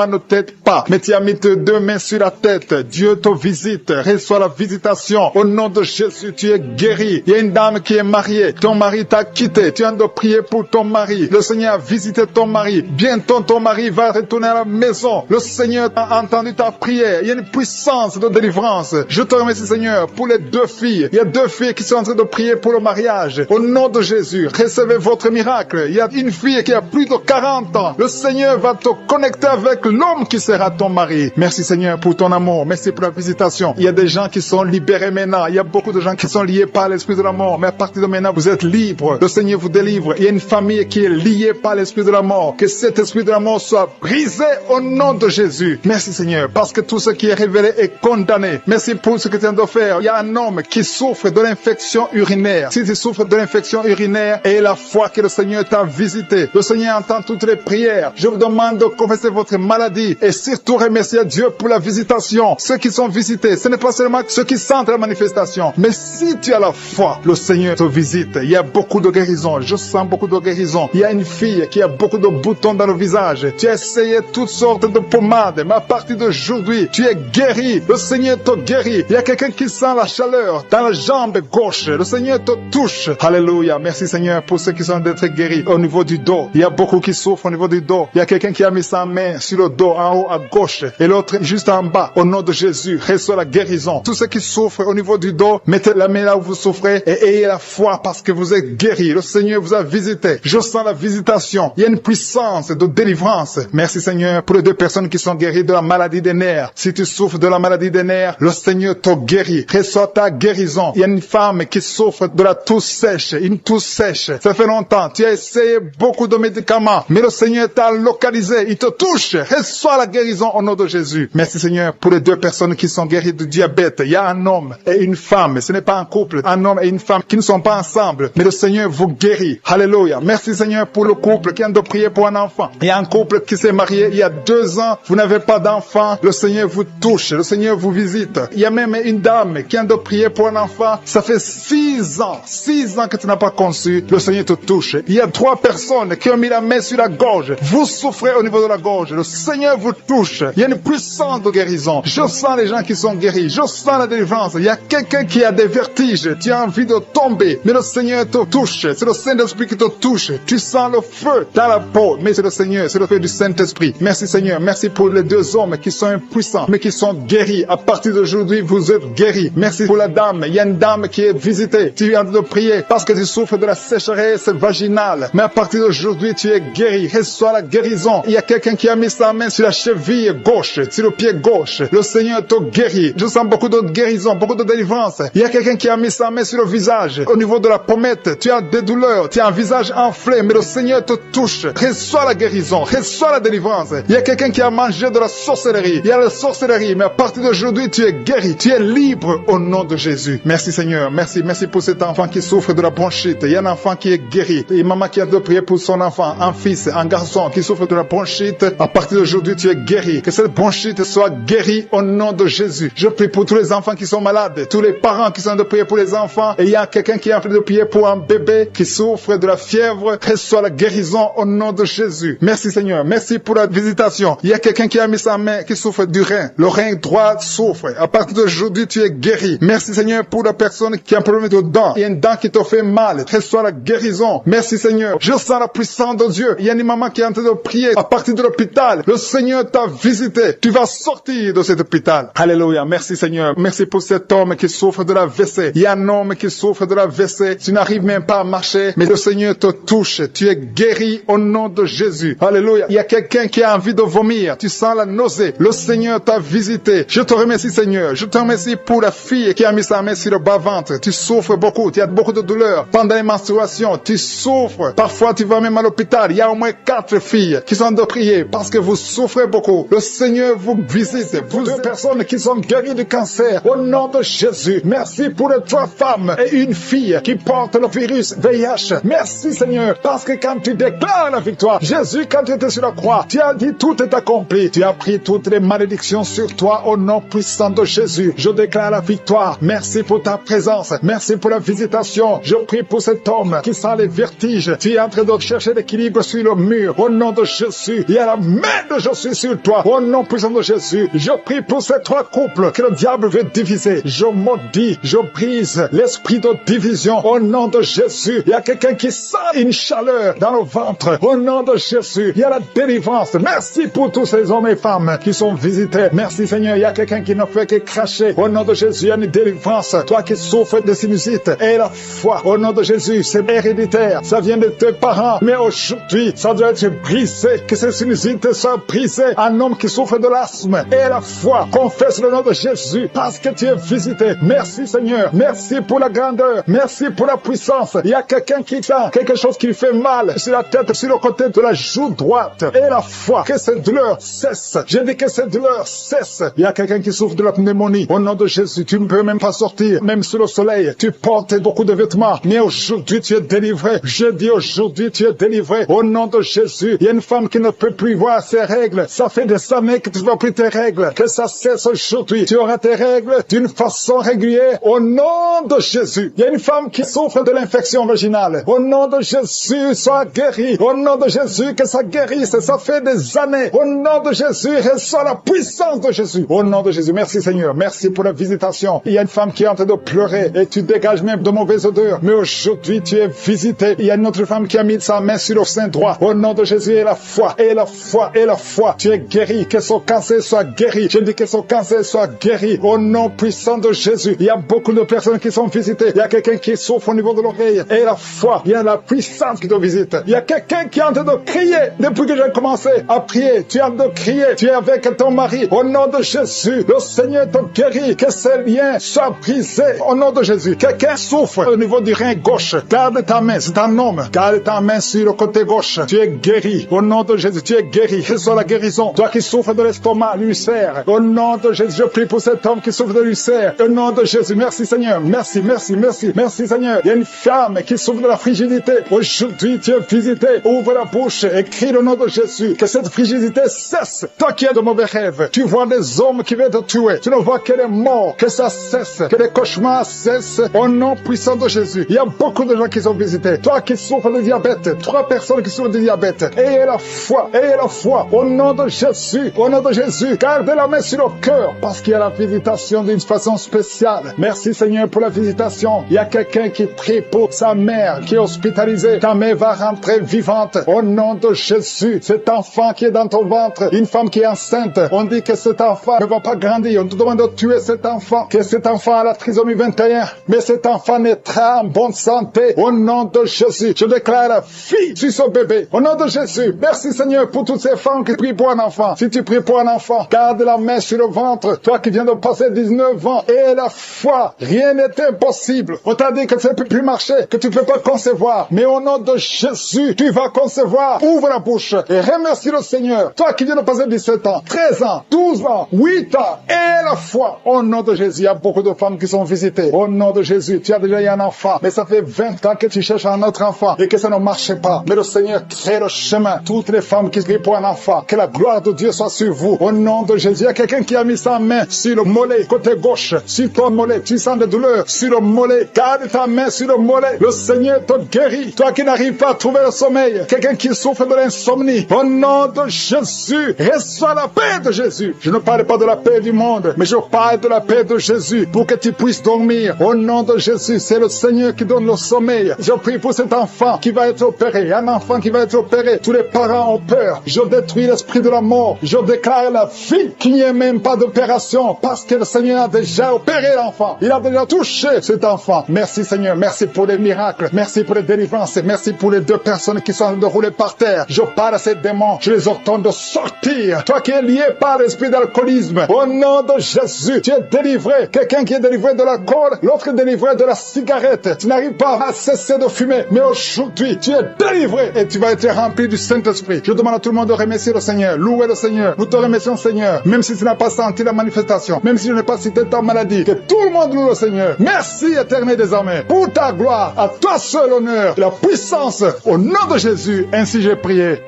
ne t'aident pas. Mais tu as mis tes 2 mains sur la tête. Dieu te visite. Reçois la visitation. Au nom de Jésus, tu es guéri. Il y a une dame qui est mariée. Ton mari t'a quitté. Tu as de prier pour ton mari. Le Seigneur a visité ton mari. Bientôt ton mari va retourner à la maison. Le Seigneur a entendu ta prière. Il y a une puissance de délivrance. Je te remercie Seigneur pour les 2 filles. Il y a 2 filles qui sont en train de prier pour le mariage. Au nom de Jésus, recevez votre miracle. Il y a une fille qui a plus de 40 ans. Le Seigneur va te connecter avec l'homme qui sera ton mari. Merci Seigneur pour ton amour. Merci pour la visitation. Il y a des gens qui sont libérés maintenant. Il y a beaucoup de gens qui sont liés par l'esprit de la mort. Mais à partir de maintenant, vous êtes libres. Le Seigneur vous délivre. Il y a une famille qui est liée par l'esprit de la mort. Que cet esprit de la mort soit brisé au nom de Jésus. Merci Seigneur, parce que tout ce qui est révélé est condamné. Merci pour ce que tu viens de faire. Il y a un homme qui souffre de l'infection urinaire. Si tu souffres de l'infection urinaire, et la foi que le Seigneur t'a visité. Le Seigneur entend toutes les prières. Je vous demande de confesser votre maladie et surtout remercier Dieu pour la visitation. Ceux qui sont visités, ce n'est pas seulement ceux qui sentent la manifestation, mais si tu as la foi, le Seigneur te visite. Il y a beaucoup de guérison. Je sens beaucoup de guérison. Il y a une fille qui a beaucoup de boutons dans le visage. Tu as essayé toutes sortes de pommades, mais à partir d'aujourd'hui, tu es guéri. Le Seigneur te guérit. Il y a quelqu'un qui sent la chaleur dans la jambe gauche. Le Seigneur te touche. Alléluia. Merci Seigneur pour ceux qui sont d'être guéris au niveau du dos. Il y a beaucoup qui souffrent au niveau du dos. Il y a quelqu'un qui a mis sa main sur le dos en haut à gauche et l'autre juste en bas. Au nom de Jésus, reçois la guérison. Tous ceux qui souffrent au niveau du dos, mettez la main là où vous souffrez et ayez la foi parce que vous êtes guéris. Le Seigneur vous a visité. Je sens la visitation. Il y a une puissance de délivrance. Merci Seigneur pour les 2 personnes qui sont guéries de la maladie des nerfs. Si tu souffres de la maladie des nerfs, le Seigneur te guérit. Reçois ta guérison. Il y a une femme qui souffre de la toux sèche. Une toux sèche. Ça fait longtemps. Tu as essayé beaucoup de médicaments, mais le Seigneur t'a localisé. Il te touche. Reçois la guérison au nom de Jésus. Merci Seigneur pour les 2 personnes qui sont guéries du diabète. Il y a un homme et une femme. Ce n'est pas un couple. Un homme et une femme qui ne sont pas ensemble. Mais le Seigneur vous guérit. Alléluia. Merci Seigneur pour le couple qui vient de prier pour un enfant. Il y a un couple qui s'est marié il y a 2 ans. Vous n'avez pas d'enfant. Le Seigneur vous touche. Le Seigneur vous visite. Il y a même une dame qui vient de prier pour un enfant. Ça fait 6 ans. 6 ans que tu n'as pas conçu. Le Seigneur te touche. Il y a 3 personnes qui ont mis la main sur la gorge. Vous souffrez au niveau de la gorge. Le Seigneur vous touche. Il y a une puissance de guérison. Je sens les gens qui sont guéris. Je sens la délivrance. Il y a quelqu'un qui a des vertiges. Tu as envie de tomber. Mais le Seigneur te touche. C'est le Saint-Esprit qui te touche. Tu sens le feu dans la peau. Mais c'est le Seigneur. C'est le feu du Saint-Esprit. Merci Seigneur. Merci pour les 2 hommes qui sont impuissants, mais qui sont guéris. À partir d'aujourd'hui, vous êtes guéris. Merci pour la dame. Il y a une dame qui est visitée. Tu viens de prier parce que tu souffres de la sécheresse vaginale. Mais à partir d'aujourd'hui, tu es guéri. Reçois la guérison. Il y a quelqu'un qui a mis sa main sur la cheville gauche, sur le pied gauche. Le Seigneur te guérit. Je sens beaucoup de guérison, beaucoup de délivrance. Il y a quelqu'un qui a mis sa main sur le visage. Au niveau de la pommette, tu as des douleurs. Tu as un visage enflé, mais le Seigneur te touche. Reçois la guérison. Reçois la délivrance. Il y a quelqu'un qui a mangé de la sorcellerie. Il y a la sorcellerie, mais à partir d'aujourd'hui, tu es guéri. Tu es libre au nom de Jésus. Merci Seigneur. Merci pour cet enfant qui souffre de la bronchite. Il y a un enfant qui est guéri. Et maman qui a de prier pour son enfant, un fils, un garçon qui souffre de la bronchite, à partir d'aujourd'hui, tu es guéri. Que cette bronchite soit guérie au nom de Jésus. Je prie pour tous les enfants qui sont malades, tous les parents qui sont de prier pour les enfants. Et il y a quelqu'un qui est en train de prier pour un bébé qui souffre de la fièvre. Reçois la guérison au nom de Jésus. Merci Seigneur. Merci pour la visitation. Il y a quelqu'un qui a mis sa main qui souffre du rein. Le rein droit souffre. À partir d'aujourd'hui, tu es guéri. Merci Seigneur pour la personne qui a un problème de dents. Il y a une dent qui te fait mal. Reçois la guérison. Merci Seigneur. Je sens la puissance de Dieu. Il y a une maman qui est en train de prier à partir de l'hôpital. Le Seigneur t'a visité. Tu vas sortir de cet hôpital. Alléluia. Merci Seigneur. Merci pour cet homme qui souffre de la WC. Il y a un homme qui souffre de la WC. Tu n'arrives même pas à marcher, mais le Seigneur te touche. Tu es guéri au nom de Jésus. Alléluia. Il y a quelqu'un qui a envie de vomir. Tu sens la nausée. Le Seigneur t'a visité. Je te remercie Seigneur. Je te remercie pour la fille qui a mis sa main sur le bas-ventre. Tu souffres beaucoup. Tu as beaucoup de douleurs. Pendant les menstruations, tu souffres. Parfois, tu vas même à l'hôpital. Il y a au moins 4 filles qui sont de prier parce que vous souffrez beaucoup. Le Seigneur vous visite. Vous 2 personnes qui sont guéries du cancer. Au nom de Jésus. Merci pour les 3 femmes et une fille qui porte le virus VIH. Merci Seigneur. Parce que quand tu déclares la victoire, Jésus, quand tu étais sur la croix, tu as dit tout est accompli. Tu as pris toutes les malédictions sur toi au nom puissant de Jésus. Je déclare la victoire. Merci pour ta présence. Merci pour la visitation. Je prie pour cet homme qui sent les vertiges. Tu es en train de chercher l'équilibre sur le mur. Au nom de Jésus, il y a la main de Jésus sur toi. Au nom puissant de Jésus, je prie pour ces 3 couples que le diable veut diviser. Je maudis, je brise l'esprit de division. Au nom de Jésus, il y a quelqu'un qui sent une chaleur dans le ventre. Au nom de Jésus, il y a la délivrance. Merci pour tous ces hommes et femmes qui sont visités. Merci Seigneur, il y a quelqu'un qui ne fait que cracher. Au nom de Jésus, il y a une délivrance. Toi qui souffres de sinusite, et la foi. Au nom de Jésus, c'est héréditaire. Ça vient de tes parents. Mais aujourd'hui, ça doit être brisé. Que ces sinusites soient brisées. Un homme qui souffre de l'asthme, et la foi. Confesse le nom de Jésus parce que tu es visité. Merci Seigneur. Merci pour la grandeur. Merci pour la puissance. Il y a quelqu'un qui sent quelque chose qui lui fait mal sur la tête, sur le côté de la joue droite. Et la foi. Que cette douleur cesse. Je dis que cette douleur cesse. Il y a quelqu'un qui souffre de la pneumonie. Au nom de Jésus, tu ne peux même pas sortir. Même sous le soleil, tu portes beaucoup de vêtements. Mais aujourd'hui, tu es délivré. Je dis aujourd'hui, tu es délivré. Au nom de Jésus, il y a une femme qui ne peut plus voir ses règles. Ça fait des années que tu ne vois plus tes règles. Que ça cesse aujourd'hui. Tu auras tes règles d'une façon régulière. Au nom de Jésus. Il y a une femme qui souffre de l'infection vaginale. Au nom de Jésus, sois guérie. Au nom de Jésus, que ça guérisse. Ça fait des années. Au nom de Jésus, reçois la puissance de Jésus. Au nom de Jésus. Merci Seigneur. Merci pour la visitation. Il y a une femme qui est en train de pleurer et tu dégages même de mauvaises odeurs. Mais aujourd'hui, tu es visité. Il y a une autre femme qui a mis sa main sur le sein droit. Au nom de Jésus, et la foi, et la foi, et la foi. Tu es guéri. Que son cancer soit guéri. Je dis que son cancer soit guéri. Au nom puissant de Jésus. Il y a beaucoup de personnes qui sont visitées. Il y a quelqu'un qui souffre au niveau de l'oreille. Et la foi. Il y a la puissance qui te visite. Il y a quelqu'un qui est en train de crier. Depuis que j'ai commencé à prier, tu es en train de crier. Tu es avec ton mari. Au nom de Jésus, le Seigneur te guérit. Que ces liens soient brisés. Au nom de Jésus. Quelqu'un souffre au niveau du rein gauche. Garde ta main. C'est un homme. Garde ta main sur le côté gauche. Tu es guéri. Au nom de Jésus, tu es guéri. Reçois la guérison. Toi qui souffres de l'estomac, l'ulcère. Au nom de Jésus, je prie pour cet homme qui souffre de l'ulcère. Au nom de Jésus. Merci Seigneur. Merci, merci, merci. Merci Seigneur. Il y a une femme qui souffre de la frigidité. Aujourd'hui, tu es visité. Ouvre la bouche et crie le nom de Jésus. Que cette frigidité cesse. Toi qui as de mauvais rêves. Tu vois des hommes qui veulent te tuer. Tu ne vois que les morts. Que ça cesse. Que les cauchemars cessent. Au nom puissant de Jésus. Il y a beaucoup de gens qui sont visités. Toi qui souffres de diabète. 3 personnes qui souffrent de diabète. Ayez la foi. Ayez la foi. Au nom de Jésus. Au nom de Jésus. Gardez la main sur le cœur. Parce qu'il y a la visitation d'une façon spéciale. Merci Seigneur pour la visitation. Il y a quelqu'un qui prie pour sa mère qui est hospitalisée. Ta mère va rentrer vivante. Au nom de Jésus. Cet enfant qui est dans ton ventre. Une femme qui est enceinte. On dit que cet enfant ne va pas grandir. On te demande de tuer cet enfant. Que cet enfant a la trisomie 21. Mais cet enfant naîtra en bonne santé. Au nom de Jésus. Je déclare vie sur ce bébé. Au nom de Jésus. Merci Seigneur pour toutes ces femmes qui prient pour un enfant. Si tu pries pour un enfant, garde la main sur le ventre. Toi qui viens de passer 19 ans. Et la foi. Rien n'est impossible. On t'a dit que ça ne peut plus marcher. Que tu ne peux pas concevoir. Mais au nom de Jésus, tu vas concevoir. Ouvre la bouche et remercie le Seigneur. Toi qui viens de passer 17 ans, 13 ans, 12 ans, 8 ans. Et la foi. Au nom de Jésus, il y a beaucoup de femmes qui sont visitées. Au nom de Jésus, tu as déjà eu un enfant. Mais ça fait 20 ans que tu tu cherches un autre enfant et que ça ne marche pas. Mais le Seigneur crée le chemin. Toutes les femmes qui crient pour un enfant, que la gloire de Dieu soit sur vous. Au nom de Jésus, il y a quelqu'un qui a mis sa main sur le mollet, côté gauche, sur ton mollet. Tu sens des douleurs sur le mollet. Garde ta main sur le mollet. Le Seigneur te guérit. Toi qui n'arrives pas à trouver le sommeil, quelqu'un qui souffre de l'insomnie, au nom de Jésus, reçois la paix de Jésus. Je ne parle pas de la paix du monde, mais je parle de la paix de Jésus pour que tu puisses dormir. Au nom de Jésus, c'est le Seigneur qui donne le sommeil. Je prie pour cet enfant qui va être opéré. Un enfant qui va être opéré. Tous les parents ont peur. Je détruis l'esprit de la mort. Je déclare la vie qu'il n'y ait même pas d'opération parce que le Seigneur a déjà opéré l'enfant. Il a déjà touché cet enfant. Merci Seigneur. Merci pour les miracles. Merci pour les délivrances. Merci pour les 2 personnes qui sont en train de rouler par terre. Je parle à ces démons. Je les ordonne de sortir. Toi qui es lié par l'esprit d'alcoolisme. Au nom de Jésus, tu es délivré. Quelqu'un qui est délivré de l'alcool, l'autre est délivré de la cigarette. Tu n'arrives pas à cesser de fumer. Mais aujourd'hui, tu es délivré et tu vas être rempli du Saint-Esprit. Je demande à tout le monde de remercier le Seigneur. Louer le Seigneur. Nous te remercions Seigneur. Même si tu n'as pas senti la manifestation. Même si je n'ai pas cité ta maladie. Que tout le monde loue le Seigneur. Merci éternel des armées. Pour ta gloire. À toi seul honneur. La puissance. Au nom de Jésus. Ainsi j'ai prié.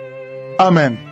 Amen.